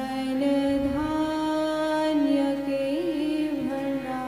धन धान्य के भंडार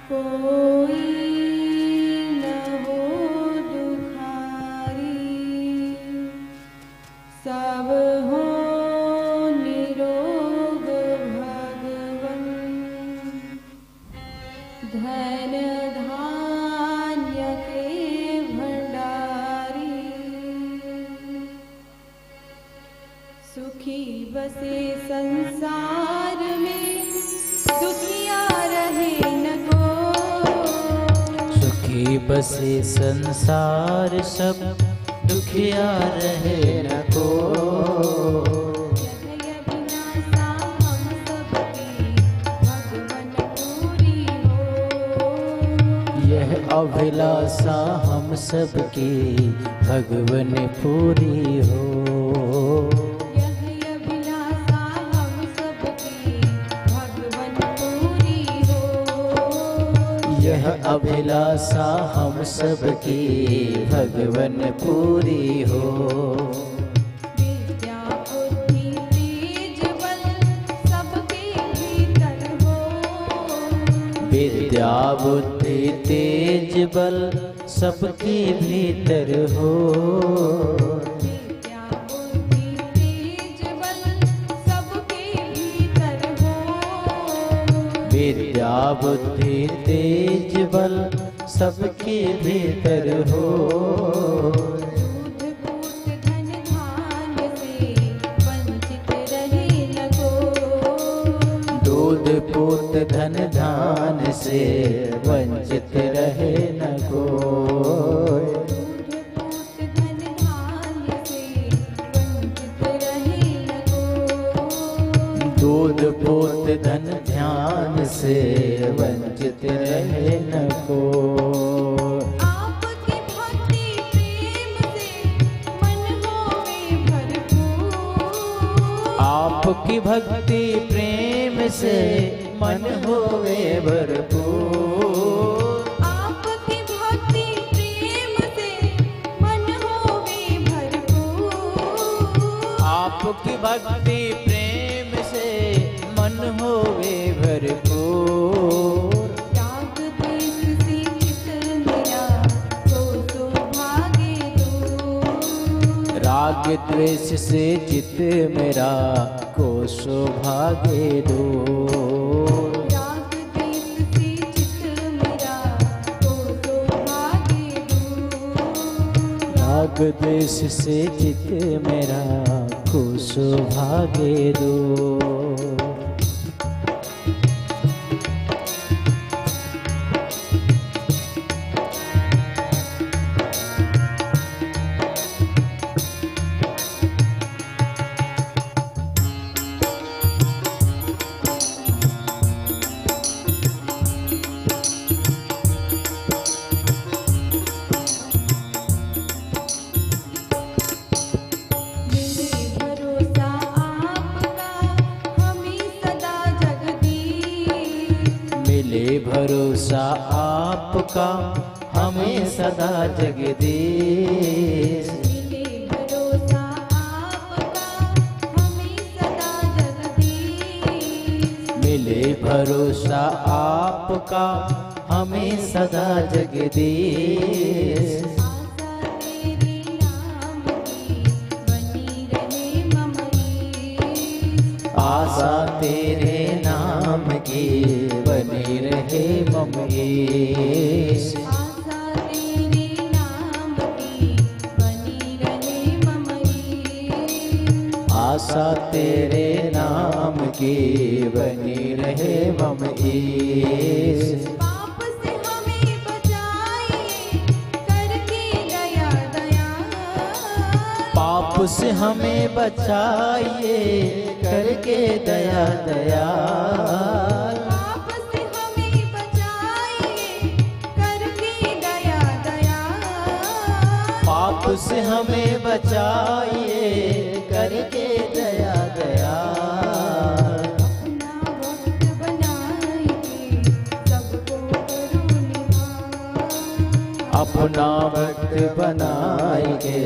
कोई न हो दुखारी, सब हो निरोग भगवन। धन धान्य के भंडारी, सुखी बसे संसार में, दुखिया रहे न को। सुखी बसे संसार सब, दुखिया रहे न को। यह अभिलाषा हम सबकी भगवन पूरी हो। यह अभिलाषा हम सबकी भगवन पूरी हो। विद्या बुद्धि तेज बल सबके भीतर हो। विद्या बुद्धि तेज बल सबके भीतर हो। विद्या बुद्धि तेज बल सबके भीतर हो। विद्या बुद्धि तेज बल सबके भीतर हो। दूध पूत धन धान से वंचित रहे न कोई। दूध पूत धन धान से वंचित रहे न कोई। दूध पूत धन ध्यान से वंचित रहे न कोई। आपकी भक्ति प्रेम से मन होवे भरपूर। आपकी भक्ति प्रेम से मन होवे भरपूर। आपकी भक्ति प्रेम से मन होवे भरपूर। आपकी भक्ति प्रेम से मन होवे भरपूर। राग द्वेष से चित मेरा को सौभाग्य दूर। राग द्वेष से चित मेरा को सौभाग्य दूर। राग द्वेष से चित मेरा को सौभाग्य दूर। राग द्वेष से चित मेरा को सौभाग्य दूर। मिले भरोसा आपका हमें सदा जगदीश। मिले भरोसा आपका हमें सदा जगदीश। मिले भरोसा आपका हमें सदा जगदीश। आशा तेरे नाम की बनी रहे ममईश। आशा तेरे नाम की बनी रहे ममईश। आशा तेरे नाम की बनी रहे ममईश। पाप से हमें बचाइए करके दया दयाल। पाप से हमें बचाइए करके दया दयाल। पाप से हमें बचाइए करके दया दयाल। पाप से हमें बचाइए करके दया दयाल। अपना भक्त बनाएंगे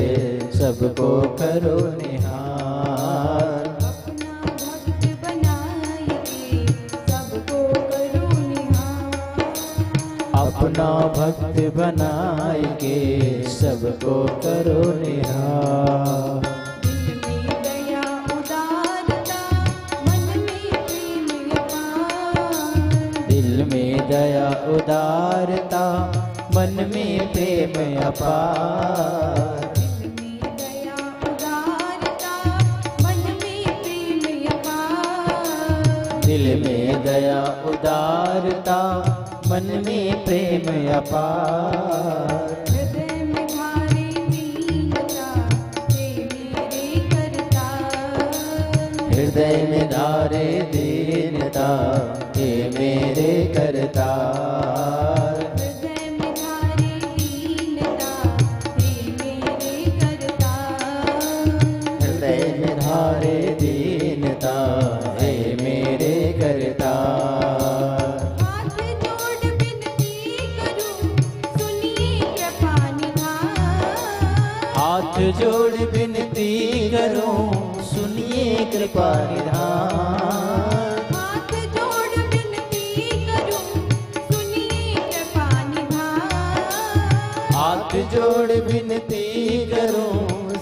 सबको करो निहाल। अपना भक्त बनाएंगे सबको करो निहाल। अपना भक्त बनाए के सबको करो निहार। दिल में दया उदारता मन में प्रेम अपार। दिल में दया उदारता मन में प्रेम अपार। हृदय में धारे दीनता हे मेरे करतार। हृदय में धारे दीनता हे मेरे करतार। हृदय में धारे दीनता हे मेरे करतार। हृदय में धारे दीनता हे मेरे करतार। हाथ जोड़ विनती करूं सुनिए कृपा निधान। हाथ जोड़ विनती करूं सुनिए कृपा निधान। हाथ जोड़ विनती करूं सुनिए कृपा निधान। हाथ जोड़ विनती करूं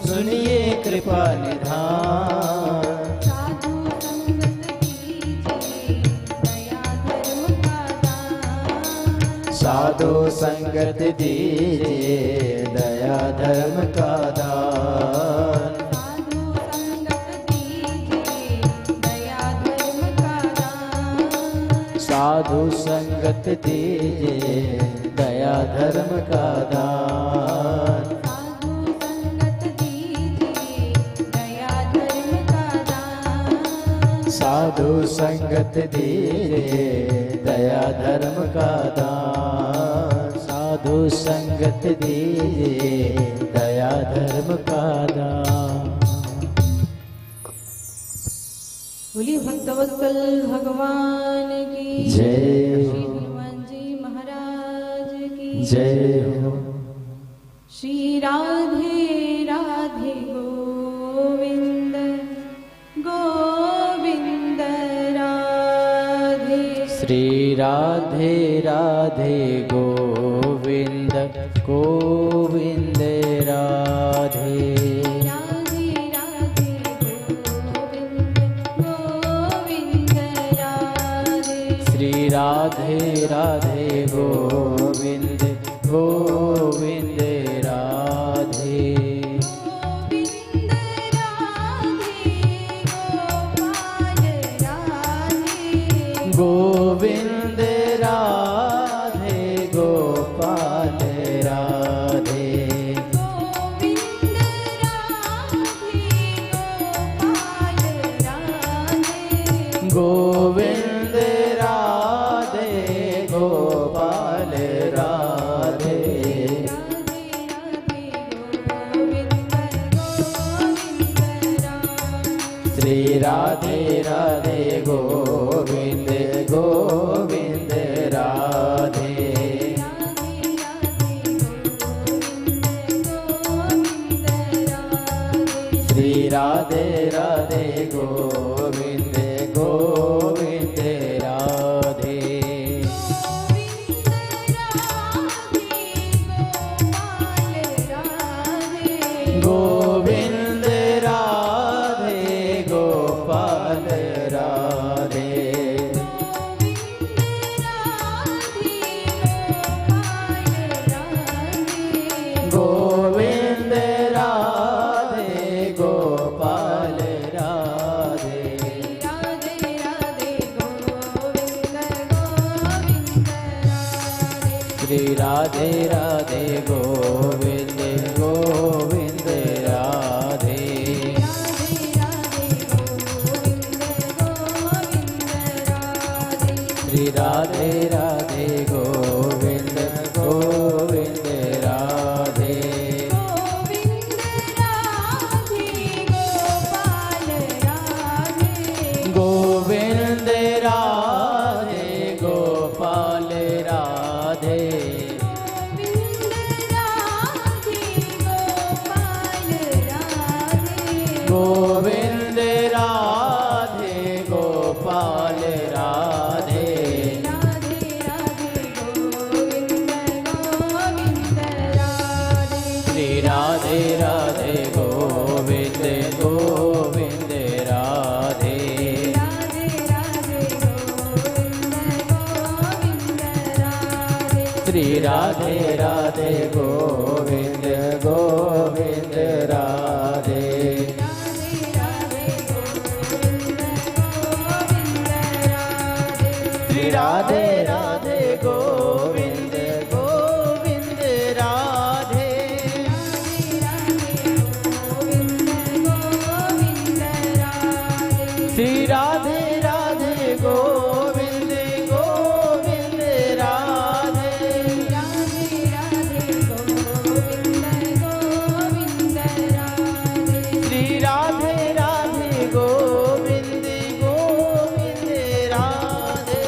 सुनिए कृपा निधान। साधु संगत कीजिए दया धर्म का दान। साधु संगत दीजिए दया धर्म का दान। साधु संगत दीजिए दया धर्म का दान। साधु संगत दीजिए दया धर्म का दान। साधु संगत दीजिए दया धर्म का दान। साधु संगत दीजिए दया धर्म का दान। साधु संगत दीजिए दया धर्म का दान। बोलिए भक्तवत्सल भगवान की जय श्री हो। हनुमान जी महाराज की जय हो। श्री राधे राधे गोविंद गोविंद राधे। श्री राधे राधे गोविंद गोविंद राधे। राधे राधे गोविंद गोविंद राधे। श्री राधे राधे गोविंद गोविंद राधे। गोविंद राधे गोपाल राधे। गोविंद राधे गोपाल राधे। गोविंद राधे गोपाल राधे। राधे राधे गोविंद गोविंद राधे। श्री राधे राधे गोविंद गोविंद राधे। गोविंद राधे गोपाल राधे। गोविंद राधे गोपाल राधे। श्री राधे राधे गोविंद गोविंद राधे। श्री राधे राधे गोविंद गोविंद राधे। गोविंद राधे गोपाल राधे। गोविंद राधे गोपाल राधे। श्री राधे राधे गोविंद गोविंद राधे। श्री राधे राधे गोविंद गोविंद राधे। श्री राधे राधे गोविंद गोविंद राधे। श्री राधे राधे गोविंद गोविंद राधे।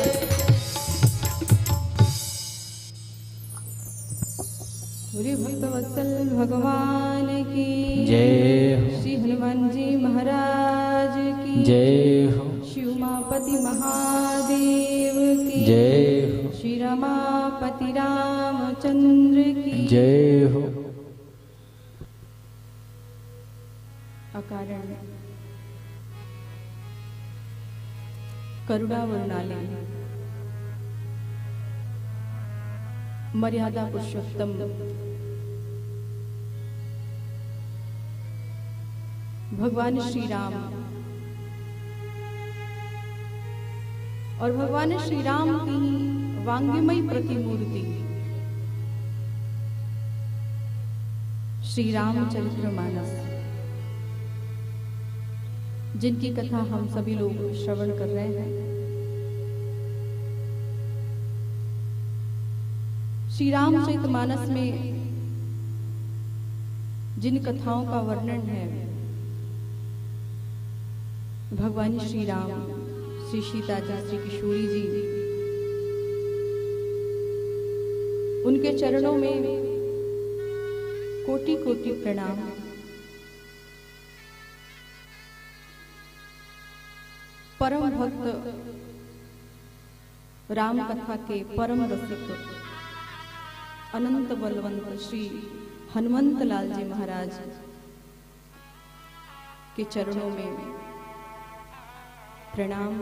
पूरे भक्तवत्सल भगवान की जय हो। श्री हनुमान जी महाराज की जय हो। शिव उमापति महादेव की जय हो। श्री रमापति रामचंद्र की जय हो। अकारण करुणावरुणाले मर्यादा पुरुषोत्तम भगवान श्री राम और भगवान श्री राम की वांग्मयी प्रतिमूर्ति श्री रामचरितमानस, जिनकी कथा हम सभी लोग श्रवण कर रहे हैं। श्री रामचरितमानस में जिन कथाओं का वर्णन है, भगवान श्री राम, श्री सीता जी, श्री किशोरी जी, उनके चरणों में कोटि कोटि प्रणाम। परम भक्त राम कथा के परम रसिक अनंत बलवंत श्री हनुमंत लाल जी महाराज के चरणों में प्रणाम।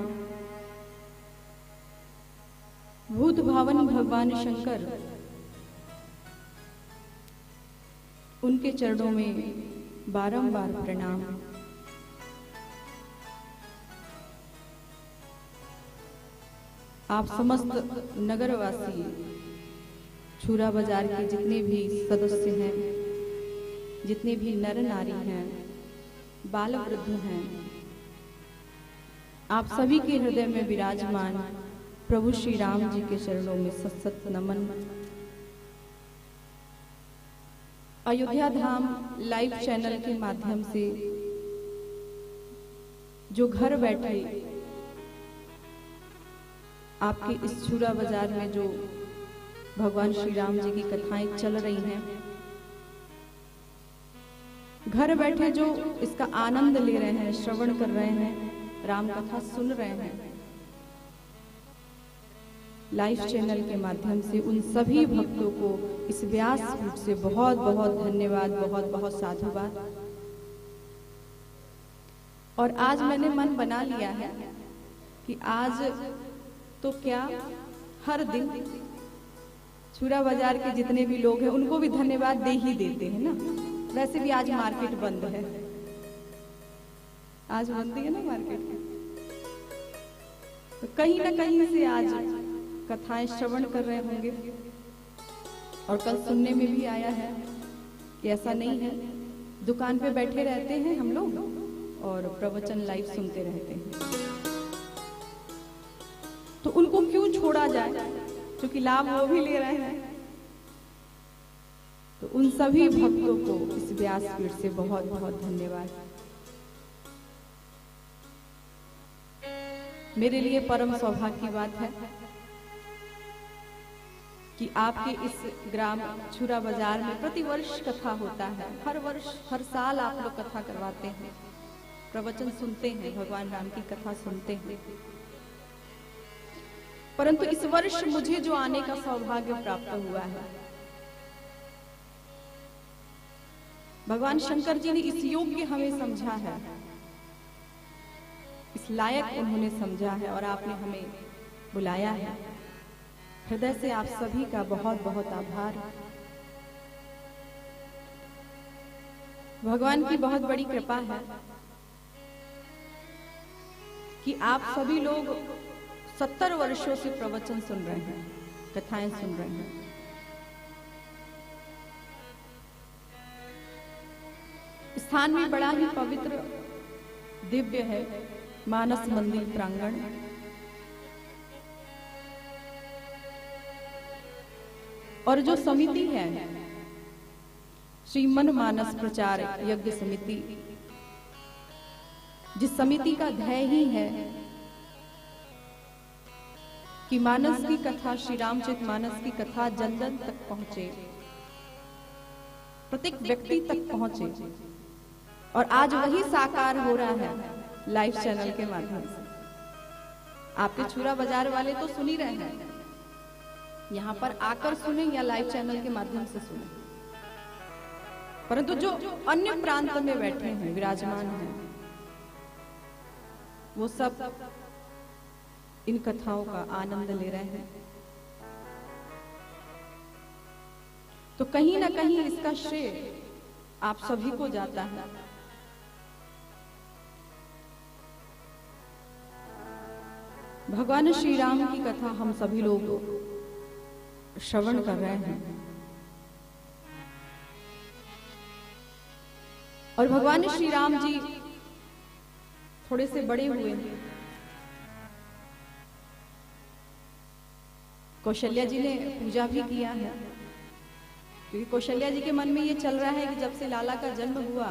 भूत भावन भगवान शंकर, उनके चरणों में बारंबार प्रणाम। आप समस्त नगरवासी, छुरा बाजार के जितने भी सदस्य हैं, जितने भी नर नारी हैं, बाल वृद्ध हैं, आप सभी के हृदय में विराजमान प्रभु श्री राम जी के चरणों में सत सत नमन। अयोध्या धाम लाइव चैनल के माध्यम से जो घर बैठे आपके इस छुरा बाजार में जो भगवान श्री राम जी की कथाएं चल रही हैं, घर बैठे जो इसका आनंद ले रहे हैं, श्रवण कर रहे हैं, राम कथा सुन रहे हैं लाइव चैनल के माध्यम से, उन सभी भक्तों को इस व्यास पीठ से बहुत बहुत धन्यवाद, बहुत बहुत साधुवाद। और आज मैंने मन बना लिया है कि आज तो क्या हर दिन छुरा बाजार के जितने भी लोग हैं उनको भी धन्यवाद दे ही देते हैं ना। वैसे भी आज मार्केट बंद है, आज बंदी है ना मार्केट, तो कहीं ना कहीं से आज कथाएं श्रवण कर रहे होंगे। और कल सुनने में भी आया है कि ऐसा नहीं है, दुकान पे बैठे रहते हैं हम लोग और प्रवचन लाइव सुनते रहते हैं, तो उनको क्यों छोड़ा जाए, क्योंकि लाभ वो भी ले रहे हैं। तो उन सभी भक्तों को इस व्यासपीठ से बहुत बहुत धन्यवाद। मेरे लिए परम सौभाग्य की बात है कि आपके इस ग्राम छुरा बाजार में प्रतिवर्ष कथा होता है। हर वर्ष, हर साल आप लोग कथा करवाते हैं, प्रवचन सुनते हैं, भगवान राम की कथा सुनते हैं। परंतु इस वर्ष मुझे जो आने का सौभाग्य प्राप्त हुआ है, भगवान शंकर जी ने इस योग्य हमें समझा है, इस लायक उन्होंने समझा है और आपने हमें बुलाया है। हृदय से आप सभी का बहुत बहुत आभार। भगवान की बहुत बड़ी कृपा है कि आप सभी लोग 70 वर्षों से प्रवचन सुन रहे हैं, कथाएं सुन रहे हैं। स्थान भी बड़ा ही पवित्र दिव्य है, मानस मंदिर प्रांगण। और जो समिति है श्रीमन मानस प्रचार यज्ञ समिति, जिस समिति का ध्येय ही है कि मानस की कथा, श्री रामचरित मानस की कथा जन जन तक पहुंचे, प्रत्येक व्यक्ति तक पहुंचे। और आज वही साकार हो रहा है लाइव चैनल के माध्यम से। आपके छुरा बाजार वाले तो सुन ही रहे हैं, यहां पर आकर सुने या लाइव चैनल के माध्यम से सुने, परंतु जो अन्य प्रांत में बैठे हैं, विराजमान हैं, वो सब इन कथाओं का आनंद ले रहे हैं। तो कहीं ना कहीं इसका श्रेय आप सभी को जाता है। भगवान श्री राम की कथा हम सभी लोग श्रवण कर रहे हैं और भगवान श्री राम जी थोड़े से बड़े हुए हैं। कौशल्या जी ने पूजा भी किया है, क्योंकि कौशल्या जी के मन में ये चल रहा है कि जब से लाला का जन्म हुआ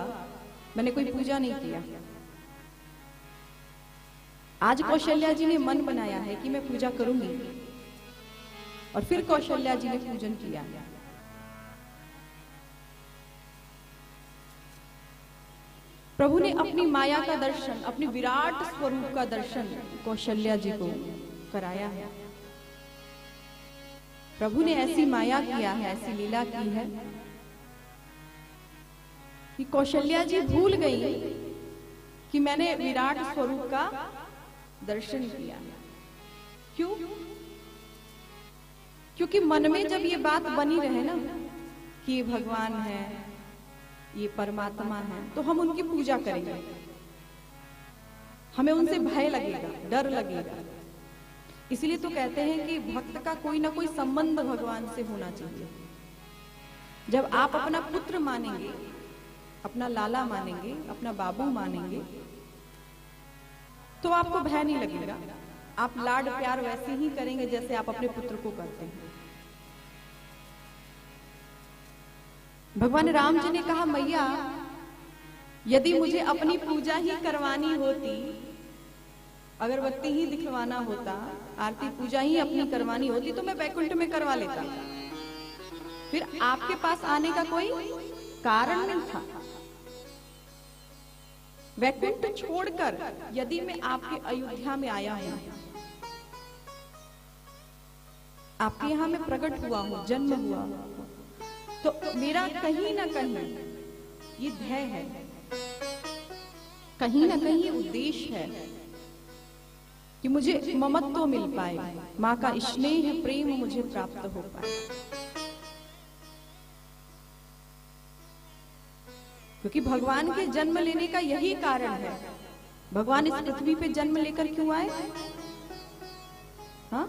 मैंने कोई पूजा नहीं किया। आज कौशल्या जी ने मन बनाया है कि मैं पूजा करूंगी, और फिर कौशल्या जी ने पूजन किया। प्रभु ने अपनी माया का दर्शन, अपनी विराट स्वरूप का दर्शन कौशल्या जी को कराया है। प्रभु ने ऐसी माया किया है, ऐसी लीला की है कि कौशल्या जी भूल गई कि मैंने विराट स्वरूप का दर्शन किया। क्यों? क्योंकि मन में जब ये बात बनी रहे ना कि ये भगवान है, ये परमात्मा है, तो हम उनकी पूजा करेंगे, हमें उनसे भय लगेगा, डर लगेगा। इसलिए तो कहते हैं कि भक्त का कोई ना कोई संबंध भगवान से होना चाहिए। जब आप अपना पुत्र मानेंगे, अपना लाला मानेंगे, अपना बाबू मानेंगे, तो आपको भय नहीं लगेगा। आप लाड प्यार वैसे ही करेंगे जैसे आप अपने पुत्र को करते हैं। भगवान राम जी ने कहा, मैया यदि मुझे अपनी पूजा ही करवानी होती, अगरबत्ती ही दिखवाना होता, आरती पूजा ही अपनी करवानी होती, तो मैं वैकुंठ में करवा लेता, फिर आपके पास आने का कोई कारण नहीं था। वैकुंठ छोड़कर यदि मैं आपके अयोध्या में आया हूं, आपके यहां में प्रकट हुआ हूं, जन्म हुआ हूं, तो मेरा कहीं ना कहीं ये ध्येय है, कहीं ना कहीं उद्देश्य है कि मुझे ममत्व मिल पाए, माँ का स्नेह प्रेम मुझे प्राप्त हो पाए। क्योंकि भगवान के जन्म लेने का यही कारण है। भगवान इस पृथ्वी पे जन्म लेकर क्यों आए? हाँ?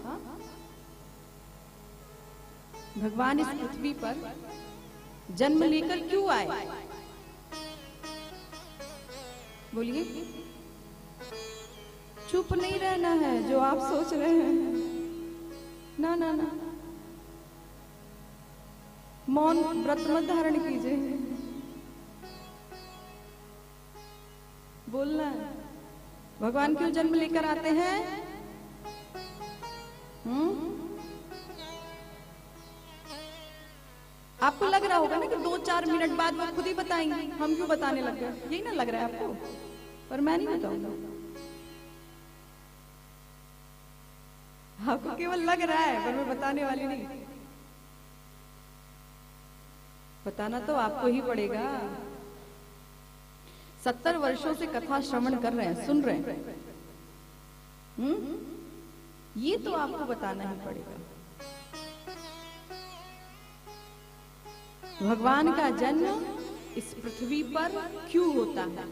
भगवान इस पृथ्वी पर जन्म लेकर क्यों आए? बोलिए। चुप नहीं रहना है जो आप सोच रहे हैं, ना ना ना, मौन व्रत मत धारण कीजिए, बोलना है। भगवान क्यों जन्म लेकर आते हैं? आपको लग रहा होगा ना कि 2-4 मिनट बाद वो खुद ही बताएंगे, हम क्यों बताने लग गए, यही ना लग रहा है आपको, पर मैं नहीं बताऊंगा। आपको केवल लग रहा है, पर मैं बताने वाली नहीं। बताना तो आपको ही पड़ेगा। 70 वर्षों से कथा श्रवण कर रहे हैं, सुन रहे हैं, ये तो आपको बताना ही पड़ेगा। भगवान का जन्म इस पृथ्वी पर क्यों होता है?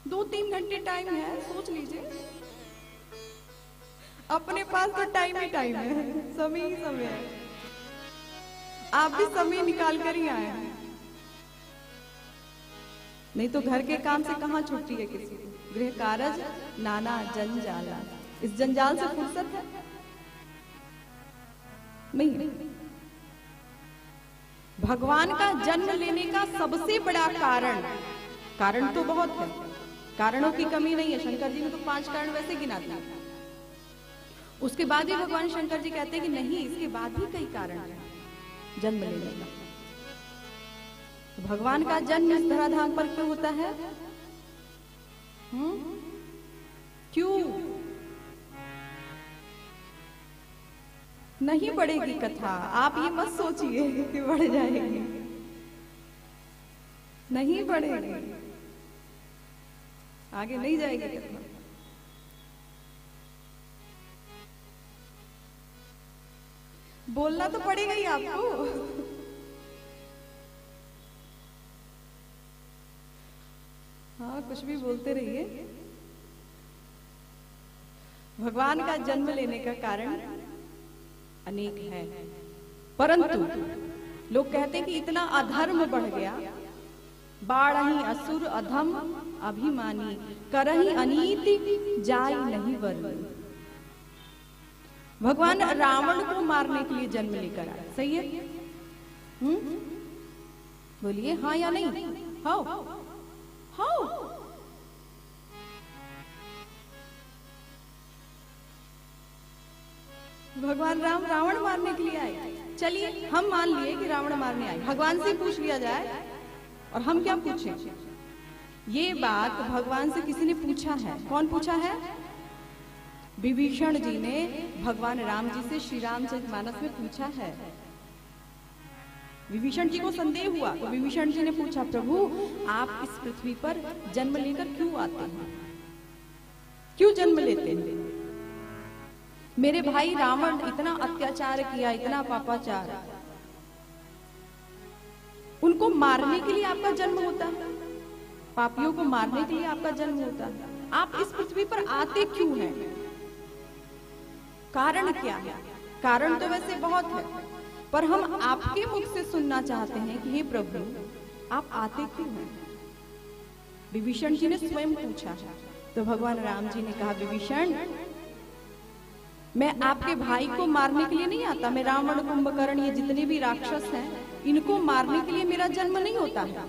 2-3 घंटे टाइम है, सोच लीजिए। अपने पास तो टाइम ही टाइम है, समय ही समय है। आप भी समय निकाल कर ही आए हैं, नहीं तो घर के काम से कहां छुट्टी है किसी को। गृह कारज नाना जंजाला, इस जंजाल से फुर्सत है नहीं। भगवान का जन्म लेने का सबसे बड़ा कारण तो बहुत है, कारणों की कमी नहीं है। शंकर जी ने तो 5 कारण वैसे गिना दिए। उसके बाद भी भगवान शंकर जी कहते हैं कि नहीं, इसके बाद भी कई कारण हैं जन्म लेने का। भगवान का जन्म इस धराधाम पर क्यों होता है? क्यों? नहीं बढ़ेगी कथा, आप ये मत सोचिए कि बढ़ जाएगी, नहीं बढ़ेगी, आगे नहीं जाएगी कथा। बोलना तो पड़ेगा ही आपको। हाँ, कुछ भी बोलते रहिए। भगवान का जन्म लेने का कारण अनेक है, परंतु लोग कहते हैं कि इतना अधर्म बढ़ गया, बाढ़ही असुर अधम अभिमानी, करही अनीति जाय नहीं वर्णन। भगवान रावण को मारने के लिए जन्म लेकर आए, सही है? बोलिए हाँ या नहीं? हाँ हाँ। भगवान राम रावण मारने के लिए आए। चलिए हम मान लिए कि रावण मारने आए, भगवान से पूछ लिया जाए। और हम क्या पूछें? ये बात भगवान से किसी ने पूछा है। कौन पूछा है? विभीषण जी ने भगवान राम जी से श्री रामचरितमानस में पूछा है। विभीषण जी को संदेह हुआ तो विभीषण जी ने पूछा, प्रभु आप इस पृथ्वी पर जन्म लेकर क्यों आते हैं? क्यों जन्म लेते हैं? मेरे भाई रावण इतना अत्याचार किया, इतना पापाचार, उनको मारने के लिए आपका जन्म होता है, पापियों को मारने के लिए आपका जन्म होता है। आप इस पृथ्वी पर आते क्यों हैं? कारण क्या है? कारण तो वैसे बहुत है, पर हम आपके मुख से सुनना चाहते हैं कि हे प्रभु आप आते क्यों हैं? विभीषण जी ने स्वयं पूछा। तो भगवान राम जी ने कहा, विभीषण मैं आपके भाई को मारने के लिए नहीं आता। मैं रावण कुंभकर्ण ये जितने भी राक्षस हैं, इनको मारने के लिए मेरा जन्म नहीं होता है।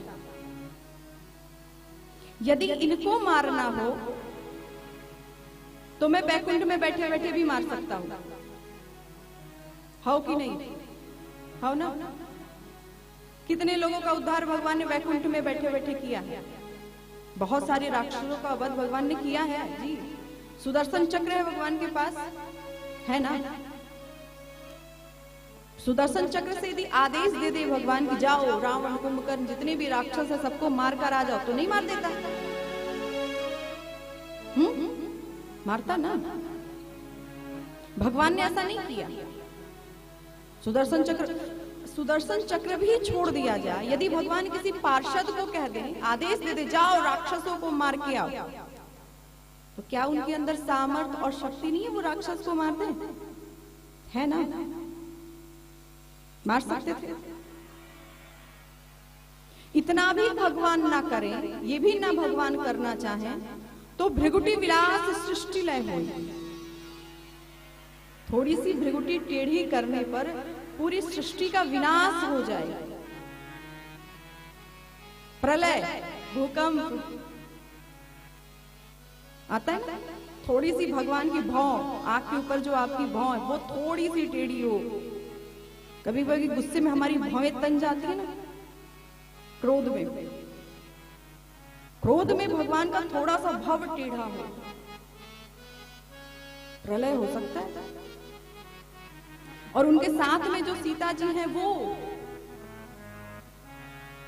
यदि इनको मारना हो तो मैं बैकुंठ में बैठे बैठे भी मार सकता हूं, हो कि नहीं? हो ना? कितने लोगों का उद्धार भगवान ने बैकुंठ में बैठे बैठे किया है। बहुत सारे राक्षसों का वध भगवान ने किया है जी। सुदर्शन चक्र है भगवान के पास, है ना? सुदर्शन चक्र से यदि आदेश दे दे भगवान की जाओ रावण कुंभकर्ण जितने भी राक्षस है सबको मार कर आ जाओ, तो नहीं मार देता? मारता ना। भगवान ने ऐसा नहीं किया। सुदर्शन चक्र भी छोड़ दिया जाए, यदि भगवान किसी पार्षद को कह दे, आदेश दे दे जाओ राक्षसों को मार के आओ, तो क्या उनके अंदर सामर्थ्य और शक्ति नहीं है वो राक्षस को मार दे? है ना? मार सकते थे। इतना भी भगवान ना करें, ये भी ना भगवान करना चाहें, तो भृगुटी विलास सृष्टि लय हो। थोड़ी सी भृगुटी टेढ़ी करने पर पूरी सृष्टि का विनाश हो जाए। प्रलय, भूकंप आता है। थोड़ी सी भगवान की भौं, आंख के ऊपर जो आपकी भौं है वो थोड़ी सी टेढ़ी हो, कभी कभी गुस्से में हमारी भौएं तन जाती है ना, क्रोध में भगवान का थोड़ा सा भव टेढ़ा हो, प्रलय हो सकता है। और उनके साथ में जो सीता जी हैं वो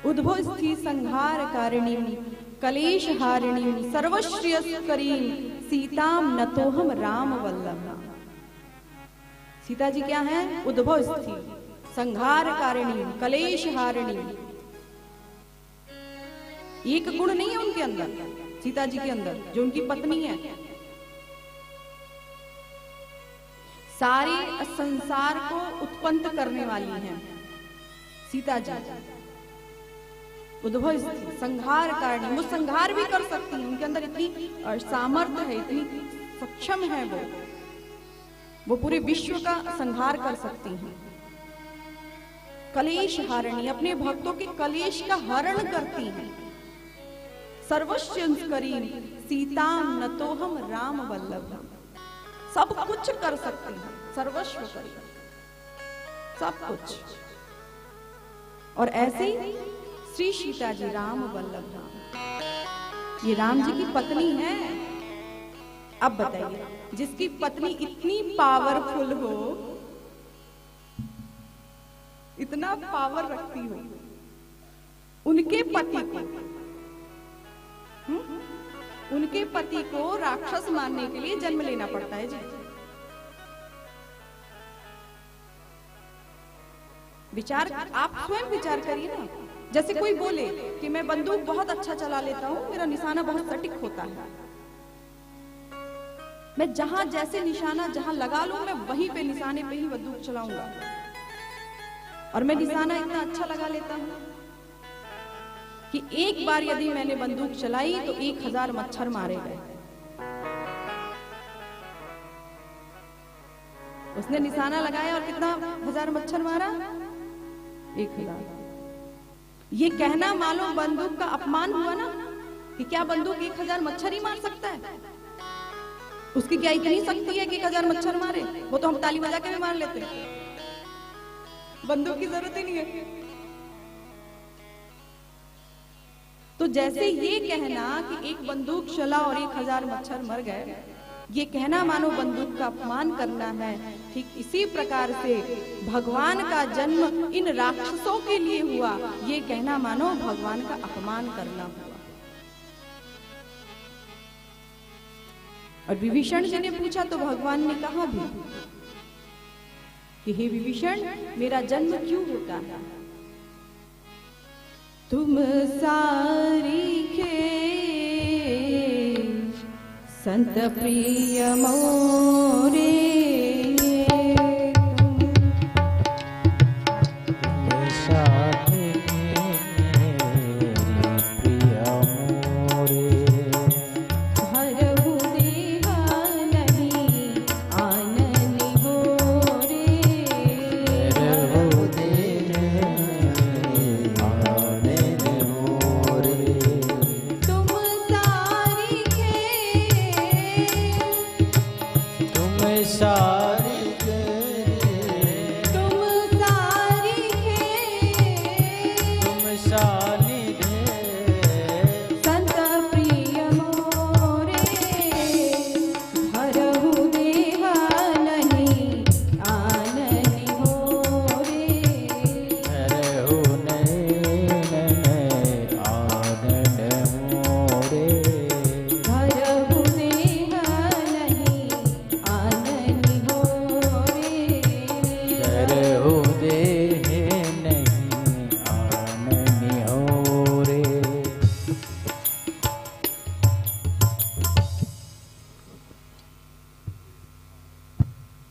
उद्भव स्थिति संहार कारिणी कलेश हारिणी सर्वश्रेयस्करीं सीताम नतोहम राम वल्लभ। सीता जी क्या है? उद्भव स्थिति, संहार कारिणी, कलेश हारिणी। एक गुण नहीं है उनके अंदर, सीता जी के अंदर, जो उनकी पत्नी है। सारे संसार को उत्पन्न करने वाली हैं सीता जी। उद्भव स्थिति, संहार कारिणी, वो संहार भी कर सकती हैं। उनके अंदर इतनी सामर्थ्य है, इतनी सक्षम है वो पूरे विश्व का संहार कर सकती हैं। कलेश हारिणी, अपने भक्तों के कलेश का हरण करती हैं। सर्वस्व करीम सीताम नतोहम राम वल्लभ, सब कुछ कर सकते हैं, सर्वस्व करीम, सब कुछ। और ऐसे ही श्री सीता जी राम वल्लभ राम, ये राम जी की पत्नी है। अब बताइए, जिसकी पत्नी इतनी पावरफुल हो, इतना पावर रखती हो, उनके पति को राक्षस मारने के लिए जन्म लेना पड़ता है जी। विचार, आप स्वयं विचार करिए ना। जैसे कोई बोले कि मैं बंदूक बहुत अच्छा चला लेता हूं, मेरा निशाना बहुत सटीक होता है, मैं जहां जैसे निशाना जहां लगा लूं, मैं वहीं पे निशाने पे ही बंदूक चलाऊंगा। और मैं निशाना इतना अच्छा लगा लेता हूं कि एक बार यदि मैंने बंदूक चलाई तो 1000 मच्छर मारे गए। उसने निशाना लगाया और कितना 1000 मच्छर मारा? 1000। ये कहना मालूम बंदूक का अपमान हुआ ना, कि क्या बंदूक 1000 मच्छर ही मार सकता है? उसकी क्या इतनी शक्ति है कि 1000 मच्छर मारे? वो तो हम ताली बजा के भी मार लेते हैं, बंदूक की जरूरत ही नहीं है। तो जैसे ये कहना कि एक बंदूक चला और 1000 मच्छर मर गए, ये कहना मानो बंदूक का अपमान करना है। ठीक इसी प्रकार से भगवान का जन्म इन राक्षसों के लिए हुआ, ये कहना मानो भगवान का अपमान करना हुआ। और विभीषण जी ने पूछा तो भगवान ने कहा भी कि हे विभीषण, मेरा जन्म क्यों होता है? तुम सारिखे संत प्रिय मोरे,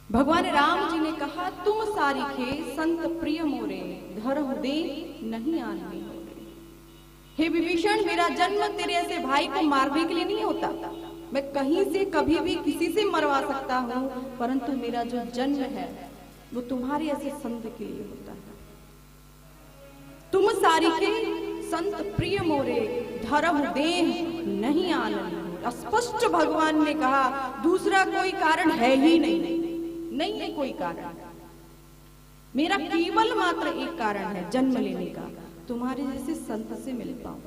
भगवान राम जी ने कहा, तुम सारिखे संत प्रिय मोरे, धरहु दे नहीं आने। हे विभीषण, मेरा जन्म तेरे ऐसे भाई को मारने के लिए नहीं होता। मैं कहीं से कभी भी किसी से मरवा सकता हूँ, परंतु मेरा जो जन्म है वो तुम्हारे ऐसे संत के लिए होता है। तुम सारिखे संत प्रिय मोरे, धरहु दे नहीं आने। स्पष्ट भगवान ने कहा, दूसरा कोई कारण है ही नहीं है कोई कारण। मेरा केवल मात्र एक कारण है जन्म लेने का, तुम्हारे जैसे संत से मिल पाऊं,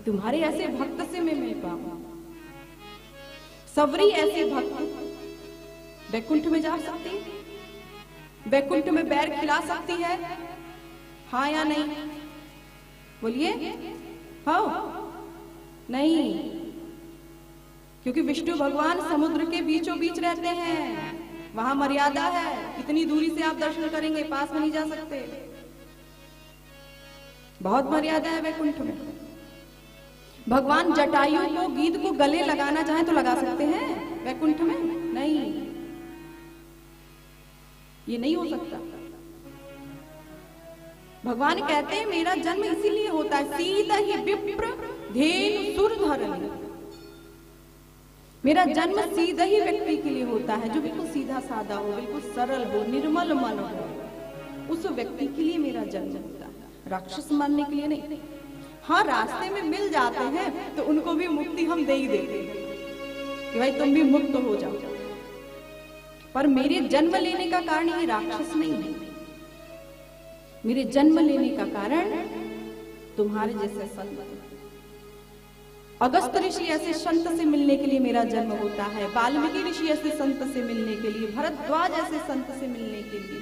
तुम्हारे ऐसे भक्त से मैं मिल पाऊं। सबरी ऐसे भक्त वैकुंठ में जा सकती, वैकुंठ में बैर खिला सकती है, हाँ या नहीं? बोलिए हाँ नहीं, क्योंकि विष्णु भगवान समुद्र के बीचों बीच रहते हैं। वहां मर्यादा है, इतनी दूरी से आप दर्शन करेंगे, पास में नहीं जा सकते, बहुत मर्यादा है वैकुंठ में। भगवान जटायु को, गीध को गले लगाना चाहे तो लगा सकते हैं, वैकुंठ में नहीं, ये नहीं हो सकता। भगवान कहते हैं मेरा जन्म इसीलिए होता है, सीता ही विप्र धेनु सुर धरणी, मेरा जन्म सीधा ही व्यक्ति के लिए होता है जो बिल्कुल सीधा साधा हो, बिल्कुल सरल हो, निर्मल मन हो, उस व्यक्ति के लिए मेरा जन्म होता है, राक्षस मानने के लिए नहीं। हाँ, रास्ते में मिल जाते हैं तो उनको भी मुक्ति हम दे ही देते हैं कि भाई तुम भी मुक्त हो जाओ, पर मेरे जन्म लेने का कारण ये राक्षस नहीं है, मेरे जन्म लेने का कारण तुम्हारे जैसे संत, अगस्त ऋषि ऐसे संत से मिलने के लिए मेरा जन्म होता है, वाल्मीकि ऋषि ऐसे संत से मिलने के लिए, भरद्वाज ऐसे संत से मिलने के लिए,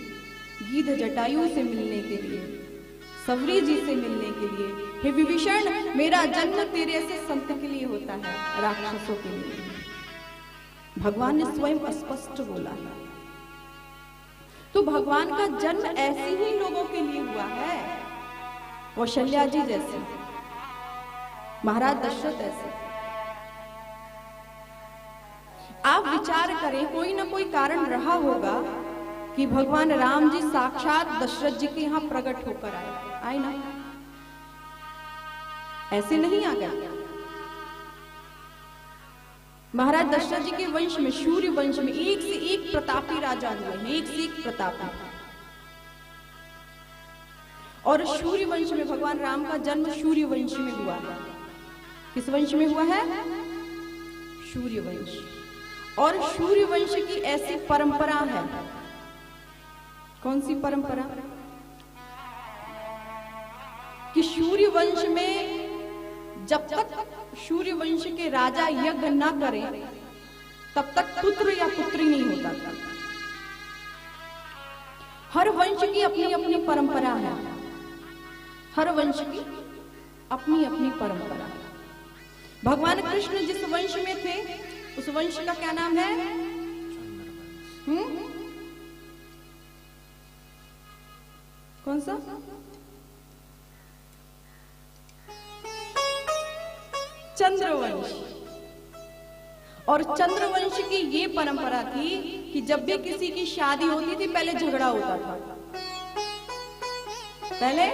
गीध जटायु से मिलने के लिए, सवरी जी से मिलने के लिए, हे विभीषण मेरा जन्म तेरे ऐसे संत के लिए होता है, राक्षसों के लिए। भगवान ने स्वयं स्पष्ट बोला है। तो भगवान का जन्म ऐसे ही लोगों के लिए हुआ है, कौशल्या जी जैसे, महाराज दशरथ ऐसे। आप विचार करें, कोई ना कोई कारण रहा होगा कि भगवान राम जी साक्षात दशरथ जी के यहां प्रकट होकर आए ना, ऐसे नहीं आ गए। महाराज दशरथ जी के वंश में, सूर्य वंश में एक से एक प्रतापी राजा हुए हैं, एक से एक प्रतापी। और सूर्य वंश में भगवान राम का जन्म सूर्य वंश में हुआ है। किस वंश में हुआ है? सूर्य वंश। और सूर्य वंश की ऐसी परंपरा है, कौन सी परंपरा? कि सूर्य वंश में जब तक सूर्य वंश के राजा यज्ञ न करें तब तक पुत्र या पुत्री नहीं होता था। हर वंश की अपनी अपनी परंपरा है, हर वंश की अपनी अपनी परंपरा है। भगवान कृष्ण जिस वंश में थे उस वंश का क्या नाम है? कौन सा? चंद्रवंश। और चंद्रवंश की ये परंपरा थी कि जब भी किसी की शादी होती थी पहले झगड़ा होता था, पहले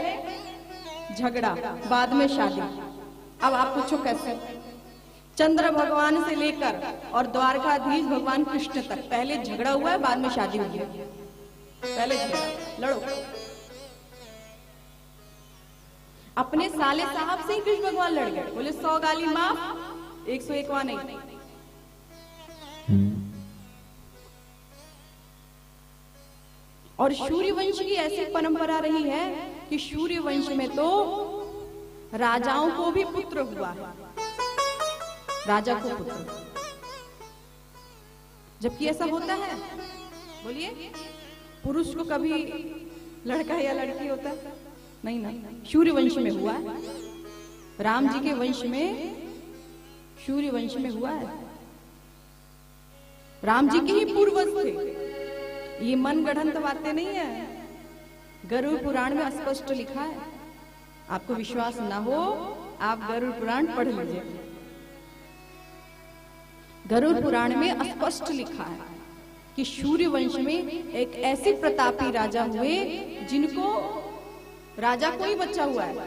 झगड़ा बाद में शादी। अब आप पूछो कैसे? चंद्र भगवान से लेकर और द्वारकाधीश भगवान कृष्ण तक पहले झगड़ा हुआ है, बाद में शादी हुई है। पहले झगड़ा, लड़ो। अपने साले साहब से ही कृष्ण भगवान लड़ गए, बोले 100 गाली माफ, 101वां नहीं। और सूर्य वंश की ऐसी परंपरा रही है कि सूर्य वंश में तो राजाओं को भी पुत्र हुआ है, राजा को पुत्र। जबकि ऐसा होता है, बोलिए, पुरुष को कभी लड़का या लड़की होता है? नहीं ना, सूर्य वंश में हुआ है, राम जी के वंश में, सूर्य वंश में हुआ है। राम जी के ही पूर्वज थे, ये मन गढ़ंत बातें नहीं है, गरुड़ पुराण में स्पष्ट लिखा है। आपको विश्वास ना हो, आप गरुड़ पुराण पढ़ लीजिए। गरुड़ पुराण में स्पष्ट लिखा है कि सूर्य वंश में एक ऐसे प्रतापी राजा हुए जिनको, राजा को ही बच्चा हुआ है,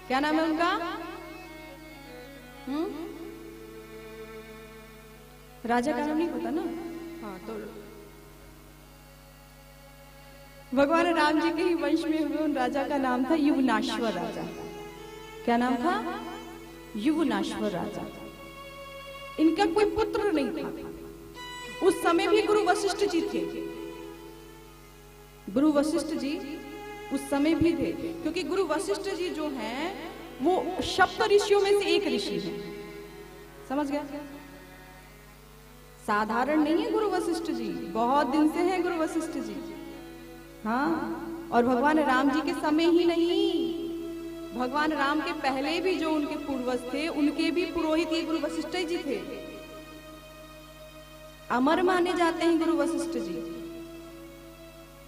क्या नाम है उनका? राजा का नाम नहीं पता ना? हाँ, तो भगवान राम जी के ही वंश में हुए उन राजा का नाम था युवनाश्वर राजा। क्या नाम था? युवनाश्वर राजा। इनका कोई पुत्र नहीं था। उस समय भी गुरु वशिष्ठ जी थे, गुरु वशिष्ठ जी उस समय भी थे, क्योंकि गुरु वशिष्ठ जी जो हैं वो सप्त ऋषियों में से एक ऋषि हैं। समझ गया? साधारण नहीं है गुरु वशिष्ठ जी, बहुत दिन से हैं गुरु वशिष्ठ जी। हाँ, और भगवान राम जी के समय ही नहीं, भगवान राम के पहले भी जो उनके पूर्वज थे उनके भी पुरोहित ये गुरु वशिष्ठ जी थे। अमर माने जाते हैं गुरु वशिष्ठ जी।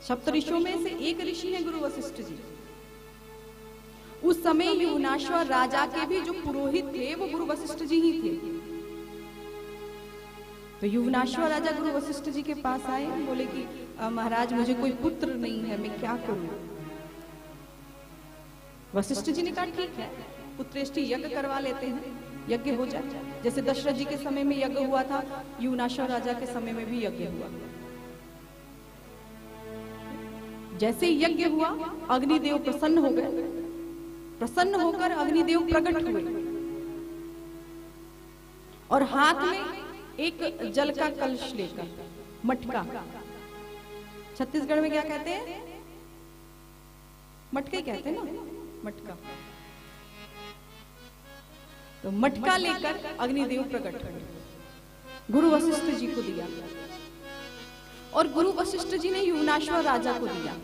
सप्तऋषियों में से एक ऋषि है गुरु वशिष्ठ जी। उस समय युवनाश्वर राजा के भी जो पुरोहित थे वो गुरु वशिष्ठ जी ही थे। तो युवनाश्वर राजा गुरु वशिष्ठ जी के पास आए, बोले कि महाराज मुझे कोई पुत्र नहीं है, मैं क्या करूं। वशिष्ठ जी ने कहा ठीक है, पुत्रेष्टि यज्ञ करवा लेते हैं, यज्ञ हो जाए। जैसे दशरथ जी के समय में यज्ञ हुआ था, युवनाश्वर राजा के समय में भी यज्ञ हुआ। जैसे यज्ञ हुआ अग्निदेव प्रसन्न हो गए। प्रसन्न होकर अग्निदेव प्रकट हुए और हाथ में एक जल का कलश लेकर, मटका, छत्तीसगढ़ में क्या कहते हैं, मटके कहते हैं ना, मटका। तो मटका लेकर अग्निदेव प्रकट हुए, गुरु वशिष्ठ जी को दिया और गुरु वशिष्ठ जी ने युवनाश्वर राजा को दिया।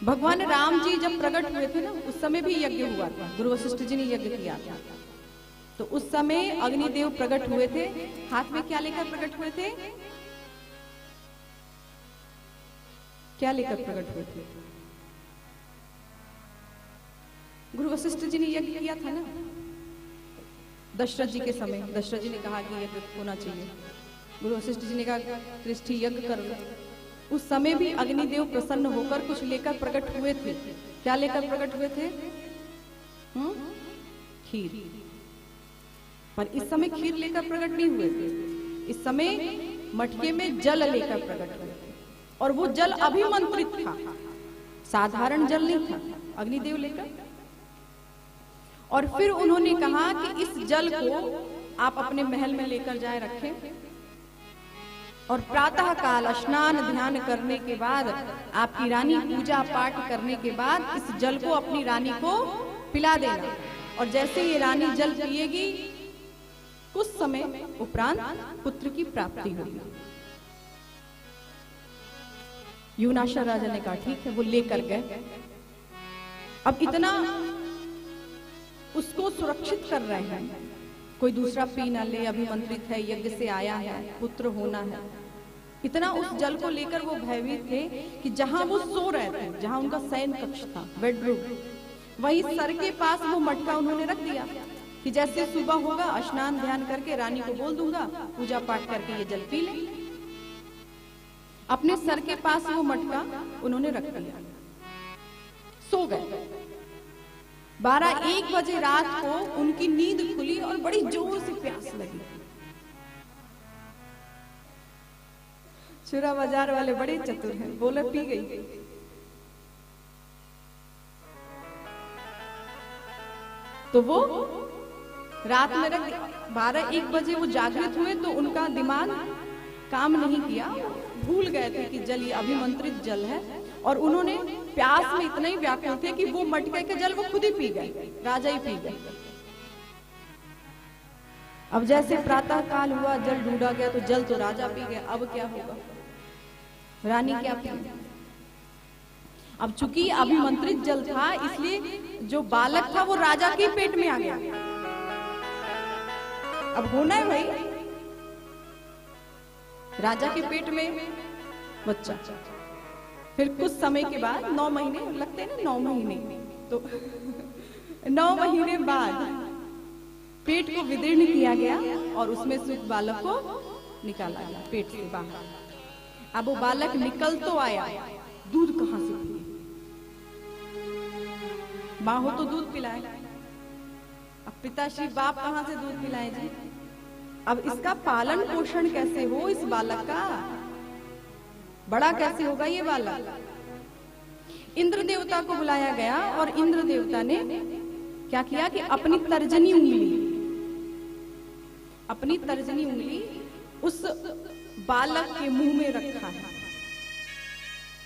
भगवान राम जी जब प्रकट हुए थे ना, उस समय भी यज्ञ हुआ था, गुरु वशिष्ठ जी ने यज्ञ किया था। तो उस समय अग्निदेव प्रकट हुए थे, हाथ में क्या लेकर प्रकट हुए थे, क्या लेकर प्रकट हुए थे? गुरु वशिष्ठ जी ने यज्ञ किया था ना दशरथ जी के समय। दशरथ जी ने कहा कि यज्ञ होना चाहिए, गुरु वशिष्ठ जी ने कहा त्रिष्ठि यज्ञ कर लो। उस समय भी अग्निदेव प्रसन्न होकर कुछ लेकर प्रकट हुए थे। क्या लेकर प्रकट हुए थे? खीर। पर इस समय खीर लेकर प्रकट नहीं हुए थे, इस समय मटके में जल लेकर प्रकट हुए थे और वो जल अभिमंत्रित था, साधारण जल नहीं था, अग्निदेव लेकर। और फिर उन्होंने कहा कि इस जल को आप अपने महल में लेकर जाए रखें और प्रातः काल स्नान ध्यान करने के बाद, आपकी रानी पूजा पाठ करने के बाद इस जल को अपनी रानी को पिला देना। और जैसे ये रानी जल पिएगी कुछ समय उपरांत पुत्र की प्राप्ति होगी। युवनाश्वर राजा ने कहा ठीक है, वो लेकर गए। अब इतना उसको सुरक्षित कर रहे हैं, कोई दूसरा पी ना ले, अभिमंत्रित है, यज्ञ से आया है, पुत्र होना है। इतना उस जल को लेकर वो भयभीत थे कि जहां वो सो रहे थे, जहां उनका शयन कक्ष था, बेडरूम, वहीं सर के पास वो मटका उन्होंने रख दिया कि जैसे सुबह होगा स्नान ध्यान करके रानी को बोल दूंगा, पूजा पाठ करके ये जल पी ले। अपने सर के पास वो मटका उन्होंने रख दिया, सो गए। 12-1 बजे रात को उनकी नींद खुली और बड़ी जोर से प्यास लगी। चूरा बाजार वाले बड़े चतुर हैं, बोले पी गई। तो वो रात में रख 12-1 बजे वो जागृत हुए तो उनका दिमाग काम नहीं किया, भूल गए थे कि जल ये अभिमंत्रित जल है। और उन्होंने प्यास में इतने ही व्याकुल थे कि वो मटके के जल वो खुद ही पी गए, राजा ही पी गए। अब जैसे प्रातः काल हुआ, जल ढूंढा गया तो जल तो राजा पी गए, अब क्या होगा, रानी क्या पी? अब चूंकि अभिमंत्रित जल था इसलिए जो बालक था वो राजा के पेट में आ गया। अब होना है भाई, राजा के पेट में बच्चा। फिर कुछ समय के बाद 9 महीने लगते हैं ना, 9 महीने, तो 9 महीने बाद पेट को विदीर्ण किया गया और उसमें से उस बालक को निकाला गया पेट से बाहर। अब वो बालक निकल तो आया, दूध कहां से पिए? माँ हो तो दूध पिलाए, अब पिताश्री बाप कहां से दूध पिलाए जी? अब इसका पालन पोषण कैसे हो इस बालक का, बड़ा कैसे होगा ये बालक? इंद्र देवता को बुलाया गया और इंद्र देवता ने क्या किया कि अपनी तर्जनी उंगली उस बालक के मुंह में रखा है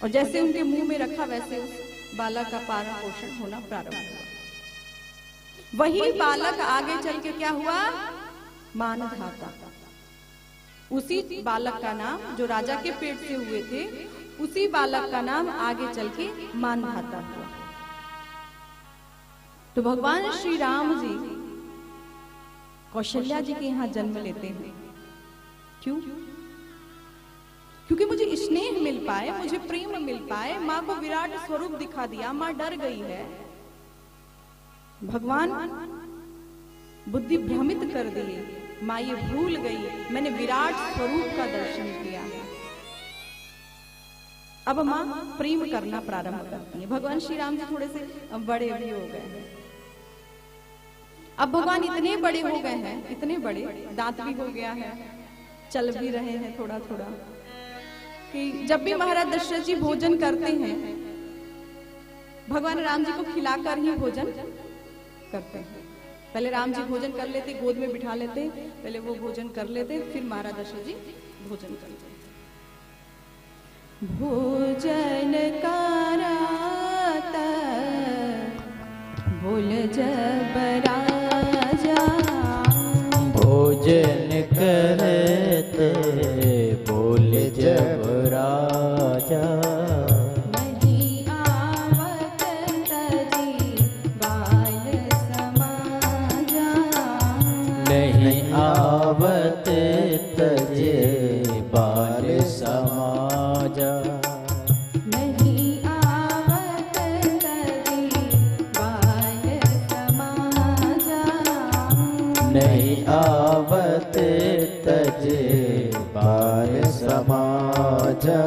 और जैसे उनके मुंह में रखा वैसे उस बालक का पालन पोषण होना प्रारंभ हुआ। वही बालक आगे चल के क्या हुआ? मानधाता। उसी बालक का नाम जो राजा के पेट से हुए थे, उसी बालक का नाम आगे चल के मानधाता हुआ। तो भगवान श्री राम जी कौशल्या जी के यहाँ जन्म लेते हैं। क्यों? क्योंकि मुझे स्नेह मिल पाए, मुझे प्रेम मिल पाए। माँ को विराट स्वरूप दिखा दिया, माँ डर गई है, भगवान बुद्धि भ्रमित कर दी, माँ ये भूल गई, मैंने विराट स्वरूप का दर्शन किया। अब माँ प्रेम करना प्रारंभ करती है। भगवान श्री राम जी थोड़े से बड़े भी हो गए हैं। अब भगवान इतने बड़े हो गए हैं, इतने बड़े, दांत भी हो गया है, चल भी रहे हैं थोड़ा थोड़ा, कि जब भी महाराज दशरथ जी भोजन करते हैं, भगवान राम जी को खिलाकर ही भोजन करते हैं। पहले राम जी भोजन कर लेते, गोद में बिठा लेते, पहले वो भोजन कर लेते, फिर महाराज दशरथ जी भोजन करते। भोजन कराता बोल जब राजा, भोजन करते बोल जब राजा, नहीं आवत तजी बाल समाजा, नहीं आवत तजे बाल समाजा, नहीं आवत तजी बाल समाजा, नहीं आवत तजे बाल समाजा।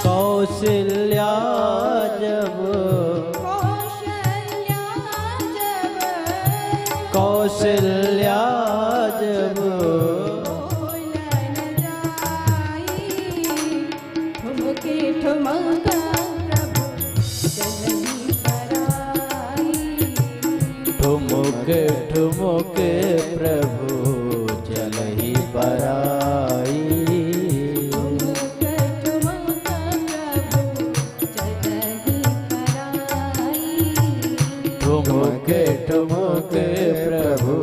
कौशल्या जब, कौशल्या जब, कौशल्या जब, बोलन जाई, ठुमके ठुमका प्रभु चलनी पराई, ठुमुक ठुमुक प्रभु चलहि पराई, ठुमक ठुमका प्रभु चलनी पराई, ठुमुक ठुमुक प्रभु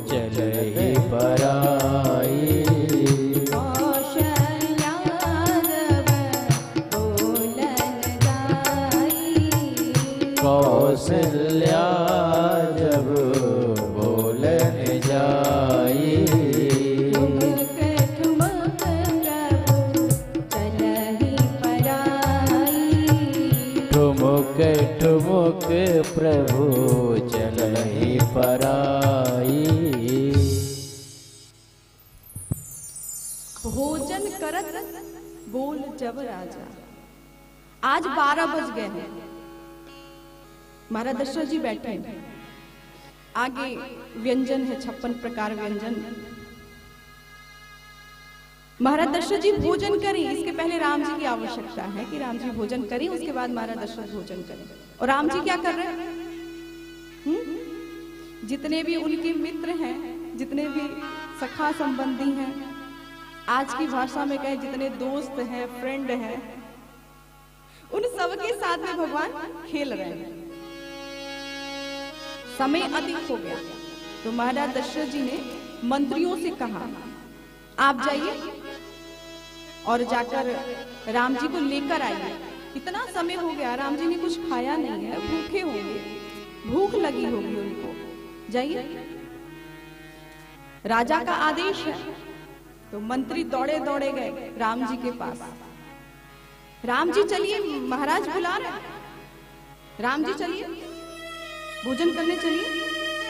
चलहि पराई, कौशल्या जब बोलन जाई, कौशल्या जब बोलन जाई, ठुमक ठुमक प्रभु चलहि पराई, ठुमुक ठुमुक प्रभु चलहि पराई। भोजन करत बोल जब राजा। आज 12 बज गए हैं, महाराज दशरथ जी बैठे हैं, आगे व्यंजन है, 56 प्रकार व्यंजन। महाराज दशरथ जी भोजन करें, इसके पहले राम जी की आवश्यकता है कि राम जी भोजन करें, उसके बाद महाराज दशरथ भोजन करें। और राम जी क्या कर रहे हैं? जितने भी उनके मित्र हैं, जितने भी सखा संबंधी हैं, आज की भाषा में कहें जितने दोस्त हैं, फ्रेंड हैं, उन सबके साथ में भगवान खेल रहे हैं। समय अधिक हो गया तो महाराज दशरथ जी ने मंत्रियों से कहा, आप जाइए और जाकर राम जी को लेकर आइए। इतना समय हो गया, राम जी ने कुछ खाया नहीं है, भूखे होंगे, भूख लगी होगी उनको, जाइए। राजा का आदेश है तो मंत्री दौड़े दौड़े गए राम जी के पास। राम जी चलिए, महाराज बुला रहे, राम जी चलिए भोजन करने चलिए,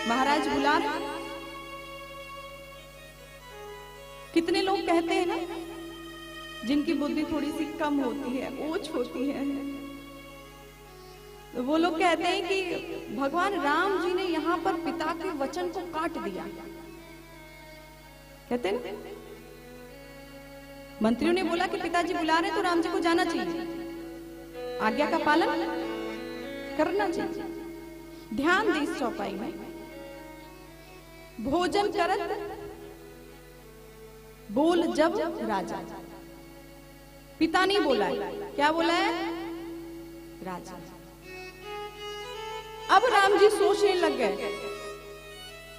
महाराज बुला रहे। कितने लोग कहते हैं ना, जिनकी बुद्धि थोड़ी सी कम होती है, ओछ होती है, तो वो लोग कहते हैं कि भगवान राम जी ने यहाँ पर पिता के वचन को काट दिया। कहते हैं ना, मंत्रियों ने बोला कि पिताजी बुला रहे तो राम जी को जाना चाहिए, आज्ञा का पालन करना चाहिए। ध्यान दे इस चौपाई में, भोजन करत बोल जब राजा। पिता नहीं बोला है, क्या बोला है? राजा। अब राम जी सोचने लग गए,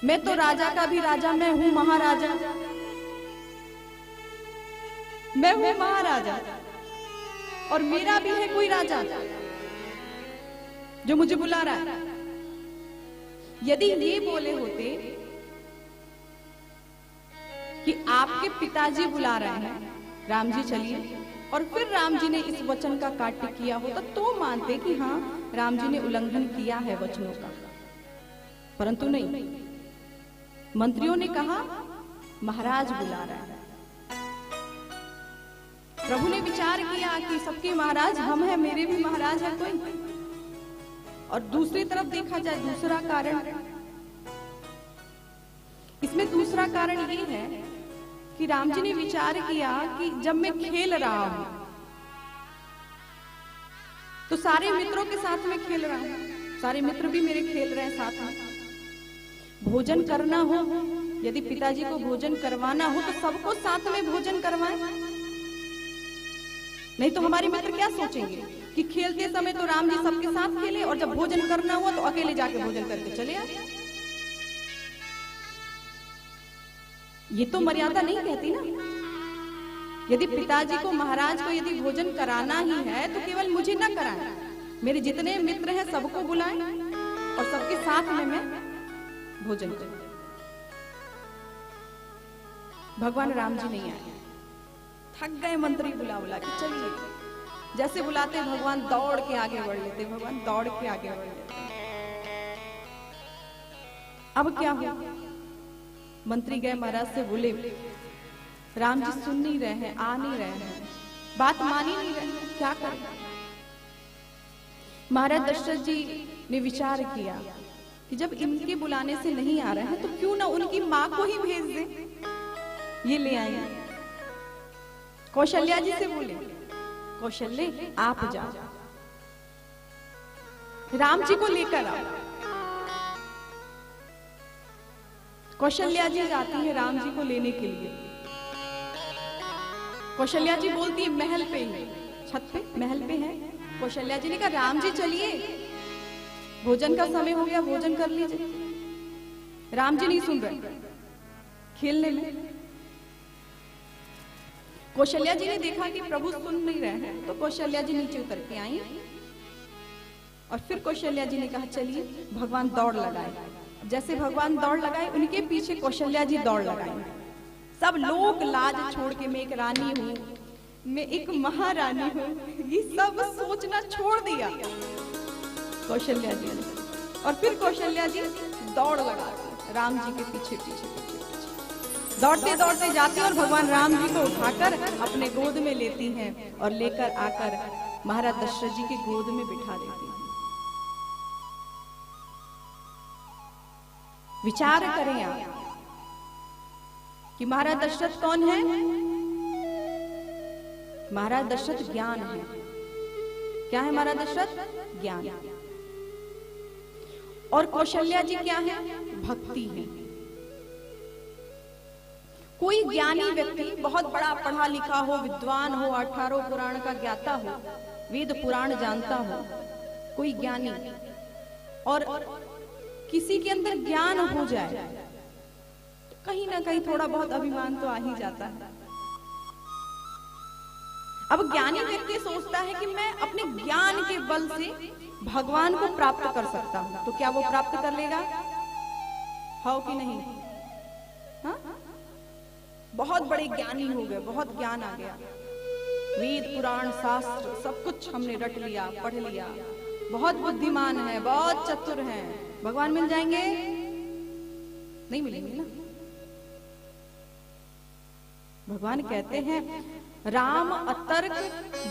मैं तो राजा का भी राजा, मैं हूं महाराजा, मैं हूं महाराजा, और मेरा भी है कोई राजा जो मुझे बुला रहा है। यदि ये बोले होते कि आपके पिताजी बुला रहे हैं, राम जी चलिए, और फिर राम जी ने इस वचन का काट्य किया होता तो मानते कि हाँ राम जी ने उल्लंघन किया है वचनों का, परंतु नहीं। मंत्रियों ने कहा महाराज बुला रहा है। प्रभु ने विचार किया कि सबके महाराज हम हैं, मेरे भी महाराज है कोई। और दूसरी तरफ देखा जाए दूसरा कारण, इसमें दूसरा कारण ये है कि राम जी ने विचार किया कि जब मैं खेल रहा हूं तो सारे मित्रों के साथ में खेल रहा हूं, सारे मित्र भी मेरे खेल रहे हैं साथ में। भोजन करना हो, यदि पिताजी को भोजन करवाना हो तो सबको साथ में भोजन करवाएं, नहीं तो हमारे मित्र क्या सोचेंगे कि खेलते समय तो राम जी सबके साथ खेले और जब भोजन करना हुआ तो अकेले जाके भोजन करके चले आए। ये तो मर्यादा नहीं कहती ना। यदि पिताजी को, महाराज को यदि भोजन कराना ही है तो केवल मुझे ना कराएं, मेरे जितने मित्र हैं सबको बुलाएं और सबके साथ में मैं भोजन करूं। भगवान राम जी नहीं आए, थक गए मंत्री बुला बुला के, चलिए। जैसे बुलाते भगवान दौड़ के आगे बढ़ लेते, भगवान दौड़ के आगे बढ़ लेते। अब क्या हुआ? मंत्री गए महाराज से बोले राम जी सुन नहीं रहे हैं, आ नहीं रहे हैं, बात मान ही नहीं रहे हैं, क्या करें? महाराज दशरथ जी ने विचार किया कि जब इनके बुलाने से नहीं आ रहे हैं तो क्यों ना उनकी माँ को ही भेज दे। ये ले आए, कौशल्या जी से बोले कौशल्य आप जाओ, राम जी को लेकर आओ। कौशल्या जी जाती है राम जी को लेने के लिए। कौशल्या जी बोलती है महल पे है, छत पे महल पे है। कौशल्या जी ने कहा राम जी चलिए, भोजन का समय हो गया, भोजन कर लीजिए। राम जी नहीं सुन रहे, खेलने में। कौशल्या जी ने देखा कि प्रभु सुन नहीं रहे हैं तो कौशल्या जी नीचे उतर के आई और फिर कौशल्या जी ने कहा चलिए, भगवान दौड़ लगाए। जैसे भगवान दौड़ लगाए उनके पीछे कौशल्या जी दौड़ लगाई। सब लोग लाज छोड़ के मैं एक रानी हूँ, मैं एक महारानी हूँ, ये सब सोचना छोड़ दिया कौशल्या जी ने। और फिर कौशल्या जी दौड़ लगाती राम जी के पीछे पीछे पीछे पीछे, दौड़ते दौड़ते जाती और भगवान राम जी को उठाकर अपने गोद में लेती हैं और लेकर आकर महाराज दशरथ जी की गोद में बिठा देती हैं। विचार करें आप कि महाराज दशरथ कौन है? महाराज दशरथ ज्ञान है। क्या है महाराज दशरथ? ज्ञान। और कौशल्या जी क्या है? भक्ति है। कोई ज्ञानी व्यक्ति, बहुत बड़ा पढ़ा लिखा हो, विद्वान हो, 18 पुराण का ज्ञाता हो, वेद पुराण जानता हो, कोई ज्ञानी, और किसी के अंदर ज्ञान हो जाए तो कहीं ना कहीं थोड़ा बहुत अभिमान तो आ ही जाता है। अब ज्ञानी व्यक्ति सोचता है कि मैं अपने ज्ञान के बल से भगवान को प्राप्त कर सकता हूं, तो क्या वो प्राप्त कर लेगा? हो कि नहीं? हाँ? बहुत बड़े ज्ञानी हो गए, बहुत ज्ञान आ गया, वेद पुराण शास्त्र सब कुछ हमने रट लिया, पढ़ लिया, बहुत बुद्धिमान है, बहुत चतुर है, भगवान मिल जाएंगे? नहीं मिलेंगे ना। भगवान कहते हैं राम अतर्क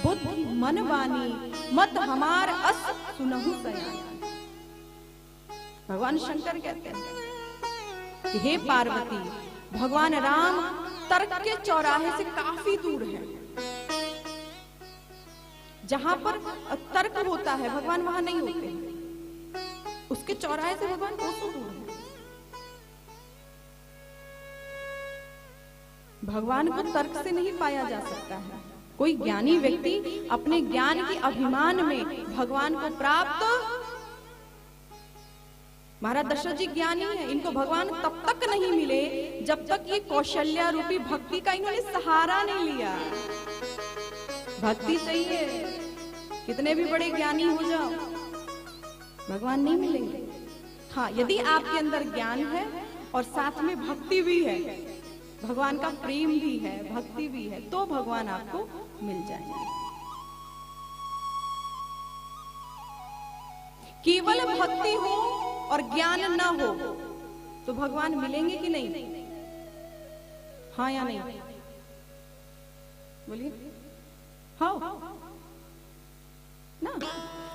बुद्धि मन वाणी मत हमार अस सुनहु सयानी। भगवान शंकर कहते हैं कि हे पार्वती, भगवान राम तर्क के चौराहे से काफी दूर है। जहां पर तर्क होता है भगवान वहां नहीं होते हैं, उसके चौराहे से भगवान कोसों दूर है। भगवान को तर्क से नहीं पाया जा सकता है। कोई ज्ञानी व्यक्ति अपने ज्ञान के अभिमान में भगवान को प्राप्त, महाराज दशरथ जी ज्ञानी है, इनको भगवान तब तक नहीं मिले जब तक ये कौशल्या रूपी भक्ति का इन्होंने सहारा नहीं लिया। भक्ति चाहिए, कितने भी बड़े ज्ञानी हो जाओ भगवान नहीं मिलेंगे। हाँ, यदि आपके अंदर ज्ञान है और साथ में भक्ति भी है, भगवान का प्रेम भी है, भक्ति भी है, तो भगवान आपको मिल जाएंगे। केवल भक्ति हो और ज्ञान ना हो तो भगवान मिलेंगे कि नहीं? हाँ या नहीं? बोलिए। हाँ ना?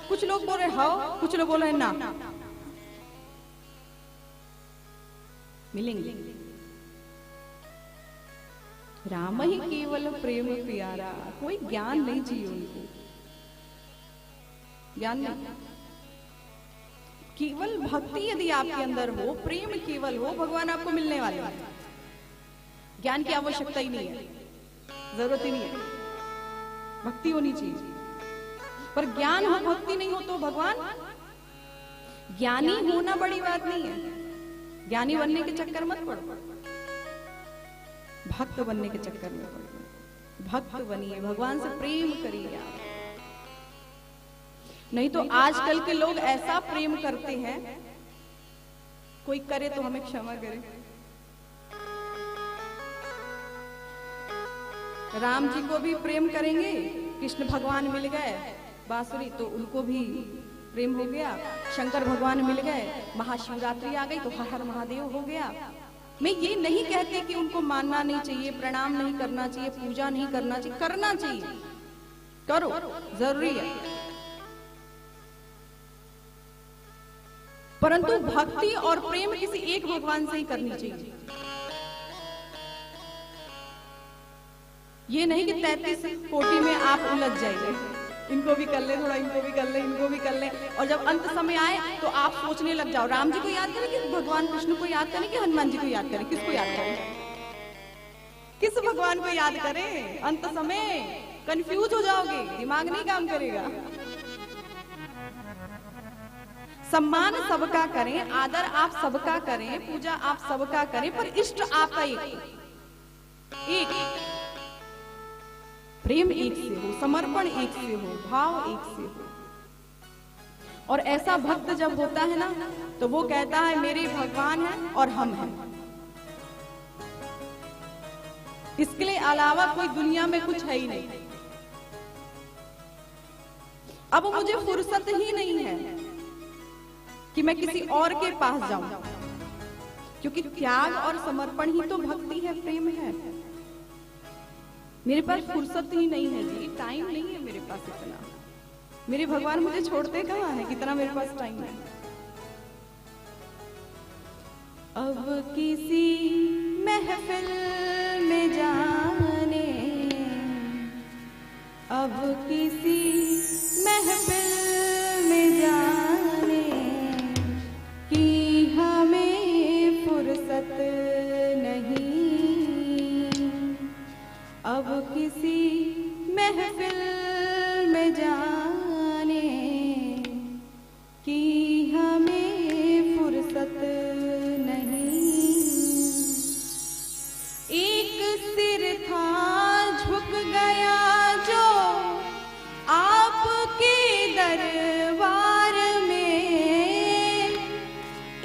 कुछ लोग बोल रहे हाँ, कुछ लोग बोल रहे ना। मिलेंगे। राम ही केवल प्रेम प्यारा, कोई ज्ञान नहीं चाहिए उनको, ज्ञान नहीं, केवल भक्ति यदि आपके अंदर हो, प्रेम केवल हो, भगवान आपको मिलने वाले हैं। ज्ञान की आवश्यकता ही नहीं है, जरूरत ही नहीं है, भक्ति होनी चाहिए। पर ज्ञान हो भक्ति नहीं हो तो भगवान, ज्ञानी होना बड़ी बात नहीं है, ज्ञानी बनने के चक्कर मत पड़ो, भक्त बनने के चक्कर में पड़ो। भक्त बनिए, भगवान से प्रेम करिए आप। नहीं तो आजकल के लोग ऐसा प्रेम करते हैं, कोई करे तो हमें क्षमा करे। राम जी को भी प्रेम करेंगे, कृष्ण भगवान मिल गए बांसुरी तो उनको भी प्रेम हो गया, शंकर भगवान मिल गए, महाशिवरात्रि आ गई तो हर हर महादेव हो गया। मैं ये नहीं कहती कि उनको मानना नहीं चाहिए, प्रणाम नहीं करना चाहिए, पूजा नहीं करना चाहिए, करना चाहिए, करो, जरूरी है, परंतु भक्ति और प्रेम किसी एक भगवान से ही करनी चाहिए। ये नहीं कि 33 कोटि में आप उलझ जाइए, इनको भी कर ले थोड़ा, इनको भी कर ले, इनको भी कर ले, और जब अंत समय आए तो आप सोचने लग जाओ राम जी को याद करें कि भगवान कृष्ण को याद करें कि हनुमान जी को याद करें, किसको याद करें, किस भगवान को याद करें? अंत समय कंफ्यूज हो जाओगे, दिमाग नहीं काम करेगा। सम्मान सबका करें, आदर आप सबका करें, पूजा आप सबका करें, पर इष्ट आपका एक, प्रेम एक से हो, समर्पण एक से हो, भाव एक से हो। और ऐसा भक्त जब होता है ना तो वो कहता है मेरे भगवान हैं और हम हैं, इसके लिए अलावा कोई दुनिया में कुछ है ही नहीं। अब मुझे फुर्सत ही नहीं है कि मैं किसी और के पास जाऊं, क्योंकि त्याग और समर्पण ही तो भक्ति है, प्रेम है। मेरे पास फुर्सत ही नहीं है जी, टाइम नहीं है मेरे पास इतना। मेरे भगवान मुझे छोड़ते कहाँ है, कितना मेरे पास टाइम है। अब किसी महफिल में जाने, अब किसी महफिल में जाने की हमें फुर्सत नहीं, अब किसी महफिल में जाने की हमें फुर्सत नहीं। एक सिर था झुक गया जो आपके दरबार में,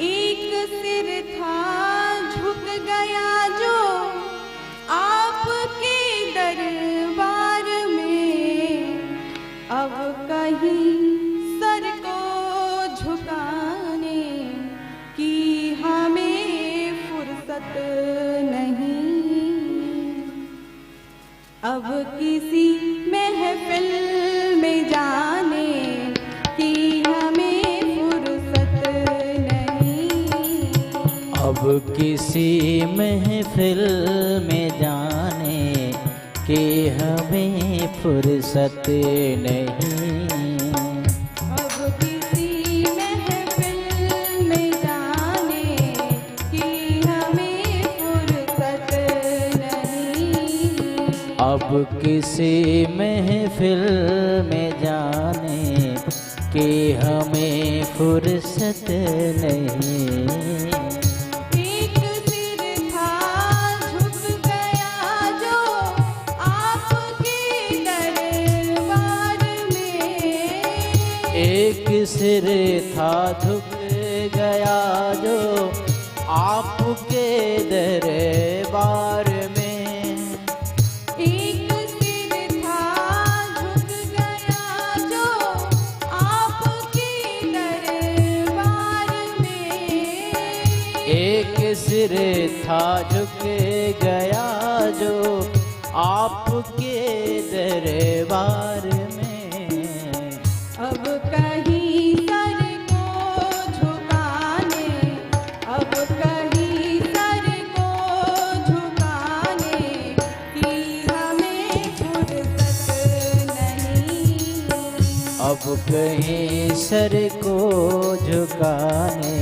एक सिर था झुक गया जो आपके दरबार में, अब कहीं सर को झुकाने की हमें फुर्सत नहीं, अब किसी महफिल में जाने की हमें फुर्सत नहीं, अब किसी महफिल में जाने की हमें फुर्सत नहीं, अब किसी महफिल में जाने की हमें फुर्सत नहीं, अब किसी महफिल में जाने की हमें फुर्सत नहीं। एक सिर था झुक गया जो आपके दरबार में। एक सिर था झुक गया जो आपके दरबार में। एक सिर था झुक गया जो आपके दरबार में। अब कहीं सर को झुकाने, अब कहीं सर को झुकाने की हमें फुर्सत नहीं। अब कहीं सर को झुकाने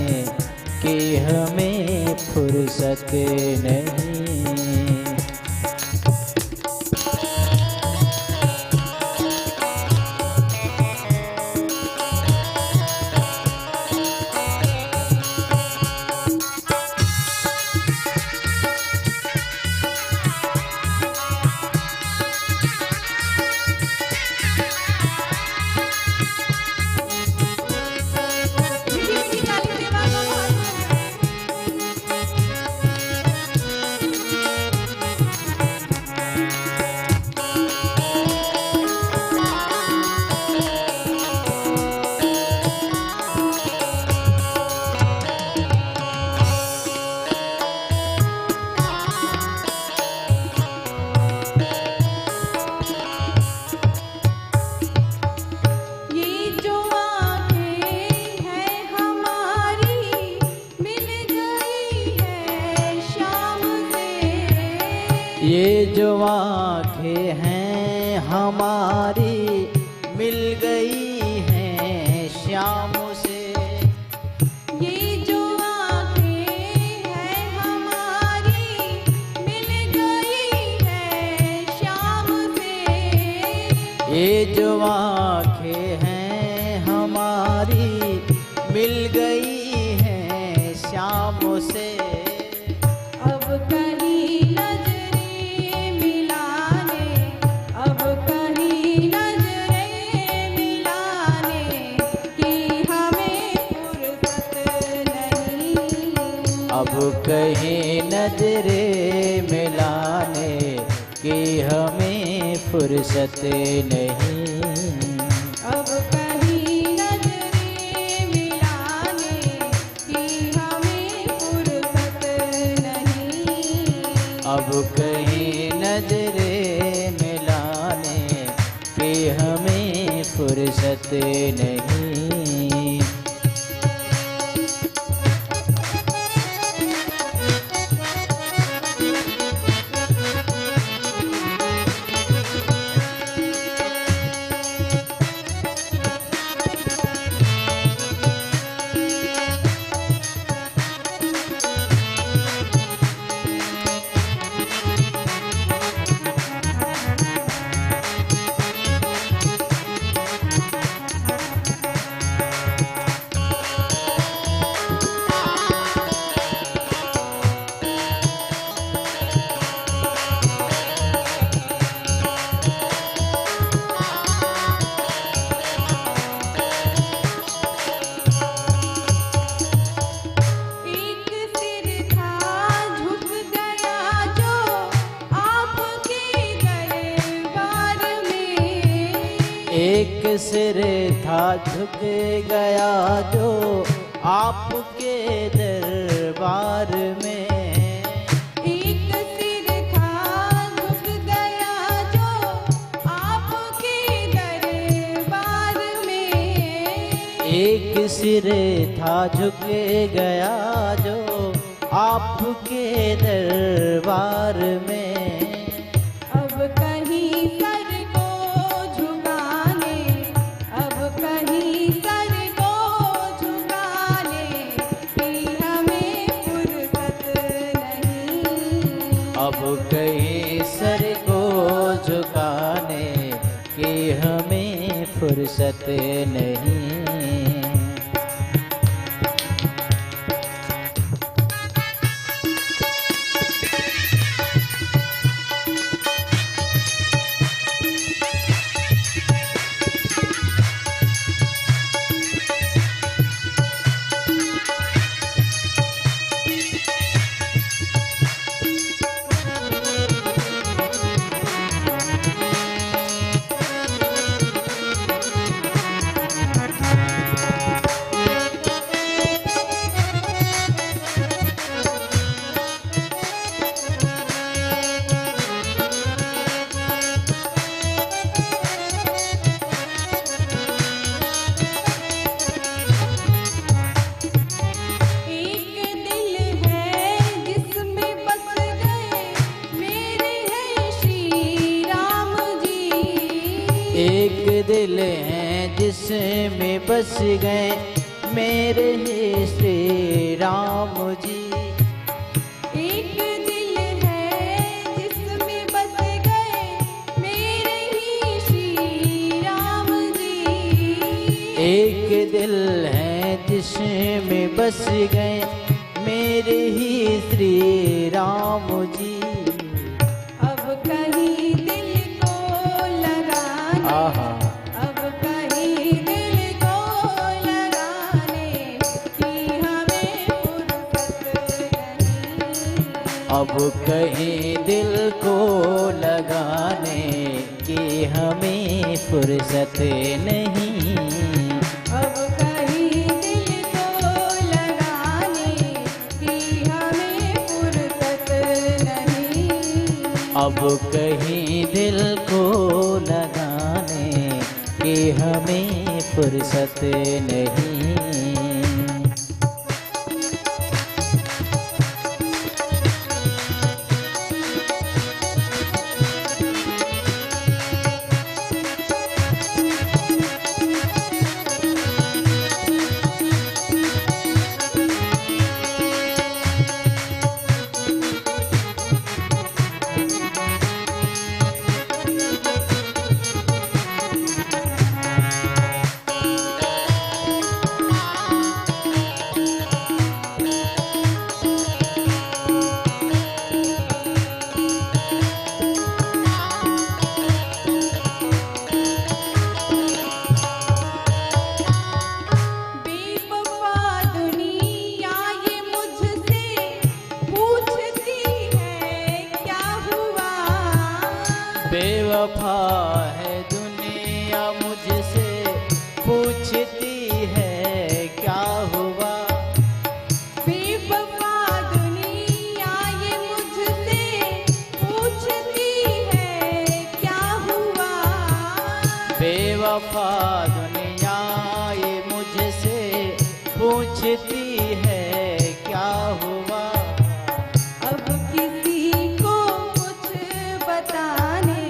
की हमें फुर्सत नहीं। ये जो आँखें हैं हमारी मिल गई हैं श्याम से। ये जो आँखें हैं हमारी मिल गई हैं श्याम से। ये जो आँखें हैं हमारी मिल गई हैं श्याम से। अब कहीं नजरें मिलाने, अब कहीं नजरें मिलाने की हमें फुर्सत नहीं। अब कहीं नजरें मिलाने की हमें फुर्सत नहीं। अब कहीं नजरें मिलाने की हमें फुर्सत नहीं। अब कहीं नजरें मिलाने की हमें फुर्सत नहीं। एक सिर था झुक गया जो आपके दरबार में। एक सिर था झुक गया जो आपके दरबार में। एक सिर था झुक गया जो आपके दरबार में। अब कहीं सर को झुकाने, अब कहीं सर को झुकाने की हमें फुर्सत नहीं। अब कहीं सर को झुकाने की हमें फुर्सत नहीं। जिसमें बस गए मेरे ही श्री राम जी। एक दिल है जिसमें बस गए मेरे ही श्री राम जी। एक दिल है जिसमें बस गए मेरे ही श्री राम जी। अब कहीं दिल को लगाने, अब कहीं दिल को लगाने की हमें फुर्सत नहीं। अब कहीं दिल को लगाने की हमें फुर्सत नहीं। अब कहीं दिल को लगाने की हमें फुर्सत नहीं। अब कहीं दिल को लगाने की हमें फुर्सत नहीं। बेवफा है दुनिया मुझसे पूछती है क्या हुआ। बेवफा दुनिया ये मुझसे पूछती है क्या हुआ। बेवफा दुनिया ये मुझसे पूछती है क्या हुआ। अब किसी को कुछ बताने,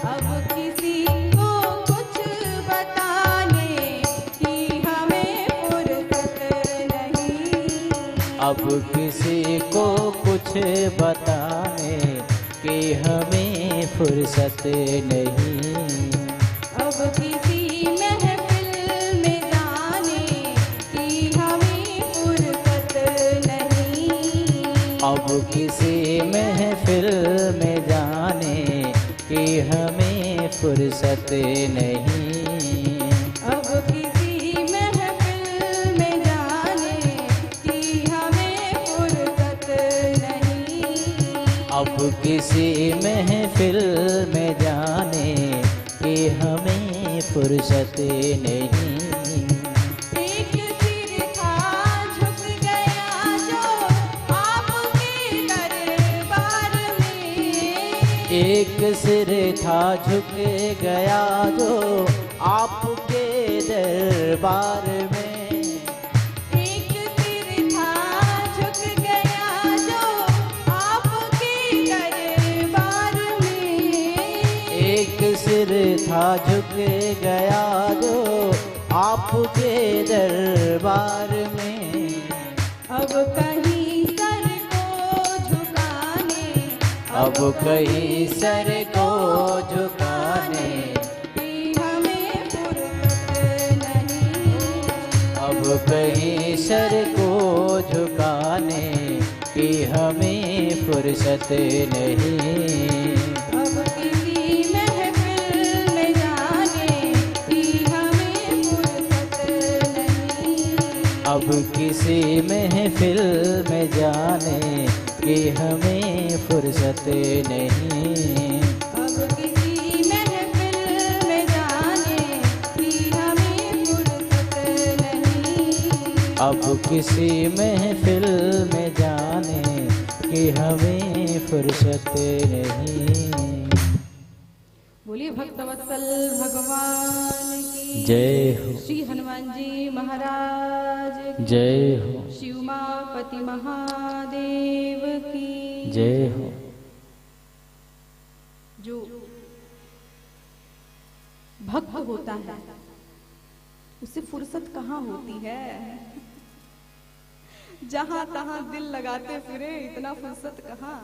अब किसी को कुछ बताने की हमें फुर्सत नहीं। अब किसी को कुछ बताने की हमें फुर्सत नहीं। अब किसी महफिल में जाने की हमें फुर्सत नहीं। अब किसी महफिल में जाने की हमें फुर्सत नहीं। अब किसी महफिल में जाने की हमें फुर्सत नहीं। अब किसी महफिल में जाने की हमें फुर्सत नहीं। एक सिर था झुक गया जो आपके दरबार में। एक सिर था झुक गया जो आपके दरबार में। एक सिर था झुक गया जो आपके दरबार में। एक सिर था झुक गया जो आपके दरबार में। अब कहीं सर को झुकाने, अब कहीं सर को झुकाने की हमें फुर्सत नहीं। अब कहीं सर को झुकाने की हमें फुर्सत नहीं। अब किसी महफिल में जाने की हमें फुर्सत नहीं। अब किसी महफिल में जाने की हमें फुर्सत नहीं। अब किसी महफिल में जाने की हमें फुर्सत नहीं। अब किसी महफिल में जाने की हमें फुर्सत नहीं। बोलिए भक्तवत्सल भगवान की जय हो। श्री हनुमान जी महाराज की जय हो। शिव उमापति महादेव की जय हो। जो भक्त होता है उसे फुर्सत कहाँ होती है, जहां तहां दिल लगाते फिरे, इतना फुर्सत कहाँ।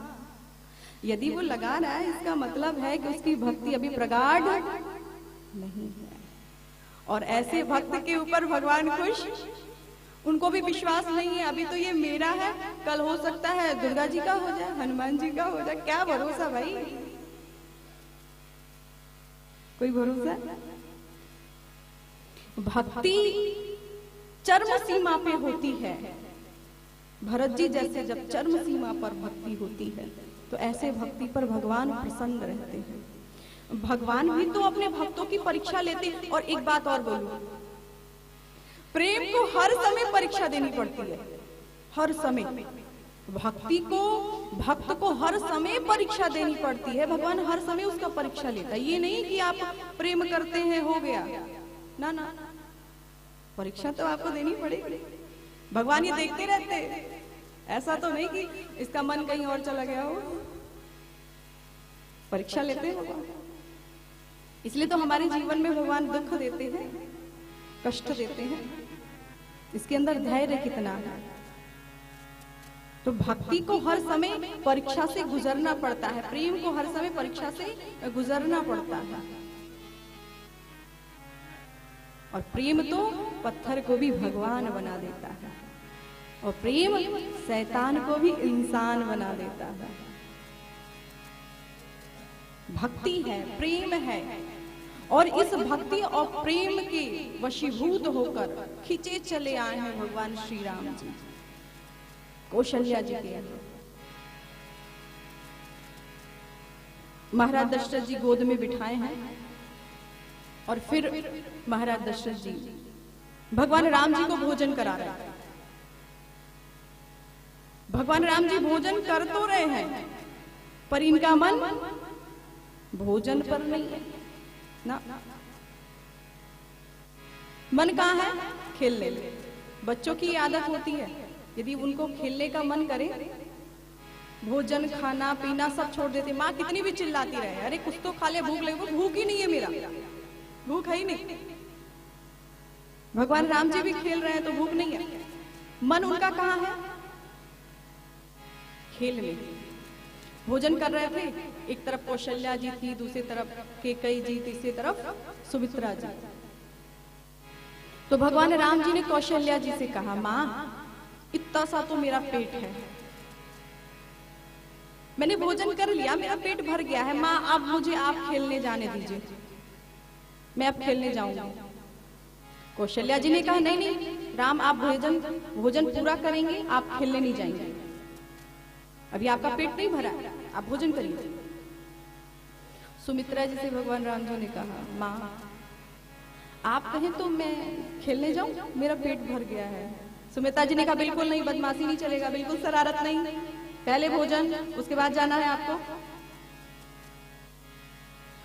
यदि वो लगा रहा है इसका मतलब है कि उसकी भक्ति अभी प्रगाढ़ नहीं है। और ऐसे भक्त के ऊपर भगवान खुश, उनको भी विश्वास नहीं है अभी तो ये मेरा है, कल हो सकता है दुर्गा जी का हो जाए, हनुमान जी का हो जाए, क्या भरोसा भाई, कोई भरोसा। भक्ति चरम सीमा पे होती है। भरत जी जैसे जब चरम सीमा पर भक्ति होती है तो ऐसे भक्ति पर भगवान प्रसन्न रहते हैं। भगवान भी तो अपने भक्तों की परीक्षा लेते हैं। और एक बात और बोलूं, प्रेम को हर समय परीक्षा देनी पड़ती है, हर समय। भक्ति को, भक्त को हर समय परीक्षा देनी पड़ती है। भगवान हर समय उसका परीक्षा लेता है। ये नहीं कि आप प्रेम करते हैं हो गया, ना ना, परीक्षा तो आपको देनी पड़ेगी। भगवान ये देखते रहते हैं, ऐसा तो नहीं कि इसका मन कहीं और चला गया हो, परीक्षा लेते हैं भगवान। इसलिए तो हमारे जीवन में भगवान दुख देते हैं, कष्ट देते हैं। इसके अंदर धैर्य कितना है। तो भक्ति को हर समय परीक्षा से गुजरना पड़ता है, प्रेम को हर समय परीक्षा से गुजरना पड़ता है। और प्रेम तो पत्थर को भी भगवान बना देता है, और प्रेम शैतान को भी इंसान बना देता है। भक्ति है, प्रेम है, और इस भक्ति और प्रेम के वशीभूत होकर खींचे चले आए हैं भगवान श्री राम जी कौशल्या जी के यहाँ। महाराज दशरथ जी गोद में बिठाए हैं और फिर महाराज दशरथ जी भगवान राम जी को भोजन करा रहे हैं। भगवान राम जी भोजन कर तो रहे हैं पर इनका मन भोजन पर नहीं है ना। मन कहाँ है? खेलने। बच्चों की आदत होती है, यदि उनको खेलने का मन करे, भोजन खाना पीना सब छोड़ देते। माँ कितनी भी चिल्लाती रहे, अरे कुछ तो खा ले, भूख लगे, भूख ही नहीं है, मेरा भूख है ही नहीं। भगवान राम जी भी खेल रहे हैं तो भूख नहीं है। मन उनका कहाँ है? खेल में। भोजन कर रहे थे, एक तरफ कौशल्या जी थी, दूसरी तरफ कैकेयी जी, तीसरी तरफ सुमित्रा जी। तो भगवान राम जी ने कौशल्या जी से कहा, माँ इतना सा तो मेरा पेट है, मैंने भोजन कर लिया, मेरा पेट भर गया है। माँ अब मुझे आप खेलने जाने दीजिए, मैं अब खेलने जाऊंगी। कौशल्या जी ने कहा, नहीं नहीं राम, आप भोजन पूरा करेंगे, आप खेलने नहीं जाएंगे, अभी आपका पेट नहीं भरा है, आप भोजन करिए। सुमित्रा जी से भगवान राम जी ने कहा, माँ आप कहें तो मैं खेलने जाऊं, मेरा पेट भर गया है। सुमित्रा जी ने कहा, बिल्कुल नहीं, बदमाशी नहीं चलेगा, बिल्कुल शरारत नहीं, पहले भोजन उसके बाद जाना है आपको।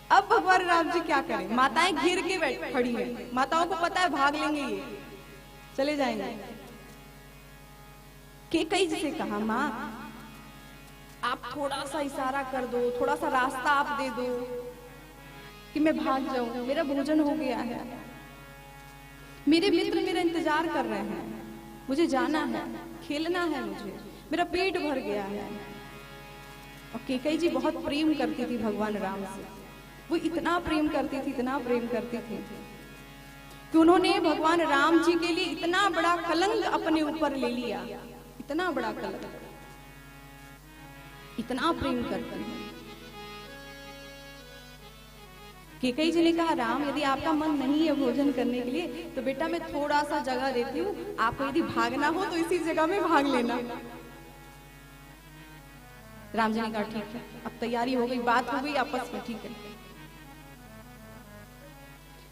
अब भगवान राम जी क्या करें? माताएं घेर के बैठ खड़ी हैं, माताओं को पता है भाग लेंगे ये, चले जाएंगे। कैकेयी जी से कहा, माँ आप थोड़ा सा इशारा कर दो, थोड़ा सा रास्ता आप दे दो कि मैं भाग जाऊं, मेरा भोजन हो गया है, मेरे मित्र मेरा इंतजार कर रहे हैं, मुझे जाना है, खेलना है, मुझे मेरा पेट भर गया है। और कैकेयी जी बहुत प्रेम करती थी भगवान राम से, वो इतना प्रेम करती थी, इतना प्रेम करती थी कि उन्होंने भगवान राम जी के लिए इतना बड़ा कलंक अपने ऊपर ले लिया, इतना बड़ा कलंक, इतना प्रेम करती है। कैकेयी जी ने कहा, राम यदि आपका मन नहीं है भोजन करने के लिए तो बेटा मैं थोड़ा सा जगह देती हूँ, आपको यदि भागना हो तो इसी जगह में भाग लेना। राम जी ने कहा, ठीक है, अब तैयारी हो गई, बात हो गई आपस में, ठीक है।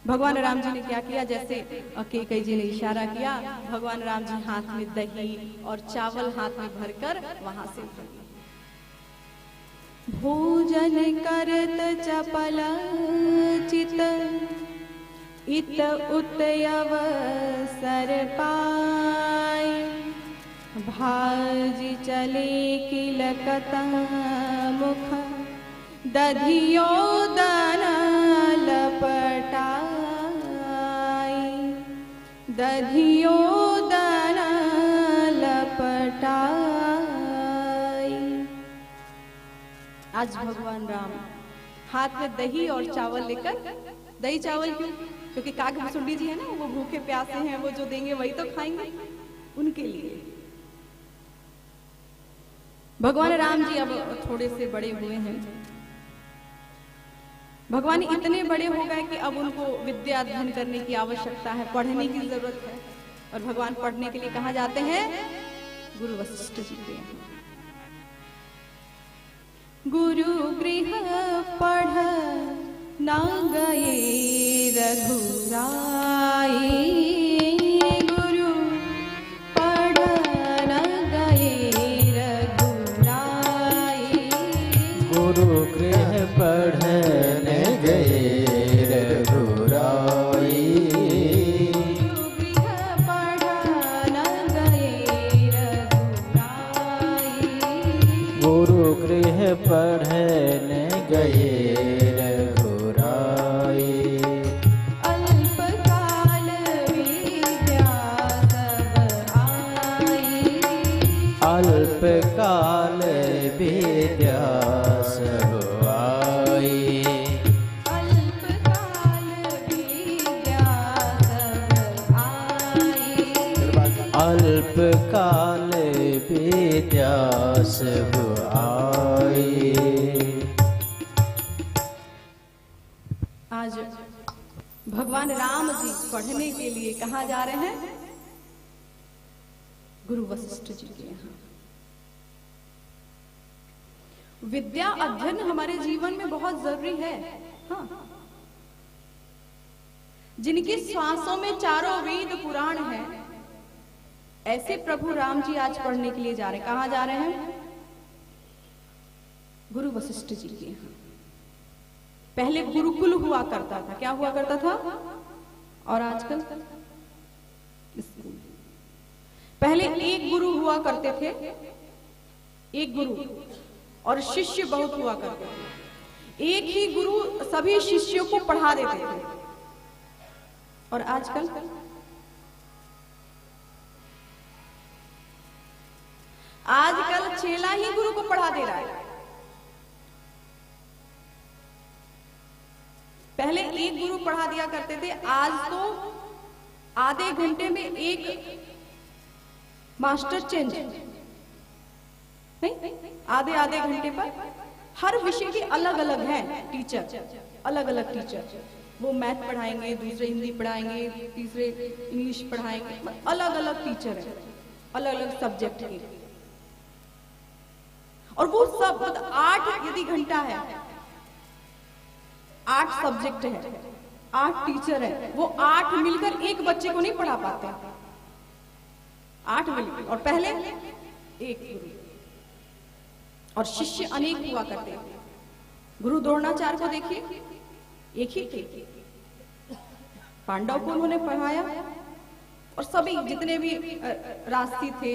भगवान राम जी ने क्या किया, जैसे कैकेयी जी ने इशारा किया, भगवान राम जी हाथ में दही और चावल हाथ में भरकर वहां से भोजन करत चपल चित इत उत अवसर पाए, भाज चले किलकत मुख दधियो दन लपटाई। दधियो दाना लपटाई। आज भगवान राम हाथ में दही और चावल लेकर, दही चावल क्यों? क्योंकि काग भुसुंडी जी है ना, वो भूखे प्यासे हैं, वो जो देंगे वही तो खाएंगे, उनके लिए। भगवान राम जी अब थोड़े से बड़े हुए हैं। भगवान इतने बड़े हो गए कि अब उनको विद्या अध्ययन करने की आवश्यकता है, पढ़ने की जरूरत है। और भगवान पढ़ने के लिए कहाँ जाते हैं? गुरु वशिष्ठ जी के यहाँ। गुरु गृह पढ़ ना गए रघुराई, गुरु पढ़ ना गए रघुराई। गुरु गृह पढ़ने गए रघुराई, गुरु गृह पढ़ने गए रघुराई। अल्पकाल विद्या सब आई, अल्पकाल विद्या सब आई, अल्पकाल विद्या सब आई, अल्पकाल विद्या सब आई। आज भगवान राम जी पढ़ने के लिए कहाँ जा रहे हैं? गुरु वशिष्ठ जी के यहाँ। विद्या अध्ययन हमारे जीवन में बहुत जरूरी है। हाँ, जिनकी श्वासों में चारों वेद पुराण है, ऐसे प्रभु राम जी आज पढ़ने के लिए जा रहे हैं। कहाँ जा रहे हैं? गुरु वशिष्ठ जी के यहाँ। पहले गुरुकुल हुआ करता था। क्या हुआ करता था? और आजकल स्कूल। पहले एक गुरु हुआ करते थे, एक गुरु, और शिष्य बहुत हुआ करते थे। एक ही गुरु सभी शिष्यों को पढ़ा देते थे। और आजकल चेला ही गुरु को पढ़ा दे रहा है। पहले एक गुरु पढ़ा दिया करते थे, आज तो आधे घंटे में एक मास्टर चेंज नहीं, आधे आधे घंटे पर हर विषय के अलग अलग हैं टीचर, अलग अलग टीचर। वो मैथ पढ़ाएंगे, दूसरे हिंदी पढ़ाएंगे, तीसरे इंग्लिश पढ़ाएंगे, अलग अलग टीचर हैं, अलग अलग सब्जेक्ट के। और वो सब 8 यदि घंटा है, 8 सब्जेक्ट है, 8 टीचर है, वो 8 मिलकर एक बच्चे को नहीं पढ़ा पाते, 8 मिलकर। और पहले एक गुरु और शिष्य अनेक हुआ करते। गुरु द्रोणाचार्य को देखिए, एक ही थे। पांडव को उन्होंने पढ़ाया और सभी जितने भी राजसी थे,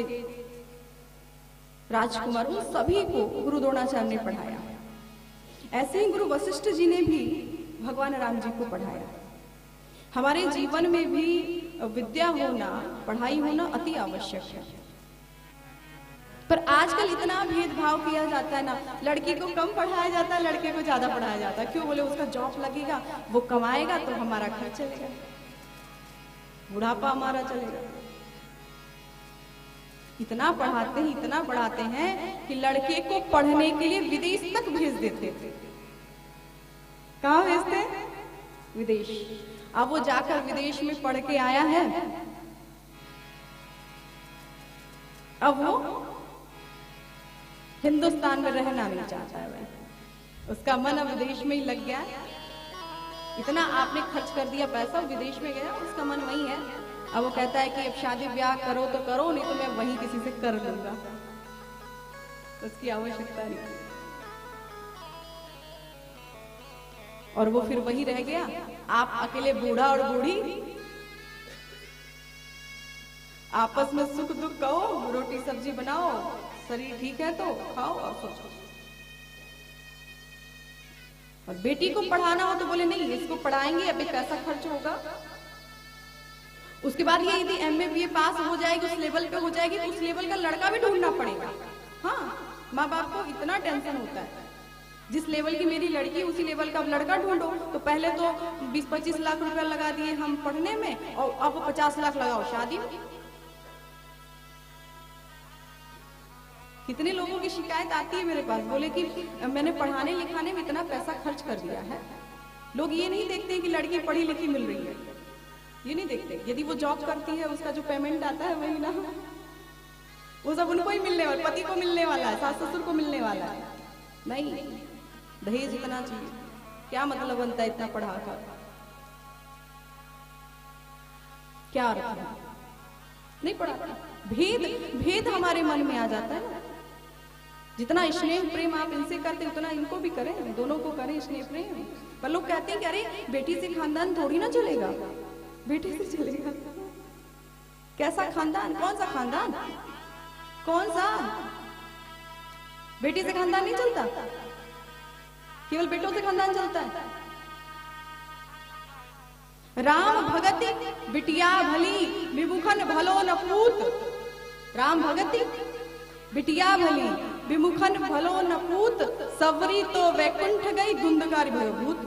राजकुमार, उन सभी को गुरु द्रोणाचार्य ने पढ़ाया। ऐसे ही गुरु वशिष्ठ जी ने भी भगवान राम जी को पढ़ाया। हमारे जीवन में भी विद्या होना, पढ़ाई होना अति आवश्यक है। पर आजकल इतना भेदभाव किया जाता है ना, लड़की को कम पढ़ाया जाता है, लड़के को ज्यादा पढ़ाया जाता है। क्यों? बोले उसका जॉब लगेगा, वो कमाएगा तो हमारा घर चलेगा, बुढ़ापा हमारा चलेगा। इतना पढ़ाते हैं, इतना पढ़ाते हैं कि लड़के को पढ़ने के लिए विदेश तक भेज देते थे। कहाँ भेजते? विदेश। अब वो जाकर विदेश में पढ़ के आया है, अब वो हिंदुस्तान में रहना नहीं चाहता है। वह उसका मन अब विदेश में ही लग गया। इतना आपने खर्च कर दिया पैसा, विदेश में गया, उसका मन वही है। अब वो कहता है कि अब शादी ब्याह करो तो करो, नहीं तो मैं वहीं किसी से कर लूंगा, उसकी आवश्यकता नहीं। और वो फिर वही रह गया। आप अकेले बूढ़ा और बूढ़ी आपस में सुख दुख कहो, रोटी सब्जी बनाओ, शरीर ठीक है तो खाओ और सोचो। और बेटी को पढ़ाना हो तो बोले नहीं, इसको पढ़ाएंगे, अभी पैसा खर्च होगा। उसके बाद ये यदि MA BA पास हो जाएगी, उस लेवल पे हो जाएगी, तो उस लेवल का लड़का भी ढूंढना पड़ेगा। हाँ, माँ बाप को इतना टेंशन होता है, जिस लेवल की मेरी लड़की उसी लेवल का लड़का ढूंढो। तो पहले तो 20-25 लाख रुपया लगा दिए हम पढ़ने में, और अब 50 लाख लगाओ शादी में। कितने लोगों की शिकायत आती है मेरे पास, बोले कि मैंने पढ़ाने लिखाने में इतना पैसा खर्च कर दिया है। लोग ये नहीं देखते कि लड़की पढ़ी लिखी मिल रही है, ये नहीं देखते। यदि वो जॉब करती है, उसका जो पेमेंट आता है वही ना, वो सब उनको ही मिलने वाला, पति को मिलने वाला है, सास ससुर को मिलने वाला है। नहीं, दहेज इतना चाहिए, क्या मतलब बनता है इतना पढ़ा कर, क्या अर्थ है? नहीं पढ़ा। भेद हमारे मन में आ जाता है। जितना स्नेह प्रेम आप इनसे करते उतना इनको भी करें, दोनों को करें स्नेह प्रेम। पर लोग कहते हैं कि अरे बेटी से खानदान थोड़ी ना चलेगा, बेटी से चलेगा। कैसा खानदान? कौन सा खानदान? कौन सा? बेटी से खानदान नहीं चलता, केवल बेटों से खानदान चलता है। राम भगति बिटिया भली, विमुखन भलो न पूत। राम भगति बिटिया भली, विमुखन भलो न पूत। सवरी तो वैकुंठ गई, धुंधकारी भयो भूत।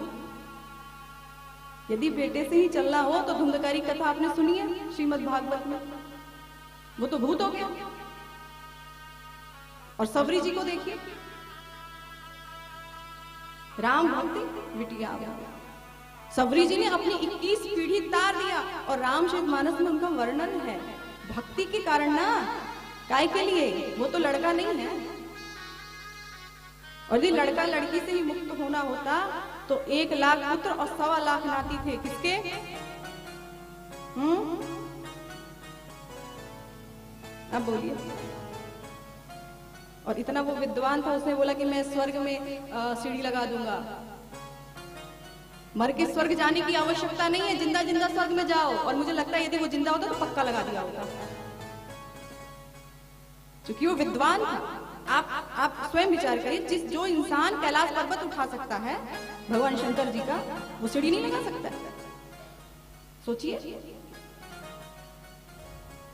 यदि बेटे से ही चलना हो तो धुंधकारी कथा आपने सुनी है श्रीमद् भागवत में, वो तो भूत हो गया। और सवरी जी को देखिए, राम भक्ति बिटिया भली। सवरी जी ने अपनी 21 पीढ़ी तार दिया, और रामचरितमानस में उनका वर्णन है भक्ति के कारण ना, काय के लिए? वो तो लड़का नहीं है। और यदि लड़का लड़की से ही मुक्त होना होता तो 1 लाख पुत्र और 1.25 लाख नाती थे। किसके? अब बोलिए। और इतना वो विद्वान था, उसने बोला कि मैं स्वर्ग में सीढ़ी लगा दूंगा। मर के स्वर्ग जाने की आवश्यकता नहीं है, जिंदा जिंदा स्वर्ग में जाओ। और मुझे लगता है यदि वो जिंदा होता तो पक्का लगा दिया होता, क्योंकि वो विद्वान था। आप स्वयं विचार करिए, जो इंसान कैलाश पर्वत उठा सकता है भगवान शंकर जी का, वो सीढ़ी नहीं लगा सकता। सोचिए,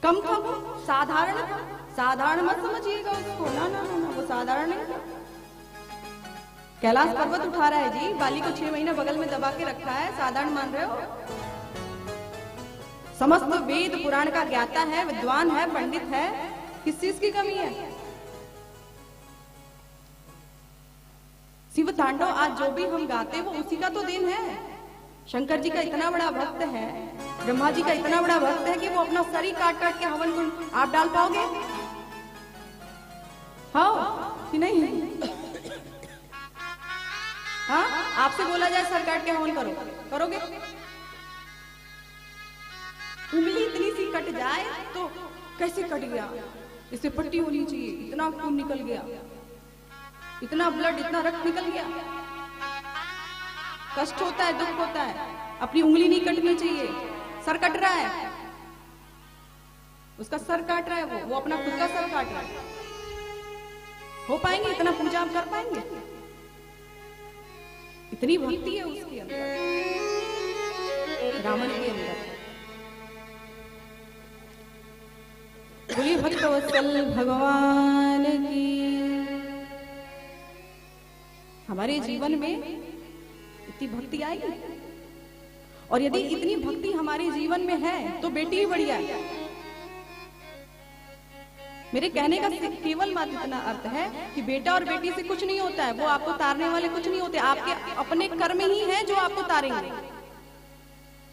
कम था वो, साधारण था। साधारण मत समझिएगा उसको, ना ना ना, वो साधारण नहीं था। कैलाश पर्वत उठा रहा है जी, बाली को 6 महीना बगल में दबा के रखा है, साधारण मान रहे हो? समस्त वेद पुराण का ज्ञाता है, विद्वान है, पंडित है, किस चीज की कमी है? शिव तांडव आज जो भी हम गाते वो उसी का तो देन है। शंकर जी का इतना बड़ा भक्त है, ब्रह्मा जी का इतना बड़ा भक्त है कि वो अपना शरीर काट काट के हवन कुंड आप डाल पाओगे? हाँ कि नहीं? हाँ, आपसे बोला जाए सर काट के हवन करो, करोगे? उंगली इतनी सी कट जाए तो कैसे कट गया, इसे पट्टी होनी चाहिए, इतना खून निकल गया, इतना ब्लड, इतना रक्त निकल गया। कष्ट होता है, दुख होता है। अपनी उंगली नहीं कटनी चाहिए, सर कट रहा है, उसका सर काट रहा है, वो अपना खुद का सर काट रहा है। हो पाएंगे इतना पूजा आप कर पाएंगे? इतनी भक्ति है उसके अंदर, रावण के अंदर। बोलिए भक्तवत्सल भगवान की। हमारे जीवन में इतनी भक्ति आएगी, और यदि इतनी भक्ति हमारे जीवन में है तो बेटी ही बढ़िया है। मेरे कहने का केवल मात्र इतना अर्थ है कि बेटा और बेटी से कुछ नहीं होता है, वो आपको तारने वाले कुछ नहीं होते। आपके अपने कर्म ही हैं जो आपको तारेंगे,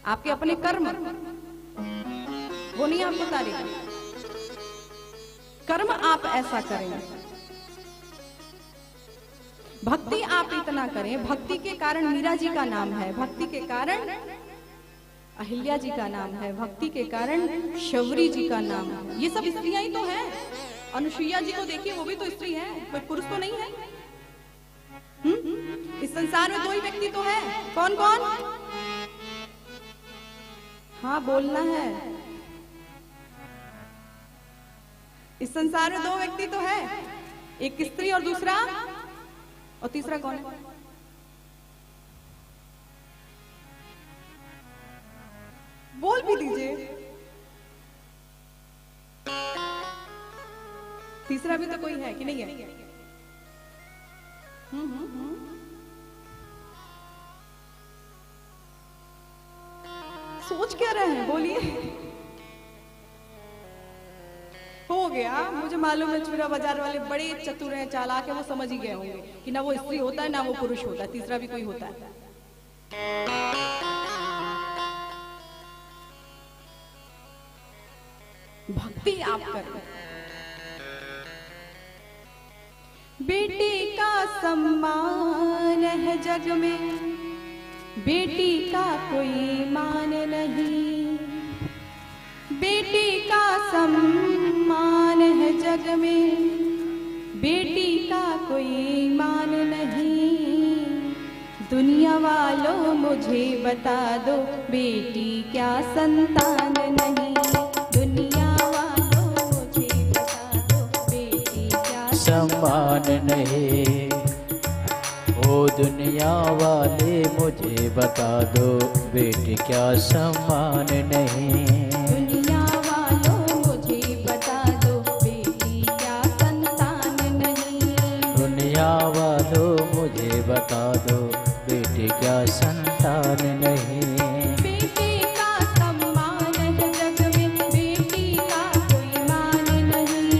आपके अपने कर्म, वो नहीं आपको तारेंगे। कर्म आप ऐसा करें, भक्ति आप इतना करें। भक्ति के कारण मीरा जी का नाम है, भक्ति के कारण अहिल्या जी का नाम है, भक्ति के कारण शबरी जी का नाम है। ये सब स्त्रियां ही तो हैं। अनुसुईया जी को देखिए, वो भी तो स्त्री है, कोई पुरुष तो नहीं है। इस संसार में 2 ही व्यक्ति तो है। कौन कौन? हाँ बोलना है। इस संसार में 2 व्यक्ति तो है, एक स्त्री और दूसरा, और तीसरा कौन है? बोल भी दीजिए। तीसरा भी तो कोई है कि नहीं है? सोच क्या रहे हैं, बोलिए। हो गया, मुझे मालूम है चूरा बाजार वाले बड़े चतुर हैं, चालाक है, वो समझ ही गए होंगे कि ना वो स्त्री होता है ना वो पुरुष होता है, तीसरा भी कोई होता है। भक्ति आप करें। बेटी का सम्मान है जग में, बेटी का कोई मान नहीं। बेटी का सम्मान है जग में, बेटी का कोई मान नहीं। दुनिया वालों मुझे बता दो, बेटी क्या संतान नहीं। दुनिया वालों मुझे बता दो, बेटी क्या सम्मान नहीं। ओ दुनिया वाले मुझे बता दो, बेटी क्या सम्मान नहीं। दुनिया वालों मुझे बता दो, बेटी क्या संतान नहीं। दुनिया वालों मुझे बता दो, बेटी क्या संतान नहीं। बेटी का सम्मान है जग में, बेटी का कोई मान नहीं।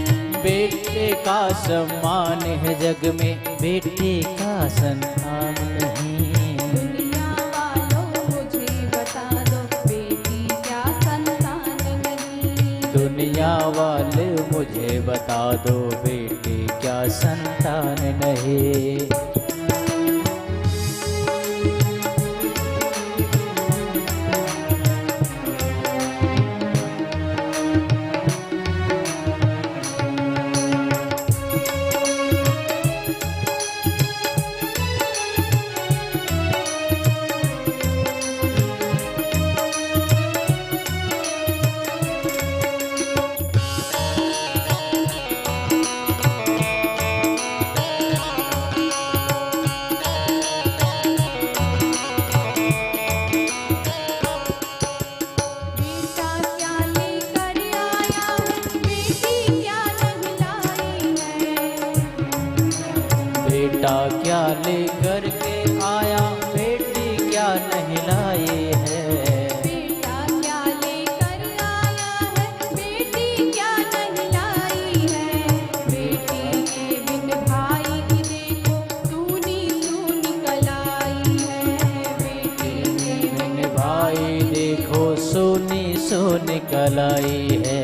बेटे का सम्मान है जग में, बेटी का संतान नहीं। दुनिया वालों मुझे बता दो, बेटी क्या संतान नहीं। दुनिया वाले मुझे बता दो, बेटी क्या संतान नहीं। बेटा क्या लेकर के आया, बेटी क्या नहलाई है। बेटा क्या लेकर आया है, बेटी क्या नहलाई है। बेटी के बिन भाई की देखो सूनी सूनी कलाई है। बेटी के बिन भाई देखो सोनी सोनी कलाई है।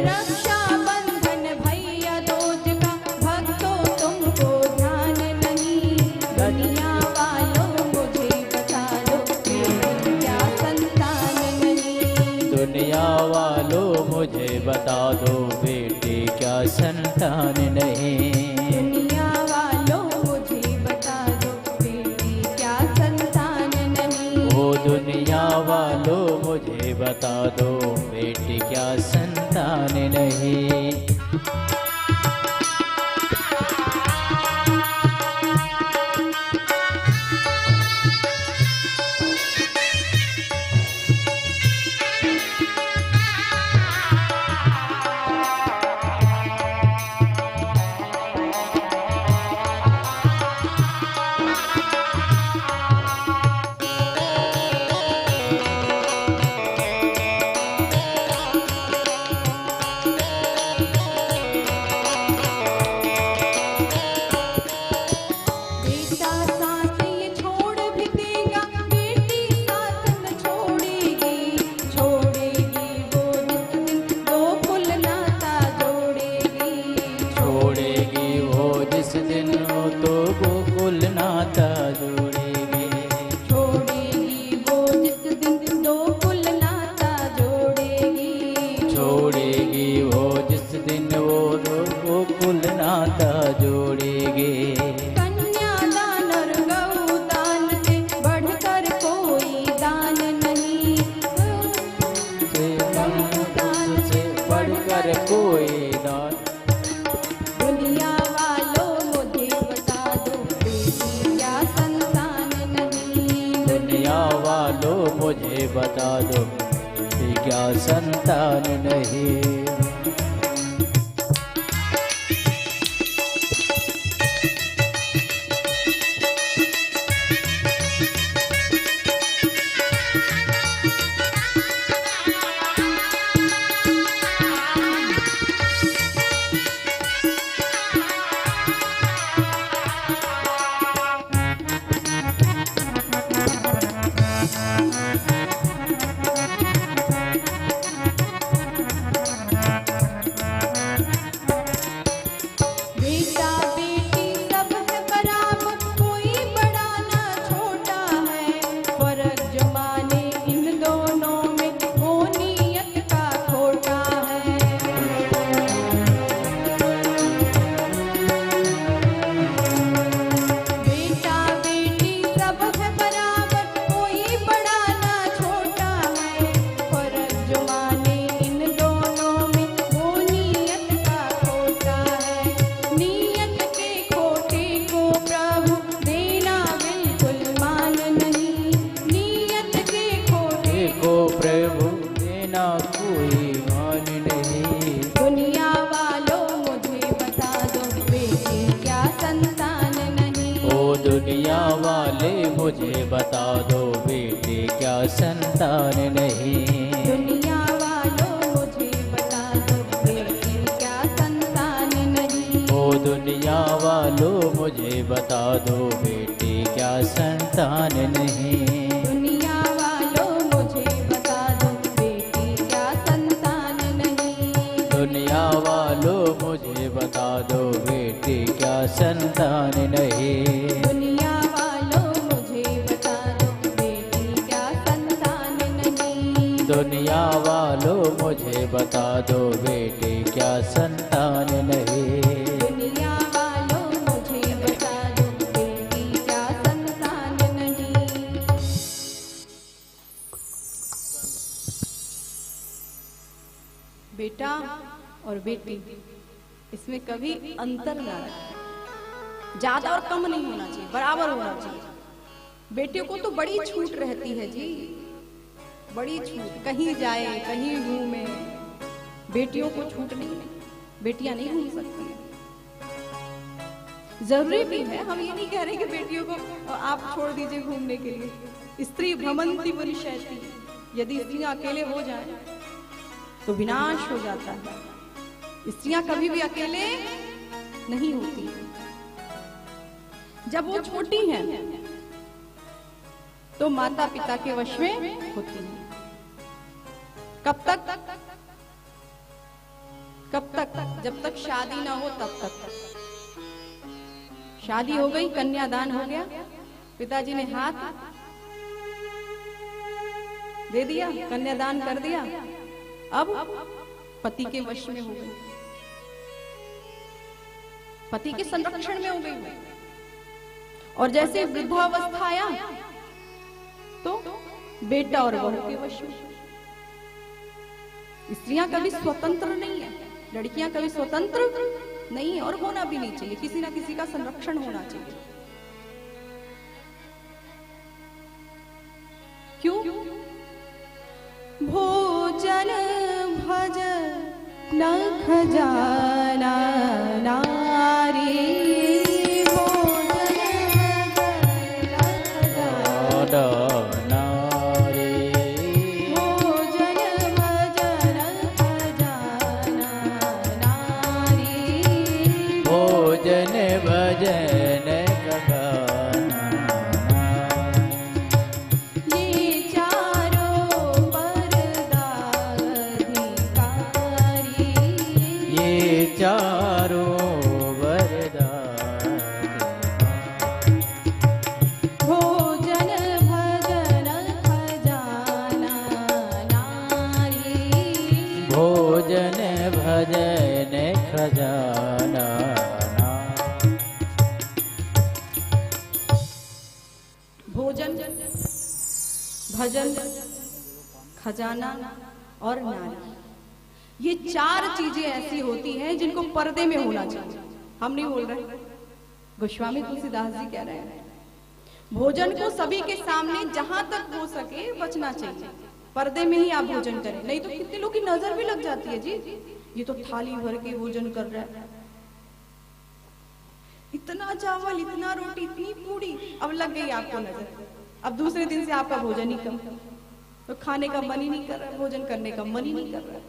रक्षा बंधन भैया दूज का भक्तों तुमको ध्यान नहीं। दुनिया वालों मुझे बता दो, बेटी क्या संतान नहीं। दुनिया वालों मुझे बता दो, बेटी क्या संतान नहीं। दुनिया वालों मुझे बता दो, बेटी क्या संतान नहीं। ओ दुनिया वालों मुझे बता दो, बेटी क्या संतान नहीं। बेटा साथ ये छोड़ भी देगा, बेटी साथ न छोड़ेगी। छोड़ेगी वो जिस दिन दो कुल नाता जोड़ेगी। छोड़ेगी वो जिस दिन तो गोकुल नाता जोड़ेगी। छोड़ेगी वो जिस दिन दो कुल नाता जोड़ेगी। छोड़ेगी वो जिस दिन वो गोकुल नाता जोड़ेगी। कन्यादान और गौदान से बढ़कर कोई दान नहीं। दान से बढ़कर कोई दान। दुनिया वालों मुझे बता दो, बेटी क्या संतान नहीं। दुनिया वालों मुझे बता दो, बेटी क्या संतान नहीं। बता दो बेटे क्या संतान नहीं। दुनिया वालों मुझे बता दो बेटी क्या संतान नहीं। ओ दुनिया वालों मुझे बता दो बेटी क्या संतान नहीं। दुनिया वालों मुझे बता दो बेटी क्या संतान नहीं। दुनिया वालों मुझे बता दो बेटी क्या संतान नहीं। दुनिया वालों मुझे बता दो बेटी क्या संतान नहीं। दुनिया वालों मुझे बता दो बेटी क्या संतान नहीं। दुनिया वालों मुझे बता दो बेटी क्या संतान नहीं। बेटा और बेटी इसमें कभी अंतर ना रखें, ज्यादा और कम नहीं होना चाहिए, बराबर होना चाहिए। बेटियों को तो बड़ी छूट रहती है जी, बड़ी छूट, कहीं जाए कहीं घूमे, बेटियों को छूट नहीं है, बेटियां नहीं घूम सकती हैं। जरूरी भी है, हम ये नहीं कह रहे कि बेटियों को आप छोड़ दीजिए घूमने के लिए। स्त्री भ्रमंति वनिशयति, यदि स्त्रियां अकेले हो जाएं तो विनाश हो जाता है। स्त्रियां कभी भी अकेले नहीं होती हैं। जब वो छोटी हैं तो माता पिता के वश में होती हैं। कब तक? कब तक? जब तक शादी ना हो तब तक। शादी हो गई, कन्यादान हो गया, पिताजी ने हाथ दे दिया, कन्यादान कर दिया, अब पति के वश में हो गई, पति के संरक्षण में हो गई। और जैसे वृद्धावस्था आया तो बेटा और बहू के वश में। स्त्रियां कभी स्वतंत्र नहीं है, लड़कियां कभी स्वतंत्र नहीं है, और होना भी नहीं चाहिए। किसी ना किसी का संरक्षण होना चाहिए। क्यों? भोजन भज न खजाना नारी, भोजन भज न खजाना नारी, भोजन भज न खजाना नारी, भोजन भजन खजाना। ये चारों वरदाधिकारी, ये चारों वरदान। भोजन भजन खजाना नारी, भोजन भजन खजाना। भोजन भजन खजाना और नारी, ये चार चीजें ऐसी होती हैं जिनको पर्दे में होना चाहिए। हम नहीं बोल रहे, गोस्वामी तुलसीदास जी कह रहे हैं भोजन को सभी के सामने जहां तक हो सके बचना चाहिए, पर्दे में ही आप भोजन करें। नहीं तो कितने लोग की नजर भी लग जाती है जी, ये तो थाली भर के भोजन कर रहा है, इतना चावल, इतना रोटी, इतनी पूड़ी, अब लग गई आपको नजर। अब दूसरे दिन से आपका भोजन ही कम, तो खाने का मन ही नहीं कर रहा, भोजन करने का मन ही नहीं कर रहा।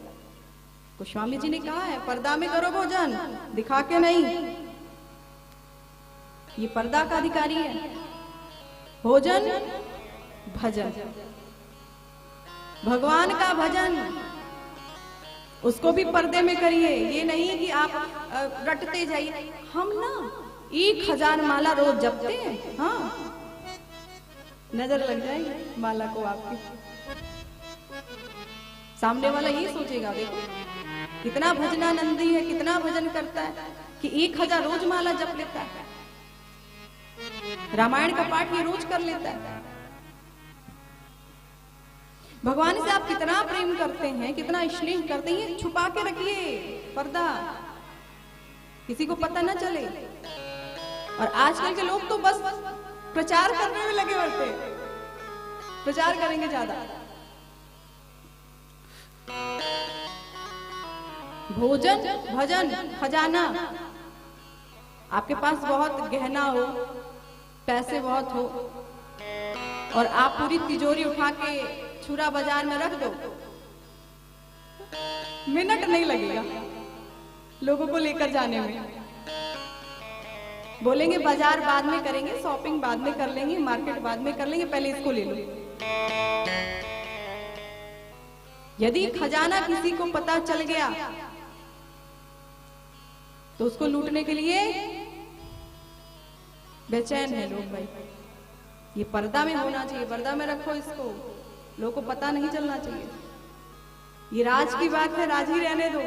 गोस्वामी जी ने कहा है पर्दा में करो भोजन, दिखा के नहीं। ये पर्दा का अधिकारी है। भोजन भजन, भगवान का भजन, उसको भी पर्दे में करिए। ये नहीं कि आप रटते जाइए। हम ना 1000 माला रोज जपते हैं, हाँ, नजर लग जाएगी माला को आपकी। सामने वाला ये सोचेगा देखो कितना भजनानंदी है, कितना भजन करता है कि 1000 रोज माला जप लेता है, रामायण का पाठ ये रोज कर लेता है। भगवान से आप कितना प्रेम करते हैं, कितना स्नेह करते हैं, छुपा के रखिए पर्दा, किसी को पता ना चले। और आजकल के लोग तो बस प्रचार करने में लगे रहते हैं, प्रचार करेंगे ज्यादा। भोजन भजन खजाना, आपके पास बहुत गहना हो, पैसे बहुत हो, और आप पूरी तिजोरी उठा के छुरा बाजार में रख दो, मिनट नहीं लगेगा लोगों को लेकर जाने में। बोलेंगे बाजार बाद में करेंगे, शॉपिंग बाद में कर लेंगे, मार्केट बाद में कर लेंगे, पहले इसको ले लो। यदि खजाना किसी को पता चल गया तो उसको लूटने के लिए बेचैन है लोग। भाई ये पर्दा में होना चाहिए, पर्दा में रखो इसको, लोगों को पता नहीं चलना चाहिए। ये राज की बात है, राज ही रहने दो।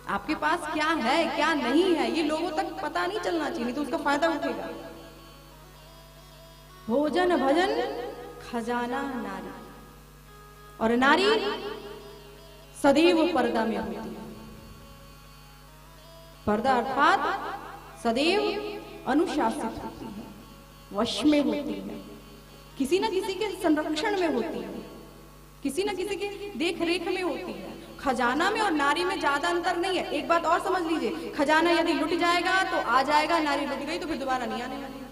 आपके पास क्या है क्या नहीं है ये लोगों तक पता नहीं चलना चाहिए, नहीं तो उसका फायदा उठेगा। भोजन भजन खजाना नारी, और नारी सदैव पर्दा में होती है। पर्दा अर्थात सदैव अनुशासित होती है, वश में होती है, किसी न किसी के संरक्षण में होती है, किसी न किसी के देख रेख में होती है। खजाना में और नारी में ज्यादा अंतर नहीं है। एक बात और समझ लीजिए, खजाना यदि लुट जाएगा तो आ जाएगा, नारी लुट गई तो फिर दोबारा नहीं आने वाली।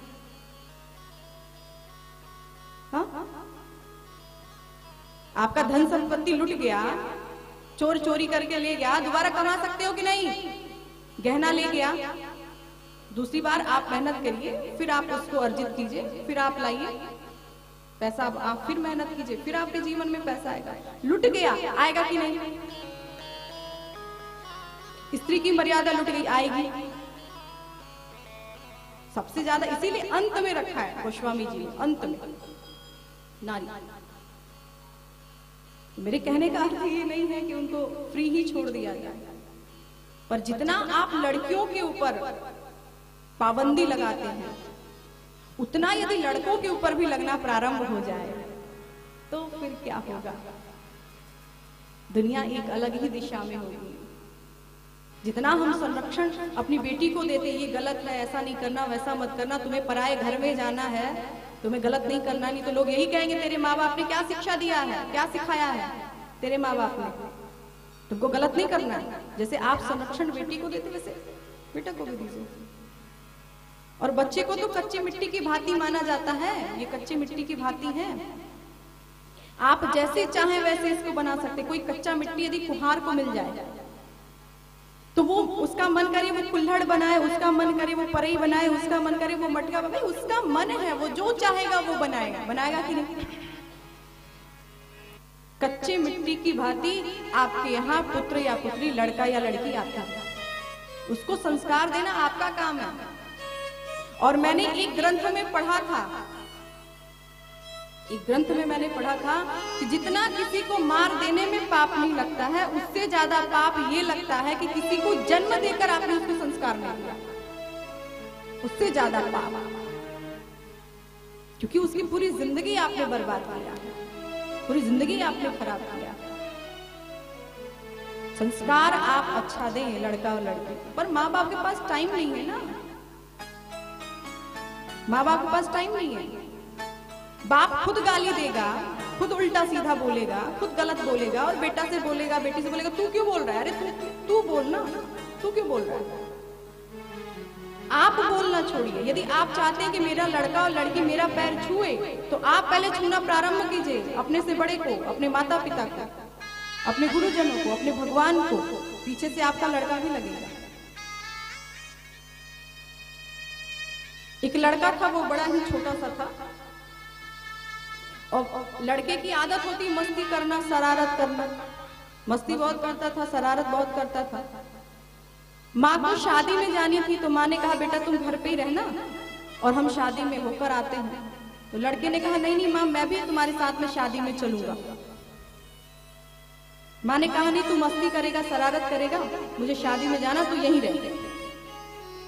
हाँ? आपका धन संपत्ति लुट गया, चोर चोरी करके ले गया, दोबारा कमा सकते हो कि नहीं? गहना ले गया, दूसरी बार आप मेहनत करिए, फिर आप उसको अर्जित कीजिए, फिर आप लाइए पैसा, आप फिर मेहनत कीजिए, फिर आपके जीवन में पैसा आएगा। लुट गया, आएगा कि नहीं? स्त्री की मर्यादा लुट गई, आएगी। सबसे ज्यादा इसीलिए अंत में रखा है गोस्वामी जी, अंत में नारी। मेरे कहने का अर्थ ये नहीं है कि उनको फ्री ही छोड़ दिया जाए, पर जितना आप लड़कियों के ऊपर पाबंदी लगाते हैं उतना यदि लड़कों के ऊपर भी लगना प्रारंभ हो जाए तो फिर क्या होगा? दुनिया एक अलग ही दिशा में होगी। जितना हम संरक्षण अपनी बेटी को देते, ये गलत है, ऐसा नहीं करना, वैसा मत करना, तुम्हें पराये घर में जाना है, तुम्हें गलत नहीं करना, नहीं तो लोग यही कहेंगे तेरे माँ बाप ने क्या शिक्षा दिया है, क्या सिखाया है तेरे माँ बाप ने, तुमको गलत नहीं करना है। जैसे आप संरक्षण बेटी को देते वैसे बेटा को भी दीजिए। और बच्चे को तो कच्ची मिट्टी की भांति माना जाता है, ये कच्ची मिट्टी की भांति है, आप जैसे चाहें वैसे इसको बना सकते। कोई कच्चा मिट्टी यदि कुम्हार को मिल जाए तो वो उसका मन करे वो कुल्हड़ बनाए, उसका मन करे वो परई बनाए, उसका मन करे वो मटका बनाए, उसका मन है, वो जो चाहेगा वो बनाएगा। बनाएगा कि नहीं? कच्चे मिट्टी की भांति आपके यहाँ पुत्र या पुत्री, लड़का या लड़की आता है, उसको संस्कार देना आपका काम है। और मैंने एक ग्रंथ में पढ़ा था, एक ग्रंथ में मैंने पढ़ा था कि जितना किसी को मार देने में पाप नहीं लगता है, उससे ज्यादा पाप ये लगता है कि किसी को जन्म देकर आपने उसको संस्कार नहीं दिया, उससे ज्यादा पाप, क्योंकि उसकी पूरी जिंदगी आपने बर्बाद किया, पूरी जिंदगी आपने खराब किया। संस्कार आप अच्छा दें लड़का और लड़की, पर माँ बाप के पास टाइम नहीं है ना, माँ बाप के पास टाइम नहीं है। बाप खुद गाली देगा, खुद उल्टा सीधा बोलेगा, खुद गलत बोलेगा, और बेटा से बोलेगा, बेटी से बोलेगा तू क्यों बोल रहा है, अरे तू बोल ना, तू क्यों बोल रहा है। आप बोलना छोड़िए। यदि आप चाहते हैं कि मेरा लड़का और लड़की मेरा पैर छुए तो आप पहले छूना प्रारंभ कीजिए, अपने से बड़े को, अपने माता पिता को, अपने गुरुजनों को, अपने भगवान को। पीछे से आपका लड़का भी लगेगा। एक लड़का था, वो बड़ा ही छोटा सा था, और लड़के की आदत होती मस्ती करना, शरारत करना, मस्ती बहुत करता था, शरारत बहुत करता था। माँ को शादी में जानी थी तो माँ ने कहा बेटा तुम घर पे ही रहना और हम शादी में होकर आते हैं। तो लड़के ने कहा नहीं नहीं माँ, मैं भी तुम्हारे साथ में शादी में चलूंगा। माँ ने कहा नहीं, तू मस्ती करेगा, शरारत करेगा, मुझे शादी में जाना, तू यहीं रह,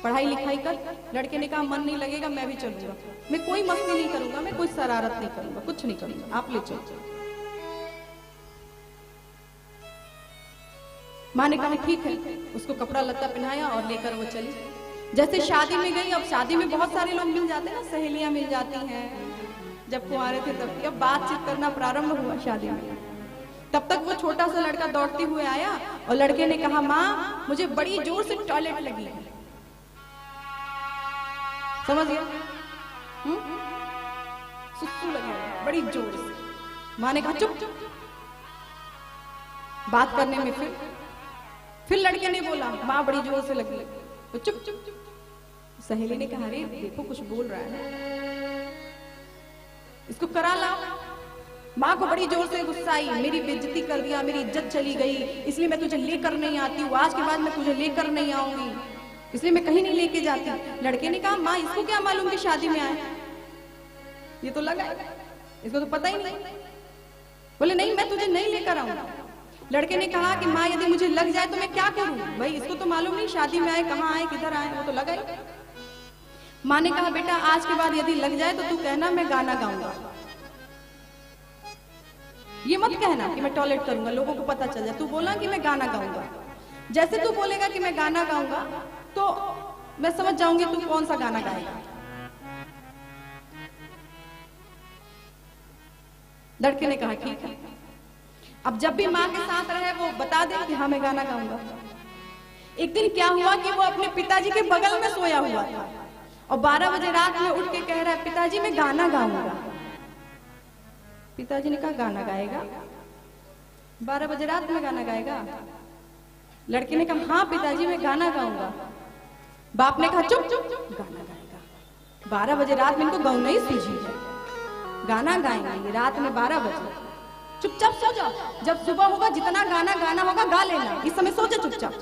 पढ़ाई लिखाई कर। लड़के ने कहा मन नहीं लगेगा, मैं भी चलूंगा, मैं कोई मस्ती नहीं करूंगा, मैं कोई शरारत नहीं करूंगा, कुछ नहीं करूंगा, आप ले चलो। माँ ने कहा ठीक है, उसको कपड़ा लत्ता पहनाया और लेकर वो चली। जैसे शादी में गई, अब शादी में बहुत सारे लोग मिल जाते हैं ना, सहेलियां मिल जाती हैं, जब कुंवारे थे तब। अब बातचीत करना प्रारंभ हुआ शादी में, तब तक वो छोटा सा लड़का दौड़ते हुए आया और लड़के ने कहा माँ मुझे बड़ी जोर से टॉयलेट लगी है। समझ गया? सुसु लगे बड़ी जोर से। माँ ने कहा चुप। बात करने में फिर लड़के ने बोला, माँ बड़ी जोर से लगी तो चुप चुप चुप। सहेली ने कहा, अरे देखो कुछ बोल रहा है, इसको करा लाओ। माँ को बड़ी जोर से गुस्सा आई, मेरी बेइज्जती कर दिया, मेरी इज्जत चली गई, इसलिए मैं तुझे लेकर नहीं आती हूँ, आज के बाद मैं तुझे लेकर नहीं आऊंगी, इसलिए मैं कहीं नहीं लेके जाती। लड़के ने कहा, माँ इसको क्या मालूम कि शादी में आए, ये तो लगा, इसको तो पता ही नहीं। बोले नहीं, मैं तुझे नहीं लेकर आऊंगा। लड़के ने कहा कि माँ यदि मुझे लग जाए तो मैं क्या करूं, भाई इसको तो मालूम नहीं शादी में आए, कहाँ आए, किधर आए, वो तो लगा ही। माँ ने कहा, बेटा आज के बाद यदि लग जाए तो तू कहना मैं गाना गाऊंगा, ये मत कहना कि मैं टॉयलेट करूंगा, लोगों को पता चल जाए। तू बोला कि मैं गाना गाऊंगा, जैसे तू बोलेगा कि मैं गाना गाऊंगा तो मैं समझ जाऊंगी तू कौन सा गाना गाएगा। लड़के ने कहा ठीक है। अब जब भी माँ के साथ रहे वो बता दे कि हाँ मैं गाना गाऊंगा। एक दिन क्या हुआ कि वो अपने पिताजी के बगल में सोया हुआ था और 12 बजे रात में उठ के कह रहा है, पिताजी मैं गाना गाऊंगा। पिताजी ने कहा, गाना गाएगा? 12 बजे रात में गाना गाएगा? लड़के ने कहा, हाँ पिताजी मैं गाना गाऊंगा। बाप ने कहा, चुप चुप चुप, गाना गाएगा। 12 बजे रात में इनको गाना ही सूझी है, गाना गाएंगे रात में 12 बजे। चुपचाप सो जाओ, जब सुबह होगा जितना गाना गाना होगा गा लेना, इस समय सो जा चुपचाप।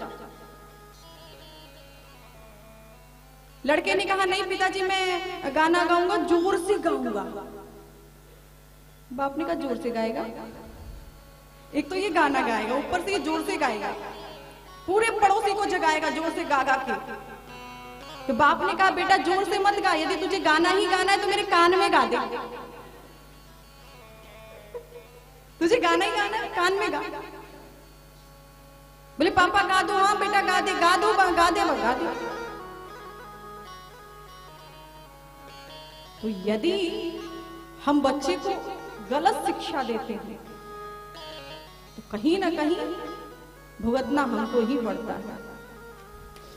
लड़के ने कहा, नहीं पिताजी मैं गाना गाऊंगा, जोर से गाऊंगा। बाप ने कहा, जोर से गाएगा? एक तो ये गाना गाएगा, ऊपर से ये जोर से गाएगा, पूरे पड़ोसी को जगाएगा जोर से गा गा के। तो बाप ने कहा, बेटा जोर से मत गा, यदि तुझे गाना ही गाना है तो मेरे कान में गा दे। तुझे गाना ही गाना है, कान में गा। बोले पापा गा दो। हाँ बेटा गा दे, गा दो, गा दे, गा दे। तो यदि हम बच्चे को गलत शिक्षा देते हैं तो कहीं ना कहीं भुगतना हमको ही पड़ता है।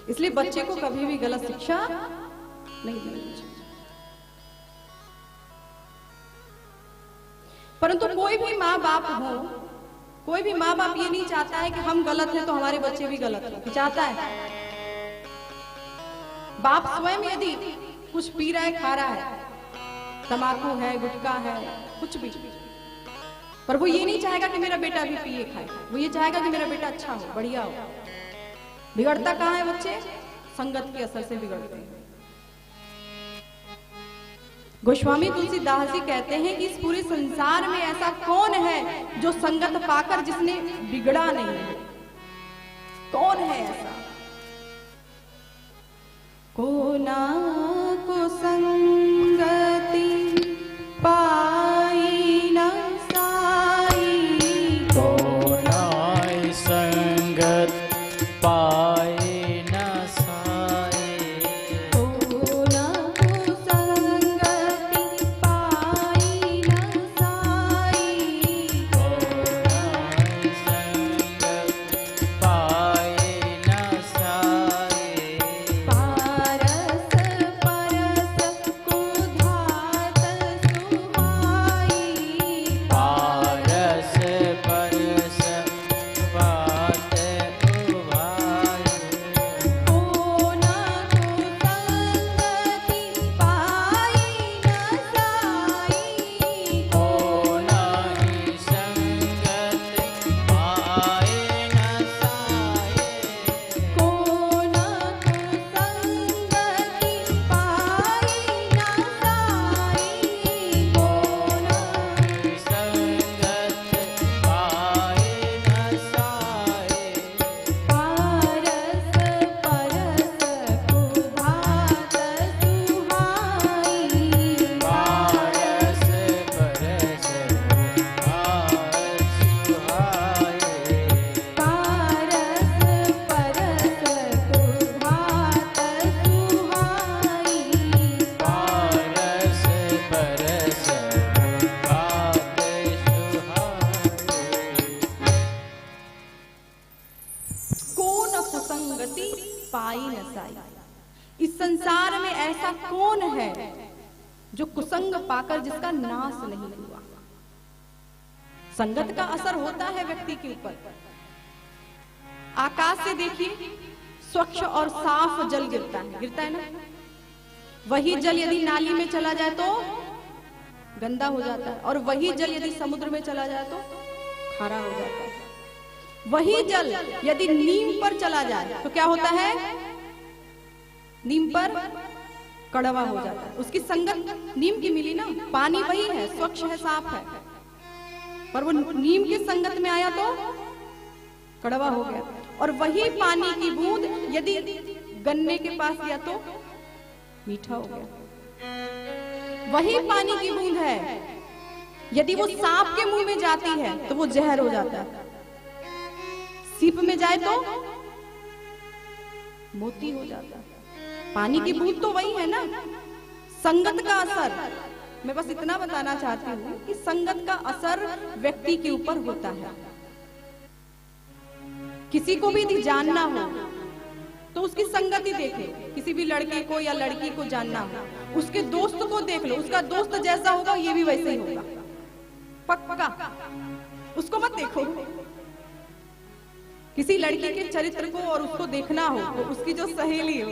इसलिए बच्चे को कभी भी गलत शिक्षा नहीं देनी चाहिए। परंतु कोई भी माँ बाप हो, कोई भी माँ बाप ये नहीं चाहता है कि हम गलत हैं तो हमारे बच्चे भी गलत हो, चाहता है। बाप स्वयं यदि कुछ पी रहा है, खा रहा है, तंबाकू है, गुटखा है, कुछ भी, पर वो ये नहीं चाहेगा कि मेरा बेटा भी पिए खाए, वो ये चाहेगा कि मेरा बेटा अच्छा हो, बढ़िया हो। बिगड़ता कहाँ है बच्चे? संगत के असर से बिगड़ते हैं। गोस्वामी तुलसीदास जी कहते हैं कि इस पूरे संसार में ऐसा कौन है जो संगत पाकर जिसने बिगड़ा नहीं है? कौन है ऐसा? को ना को संगति पाई न साई, को नाय संगत पाए न साई, को ना को संगति पाई न साई, को नाय संगत पाए न साई, पारस परस को धात सुहाई, पारस परस बात उभाई, को ना को संगति पाई न साई, को नाहि संगत पाए न साई, को ना को संगति पाई न साई, को ना संगत पाए न साई, पारस परस को धात सुहाई, पारस परस बात सुहाई, पारस परस को धात सुहाई, पारस परस बात सुहाई। कौन कुसंगति पाई न साई। इस संसार में ऐसा कौन है जो कुसंग पाकर जिसका नाश नहीं हुआ। संगत का असर होता है व्यक्ति के ऊपर। आकाश से देखिए स्वच्छ और साफ जल गिरता है ना। वही जल यदि नाली में चला जाए तो गंदा हो जाता है, और वही जल यदि समुद्र में चला जाए तो खारा हो जाता है। वही जल यदि नीम पर चला जाए तो क्या होता है? नीम पर कड़वा हो जाता है। उसकी संगत नीम की मिली ना, पानी वही है, स्वच्छ है, साफ है, पर वो नीम की संगत में आया तो कड़वा हो गया। और वही पानी की बूंद यदि गन्ने के पास दिया तो मीठा हो गया। वही पानी की बूंद है, यदि वो सांप के मुंह में जाती है तो वो जहर हो जाता है, सीप में जाए तो मोती हो जाता है। पानी की बूंद तो वही है ना। संगत का असर, मैं बस इतना बताना चाहती हूँ कि संगत का असर व्यक्ति के ऊपर होता है। किसी को भी यदि जानना हो तो उसकी संगति देखे। किसी भी लड़के को या लड़की को जानना हो, उसके दोस्त को देख लो, उसका दोस्त जैसा होगा ये भी वैसे ही होगा, पक्का। उसको मत देखो। किसी लड़की के चरित्र को और उसको देखना हो तो उसकी जो सहेली हो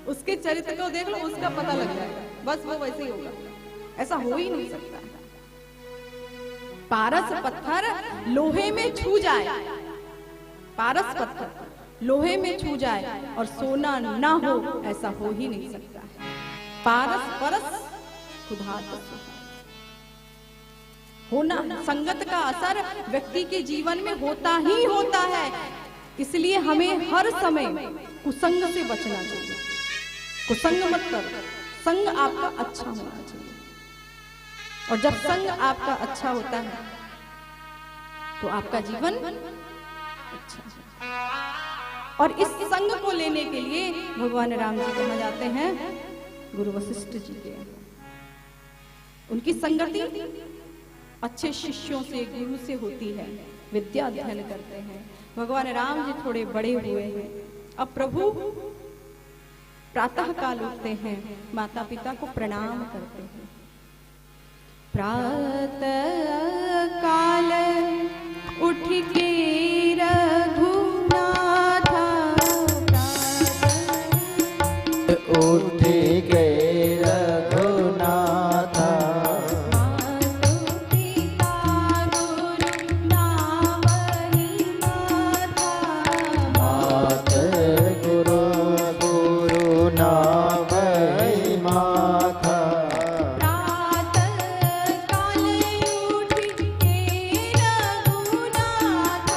उसके चरित्र को देख लो, उसका पता लग जाएगा, बस वो वैसे ही होगा। ऐसा हो ही नहीं सकता। पारस पत्थर लोहे में छू जाए, पारस पत्थर लोहे में छू जाए और सोना ना हो, ऐसा हो ही नहीं सकता है। पारस परस खुदा होना। संगत का असर व्यक्ति के जीवन में होता ही होता है। इसलिए हमें हर समय कुसंग से बचना चाहिए। कुसंग मत करो, संग आपका अच्छा होना चाहिए। और जब संग आपका अच्छा होता है तो आपका जीवन अच्छा है। और इस संग को लेने के लिए भगवान राम जी कहाँ जाते हैं? गुरु वशिष्ठ जी के। उनकी संगति अच्छे शिष्यों से, गुरु से होती है, विद्या अध्ययन करते हैं। भगवान राम जी थोड़े बड़े हुए हैं। अब प्रभु प्रातः काल उठते हैं, माता पिता को प्रणाम करते हैं। प्रातः काल उठ के रघुनाथ, उठ गए रघुनाथ, मात गुरु गुरु नावै माथा। प्रातः काल उठ के रघुनाथ,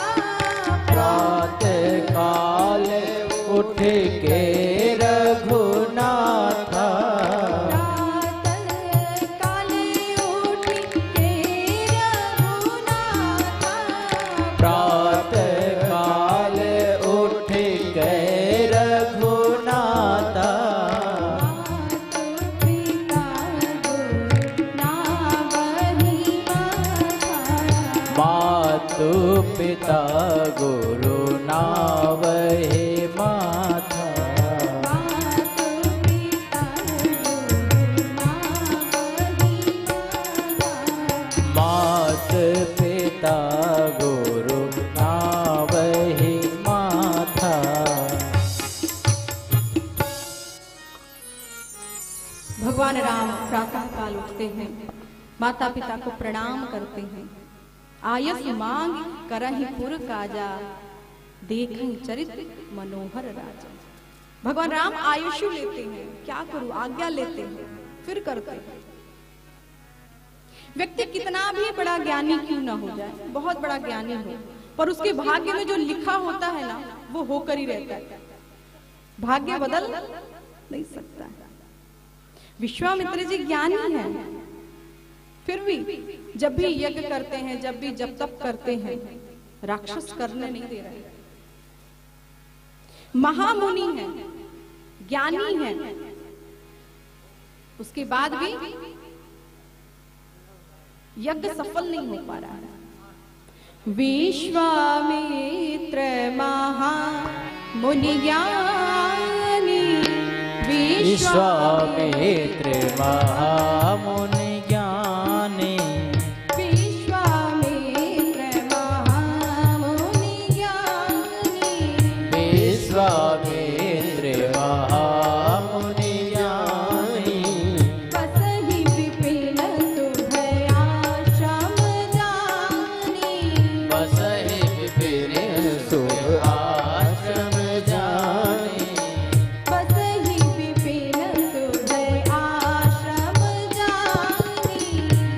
प्रातः काल उठ के रघुनाथ, मातु पिता गुरु नावै माथा। मात पिता गुरु नावै माथा। भगवान राम प्रातः काल उठते हैं, माता पिता को प्रणाम करते हैं। आयस मांग करहि पुर काजा, देखहि चरित्र मनोहर राजा। भगवान राम आयुष्य लेते हैं, क्या करूं, आज्ञा लेते हैं, फिर करते हैं। व्यक्ति कितना भी बड़ा ज्ञानी क्यों ना हो जाए, बहुत बड़ा ज्ञानी हो, पर उसके भाग्य में जो लिखा होता है ना, वो होकर ही रहता है। भाग्य बदल नहीं सकता है। विश्वामित्र जी ज्ञानी हैं, फिर भी जब भी यज्ञ करते हैं, जब भी जब तप करते हैं, राक्षस करने नहीं दे रहे। महामुनि हैं, ज्ञानी हैं, उसके बाद भी यज्ञ सफल नहीं हो पा रहा है। विश्वामित्र महा मुनि ज्ञानी, विश्वामित्र विश्वामित्र महामुनि ज्ञानी, विश्वामित्र महामुनि ज्ञानी, विश्वामित्र महामुनि ज्ञानी, बसहि विपिन शुभ आश्रम जानी, बसहि विपिन शुभ आश्रम जानी, बसहि विपिन शुभ आश्रम जानी,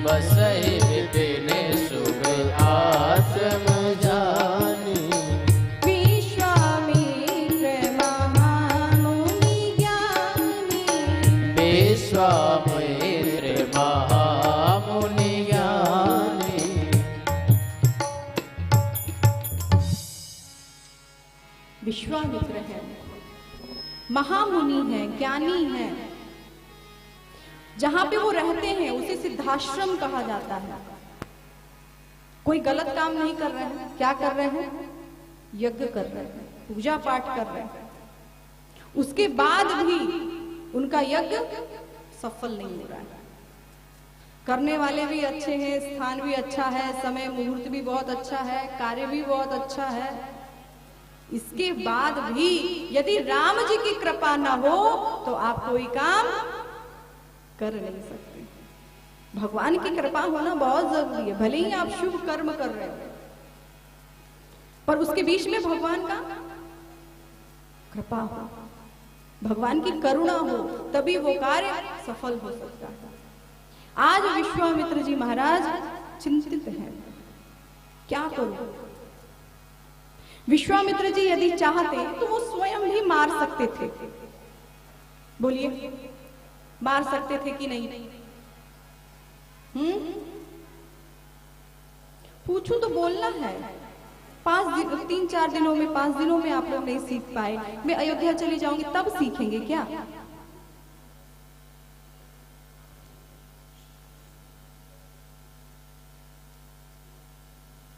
बसहि विपिन शुभ आश्रम जानी, विश्वामित्र महामुनि ज्ञानी, विश्वामित्र महामुनि ज्ञानी। विश्वामित्र है, महामुनि है, ज्ञानी है। जहां पे वो रहते हैं उसे सिद्धाश्रम कहा जाता है। कोई गलत काम नहीं कर रहे हैं। क्या कर रहे हैं? यज्ञ कर रहे हैं, पूजा पाठ कर रहे हैं। उसके बाद भी उनका यज्ञ सफल नहीं हो रहा है। करने वाले भी अच्छे हैं, स्थान भी अच्छा है, समय मुहूर्त भी बहुत अच्छा है, कार्य भी बहुत अच्छा है। इसके बाद भी यदि राम जी की कृपा ना हो तो आप कोई काम कर नहीं सकते। भगवान की कृपा होना बहुत जरूरी है। भले ही आप शुभ कर्म कर रहे हो, पर उसके बीच में भगवान का कृपा हो, भगवान की करुणा हो, तभी वो कार्य सफल हो सकता है। आज विश्वामित्र जी महाराज चिंतित हैं, क्या करूं? विश्वामित्र जी यदि चाहते तो वो स्वयं भी मार सकते थे। बोलिए, मार सकते थे कि नहीं? पूछूं तो बोलना है। 3-4 दिनों में, 5 दिनों में आप लोग नहीं सीख पाए, मैं अयोध्या चली जाऊंगी तब सीखेंगे क्या?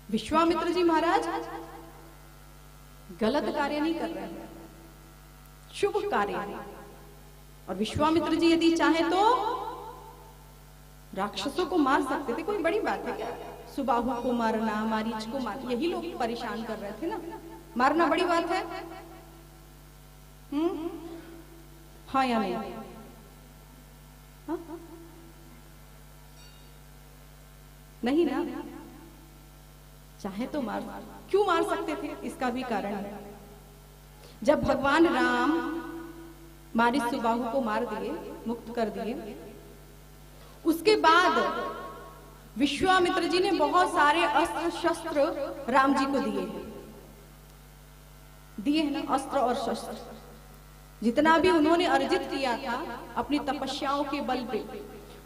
विश्वामित्र जी महाराज गलत कार्य नहीं कर रहे हैं, शुभ कार्य। और विश्वामित्र जी यदि चाहे तो राक्षसों को मार सकते थे। कोई बड़ी बात है क्या? सुबाहु को मारना, मारीच को मारना, यही लोग परेशान कर रहे थे ना। मारना बड़ी बात है? हाँ या नहीं? हाँ? नहीं ना? चाहे तो मार, क्यों मार सकते थे? इसका भी कारण है। जब भगवान राम मारीच सुबाहु को मार दिए, मुक्त कर दिए, उसके बाद विश्वामित्र जी ने बहुत सारे अस्त्र शस्त्र राम जी को दिए हैं ना, अस्त्र और शस्त्र। जितना भी उन्होंने अर्जित किया था अपनी तपस्याओं के बल पे,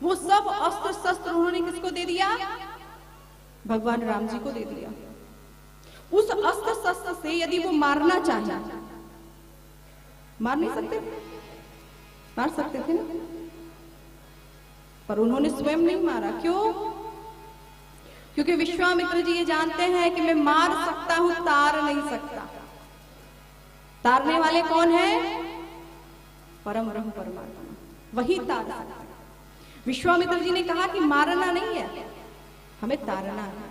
वो सब अस्त्र शस्त्र उन्होंने किसको दे दिया? भगवान राम जी को दे दिया। उस अस्त्र शस्त्र से यदि वो मारना चाहे, मार नहीं सकते थे? मार सकते थे ना, पर उन्होंने स्वयं नहीं मारा। क्यों? क्योंकि विश्वामित्र जी ये जानते हैं कि मैं मार सकता हूं, तार नहीं सकता। तारने वाले कौन है? परम ब्रह्म परमात्मा, वही तार सकता है। विश्वामित्र जी ने कहा कि मारना नहीं है, हमें तारना है।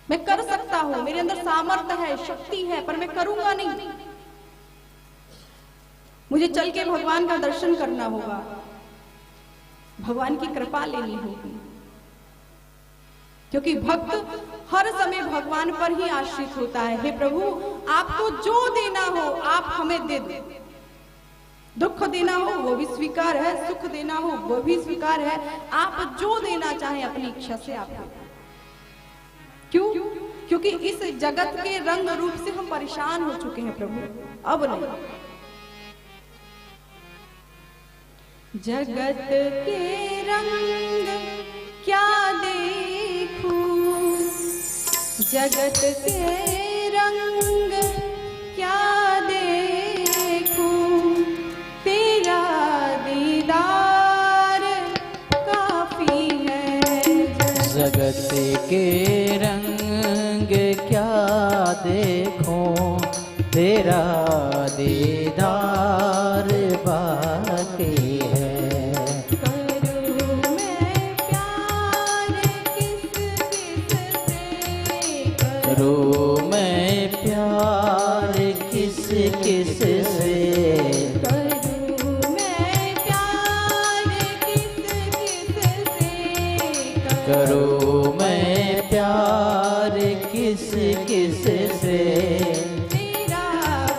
मैं कर सकता हूं, मेरे अंदर सामर्थ्य है, शक्ति है, पर मैं करूंगा नहीं। मुझे चल के भगवान का दर्शन करना होगा, भगवान की कृपा लेनी होगी। क्योंकि भक्त हर समय भगवान पर ही आश्रित होता है। हे प्रभु, आपको जो देना हो आप हमें दे दो। दुख देना हो वो भी स्वीकार है, सुख देना हो वो भी स्वीकार है। आप जो देना चाहें अपनी इच्छा से आप दे। क्यों? क्योंकि इस जगत के रंग रूप से हम परेशान हो चुके हैं प्रभु, अब नहीं। जगत के रंग क्या देखूं, जगत के रंग क्या देखूं, तेरा दीदार काफी है। जगत के रंग क्या देखूं, तेरा दीदार किससे, तेरा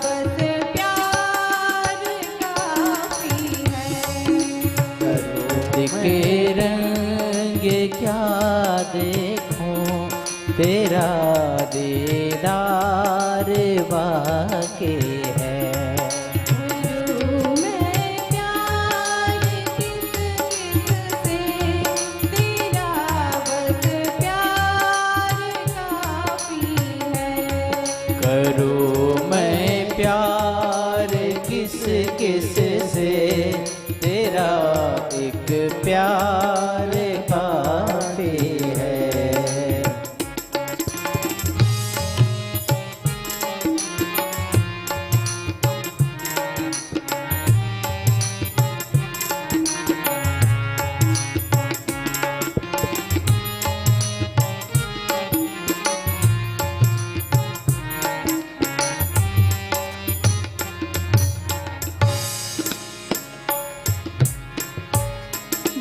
बस प्यार काफी है। रूप के रंग क्या देखूं, तेरा दीदार बाकी है। करूं मैं प्यार किस किस से, तेरा बस प्यार काफी है। करूं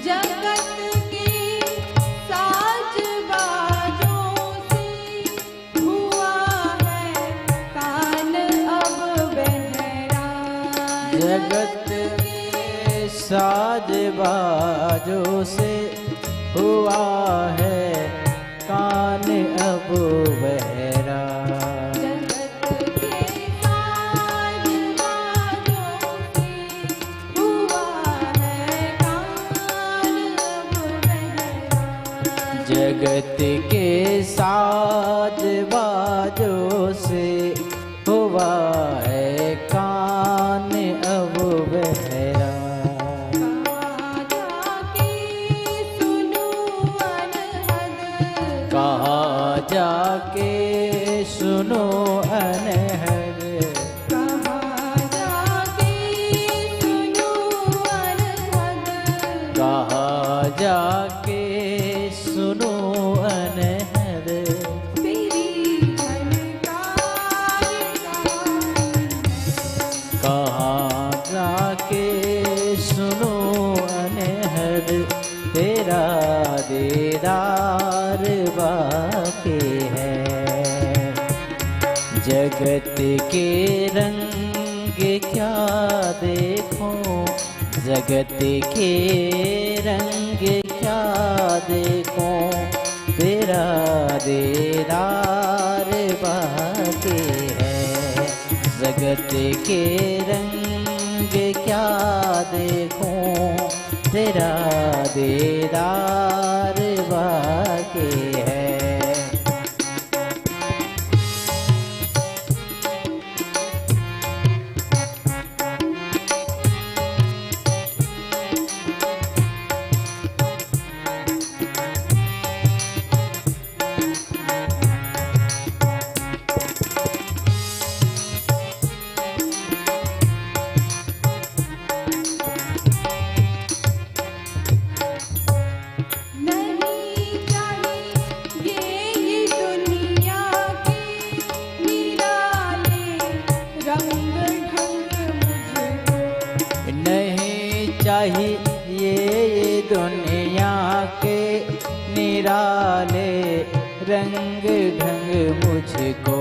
जगत के साज बाजों से हुआ है कान अब बहरा। जगत के साज बाजों से हुआ है कान अब बहरा। जगत के साज बाजों से हुआ है कान अब बहरा। कहाँ जाके सुनो अनहद, कहाँ जाके सुनो अनहद, कहाँ जाके सुनो अनहद। कहाँ जाके सुनो अनहद, तेरा दीदार बाकी है। जगत के रंग क्या देखूं, जगत के रंग क्या देखूं, तेरा दीदार बाकी है। जगत के रंग क्या देखूं, तेरा दीदार बाकी है। चाहिए ये दुनिया के निराले रंग ढंग मुझको।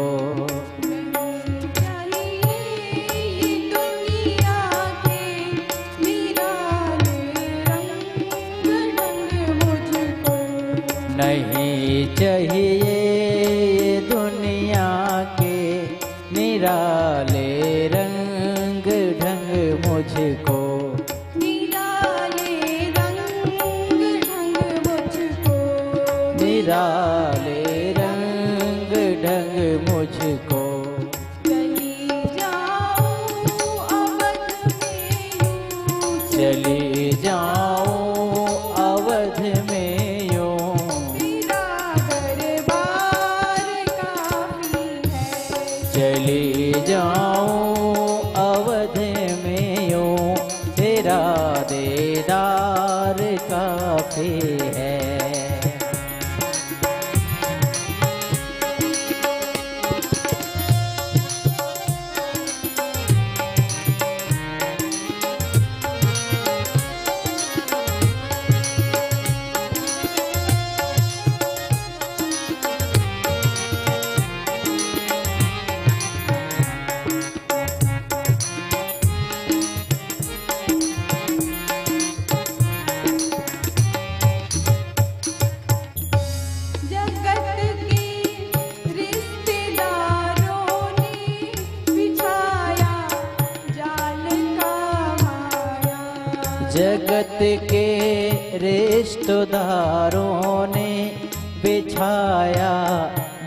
नहीं चाहिए ये दुनिया के निराले रंग ढंग मुझको। निराले रंग ढंग मुझको। चली जाऊं अवध में यूं, चली जाऊं अवध में यूं, तेरा दीदार काफी है। जगत के रिश्तेदारों ने बिछाया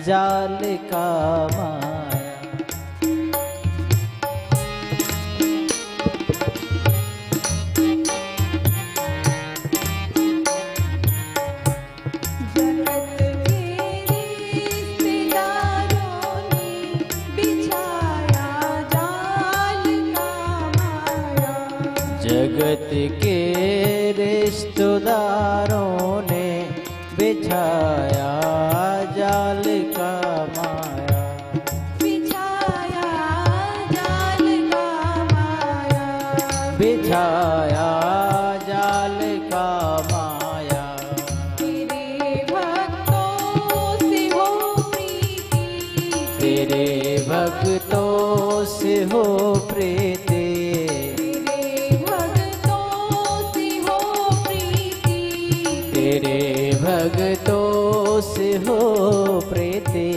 जाल का माया। जगत के रिश्तेदारों ने बिछाया जाल का माया। बिछाया जाल का माया। बिछाया जाल का माया। तेरे भक्तों से हो प्रीति। तेरे भक्तों से हो प्रीति। तेरे भक्तों से हो प्रीति।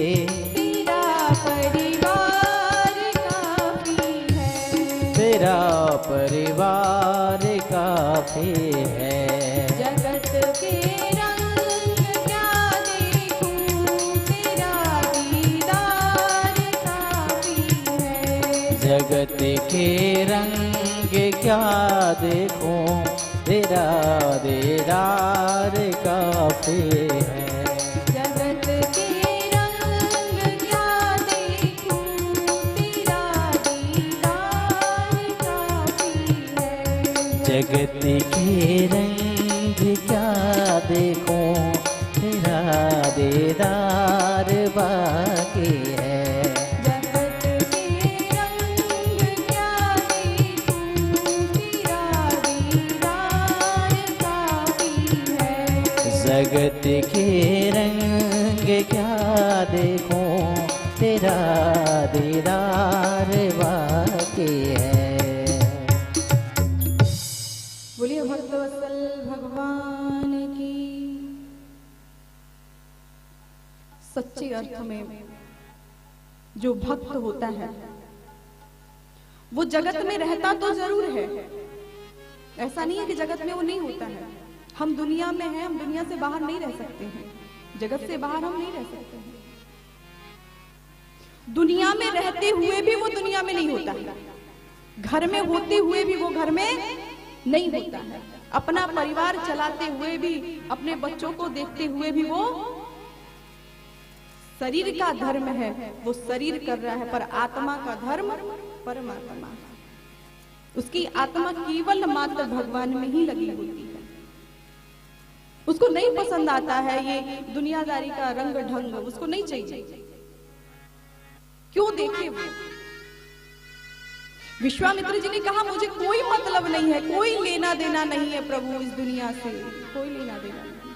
तेरा परिवार काफी है। तेरा परिवार काफी है। जगत के रंग क्या देखूं, तेरा दीदार काफी है। जगत के रंग क्या देखूं, तेरा दीदार काफी है। जगत के रंग क्या देखूं, तेरा दीदार काफी है। जगत के रंग क्या देखूं, तेरा दीदार बाकी है। जगत के रंग क्या देखूं, तेरा दीदार बाकी है। बोलिए भक्तवत्सल भगवान की। सच्चे अर्थ में जो भक्त होता है वो जगत में रहता तो जरूर है, ऐसा नहीं है कि जगत में वो नहीं होता है। हम दुनिया में हैं, हम दुनिया से बाहर नहीं रह सकते हैं, जगत से बाहर हम नहीं रह सकते हैं। दुनिया में रहते हुए भी वो दुनिया में नहीं होता है, घर में होते हुए भी वो घर में नहीं होता है, अपना परिवार चलाते हुए भी, अपने बच्चों को देखते हुए भी वो शरीर का धर्म है, वो शरीर कर रहा है, पर आत्मा का धर्म परमात्मा। उसकी आत्मा केवल मात्र भगवान में ही लगी होती है। उसको नहीं पसंद आता है ये दुनियादारी का रंग ढंग, उसको नहीं चाहिए। क्यों देखे वो? विश्वामित्र जी ने कहा मुझे कोई मतलब नहीं है, कोई लेना देना नहीं है प्रभु इस दुनिया से, कोई लेना देना नहीं।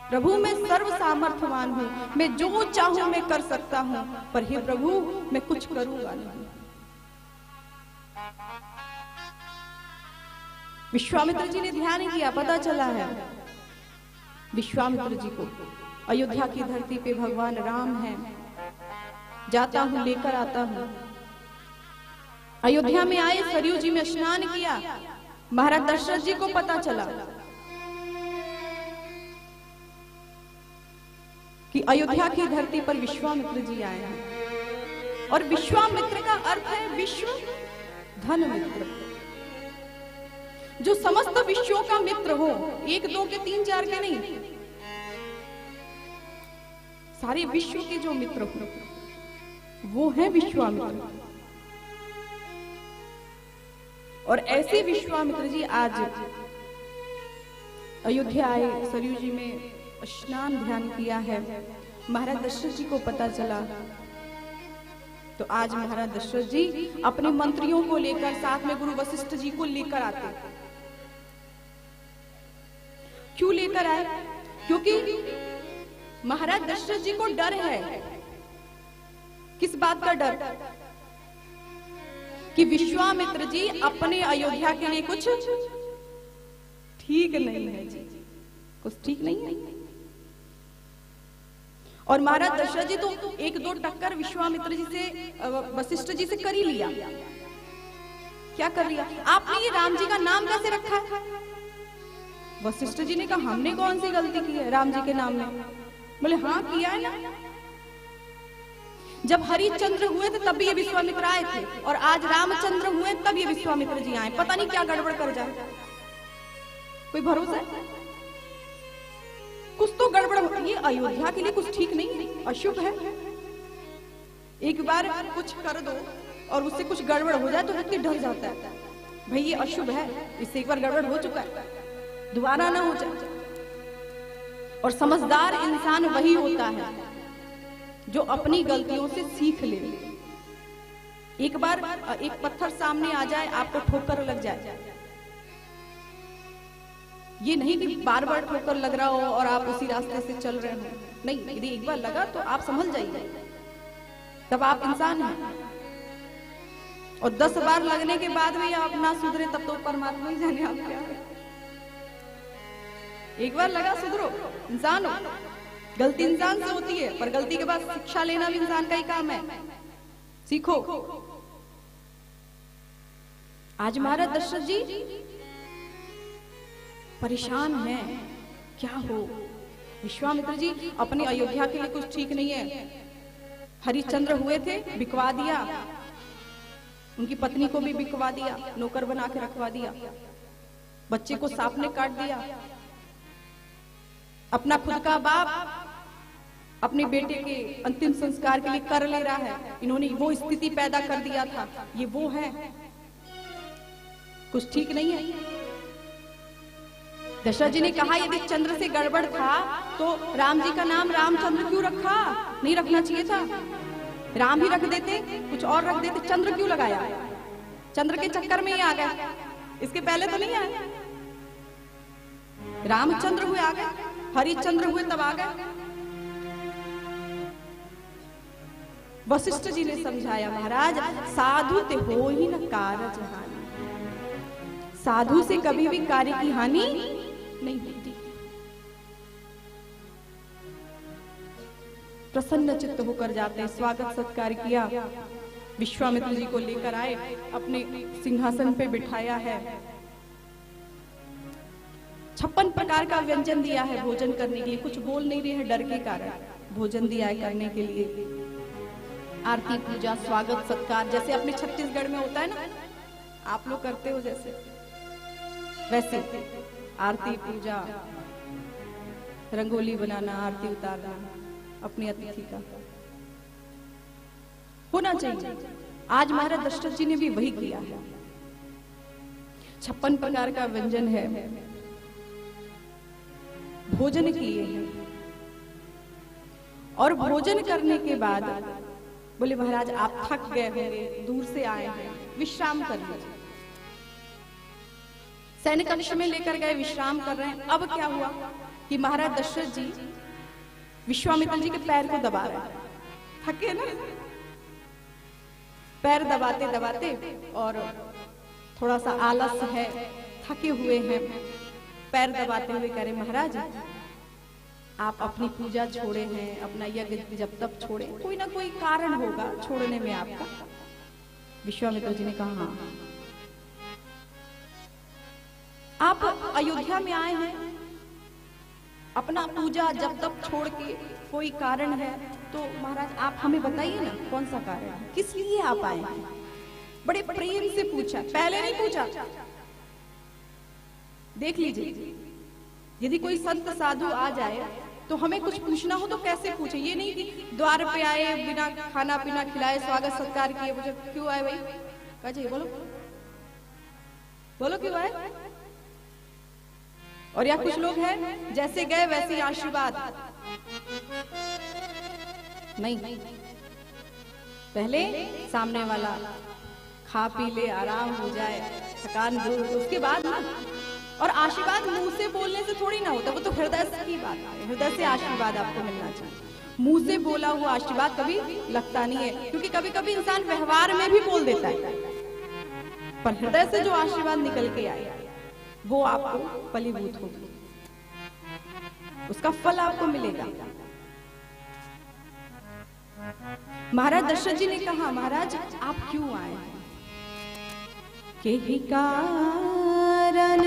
प्रभु मैं सर्व सामर्थ्यवान हूं, मैं जो चाहूं मैं कर सकता हूं, पर हे प्रभु मैं कुछ करूंगा नहीं। विश्वामित्र जी ने ध्यान किया, पता चला है विश्वामित्र जी को अयोध्या की धरती पे भगवान राम हैं। जाता हूं लेकर आता हूं। अयोध्या में आए, सरयू जी में स्नान किया, महाराज दशरथ जी को पता चला कि अयोध्या की धरती पर विश्वामित्र जी आए हैं। और विश्वामित्र का अर्थ है विश्व धन मित्र, जो समस्त विश्वों का मित्र हो, एक दो के तीन चार के नहीं, सारे विश्व के जो मित्र हो वो है विश्वामित्र। और ऐसे विश्वामित्र जी आज अयोध्या आए, सरयू जी में स्नान ध्यान किया है। महाराज दशरथ जी को पता चला तो आज महाराज दशरथ जी अपने मंत्रियों को लेकर, साथ में गुरु वशिष्ठ जी को लेकर आते। क्यों लेकर आए? क्योंकि महाराज दशरथ जी को डर है। किस बात का डर? कि विश्वामित्र जी अपने अयोध्या के लिए कुछ ठीक नहीं है जी, कुछ ठीक नहीं है। और महाराज दशरथ जी तो एक दो टक्कर विश्वामित्र जी से, वशिष्ठ जी से कर ही लिया। क्या कर लिया आपने? ये राम जी का नाम कैसे रखा है? वशिष्ठ जी ने कहा हमने कौन सी गलती की है राम जी के नाम में? बोले हाँ किया है ना। जब हरिश्चंद्र हुए थे तब भी ये विश्वामित्र आए थे, और आज रामचंद्र हुए तब ये विश्वामित्र जी आए। पता नहीं क्या गड़बड़ कर जाए, कोई भरोसा है? कुछ तो गड़बड़ हो। ये अयोध्या के लिए कुछ ठीक नहीं है, अशुभ है। एक बार कुछ कर दो और उससे कुछ गड़बड़ हो जाए तो व्यक्ति डर जाता है, भाई ये अशुभ है, इससे एक बार गड़बड़ हो चुका है, दोबारा ना हो जाए। और समझदार इंसान वही होता है जो अपनी गलतियों से सीख ले। एक बार एक पत्थर सामने आ जाए, आपको ठोकर लग जाए, ये नहीं कि बार बार ठोकर लग रहा हो और आप उसी रास्ते से चल रहे हो। नहीं, यदि एक बार लगा तो आप संभल जाइए, तब आप इंसान हैं। और 10 बार लगने के बाद भी आप ना सुधरे तब तो परमात्मा ही जाने आप क्या है। एक बार लगा सुधरो, इंसान हो। गलती इंसान से होती है, पर गलती के बाद शिक्षा लेना भी इंसान का ही काम है। सीखो। आज महाराज दशरथ जी परेशान हैं, क्या हो। विश्वामित्र जी अपनी अयोध्या के लिए कुछ ठीक नहीं है। हरिश्चंद्र हुए थे, बिकवा दिया, उनकी पत्नी को भी बिकवा दिया, नौकर बना के रखवा दिया, बच्चे को सांप ने काट दिया। अपना खुद का बाप अपने बेटे के अंतिम संस्कार के लिए कर ले रहा है। इन्होंने वो स्थिति पैदा कर दिया था, ये वो है, कुछ ठीक नहीं है। दशरथ जी ने कहा यदि चंद्र से गड़बड़ था तो राम जी का नाम रामचंद्र क्यों रखा? नहीं रखना चाहिए था, राम ही रख देते, कुछ और रख देते। चंद्र क्यों लगाया? चंद्र के चक्कर में ही आ गए, इसके पहले तो नहीं आए। रामचंद्र हुए आ गए, हरिश्चंद्र हुए तब आ गए। वशिष्ठ जी ने समझाया, महाराज साधु ते हो ही न कारज हानि, साधु से कभी भी कार्य की हानि नहीं होती। प्रसन्न चित्त होकर जाते, स्वागत सत्कार किया, विश्वामित्र जी को लेकर आए, अपने सिंहासन पे बिठाया है, 56 प्रकार का व्यंजन दिया है भोजन करने के लिए। कुछ बोल नहीं रहे हैं डर के कारण, भोजन दिया है करने के लिए। आरती पूजा स्वागत सत्कार जैसे अपने छत्तीसगढ़ में होता है ना, आप लोग करते हो जैसे, वैसे आरती पूजा, रंगोली बनाना, आरती उतारना अपने अतिथि का होना चाहिए। आज महाराज दशरथ जी ने भी वही किया है। 56 प्रकार का व्यंजन है, भोजन किए हैं, और भोजन करने के बाद बोले महाराज आप थक गए होंगे, दूर से आए हैं, विश्राम कर लीजिए। सैनिक कक्ष में लेकर गए, विश्राम कर रहे हैं। अब क्या हुआ कि महाराज दशरथ जी विश्वामित्र जी के पैर को दबा रहे हैं, थके ना, पैर दबाते दबाते, और थोड़ा सा आलस है, थके हुए हैं, पैर दबाते हुए कह रहे महाराज आप अपनी पूजा छोड़े हैं, अपना यज्ञ जब तक छोड़े, कोई ना कोई कारण होगा छोड़ने में आपका। विश्वामित्र जी ने कहा हाँ, आप अयोध्या में आए हैं, अपना पूजा जब तक छोड़ के कोई कारण है तो महाराज आप हमें बताइए ना कौन सा कारण है, किस लिए आप आए हैं। बड़े प्रेम से पूछा, पहले नहीं पूछा। देख लीजिए, यदि कोई संत साधु आ जाए तो हमें कुछ पूछना हो तो कैसे पूछे। ये नहीं कि द्वार पे आए, बिना खाना पीना खिलाए, स्वागत सत्कार किए, मुझे क्यों आए भाई, कहिए बोलो बोलो क्यों आए। और या कुछ लोग हैं जैसे गए वैसे आशीर्वाद, नहीं, पहले सामने वाला खा पी ले, आराम हो जाए, थकान दूर, उसके बाद ना। और आशीर्वाद मुंह से बोलने से थोड़ी ना होता, वो तो हृदय से की बात है, हृदय से आशीर्वाद आपको मिलना चाहिए। मुंह से बोला हुआ आशीर्वाद कभी लगता नहीं है, क्योंकि कभी कभी इंसान व्यवहार में भी बोल देता है, पर हृदय से जो आशीर्वाद निकल के आए वो आपको फलीभूत होगी, उसका फल आपको मिलेगा। महाराज दशरथ जी ने कहा महाराज आप क्यों आए हैं? के ही कारण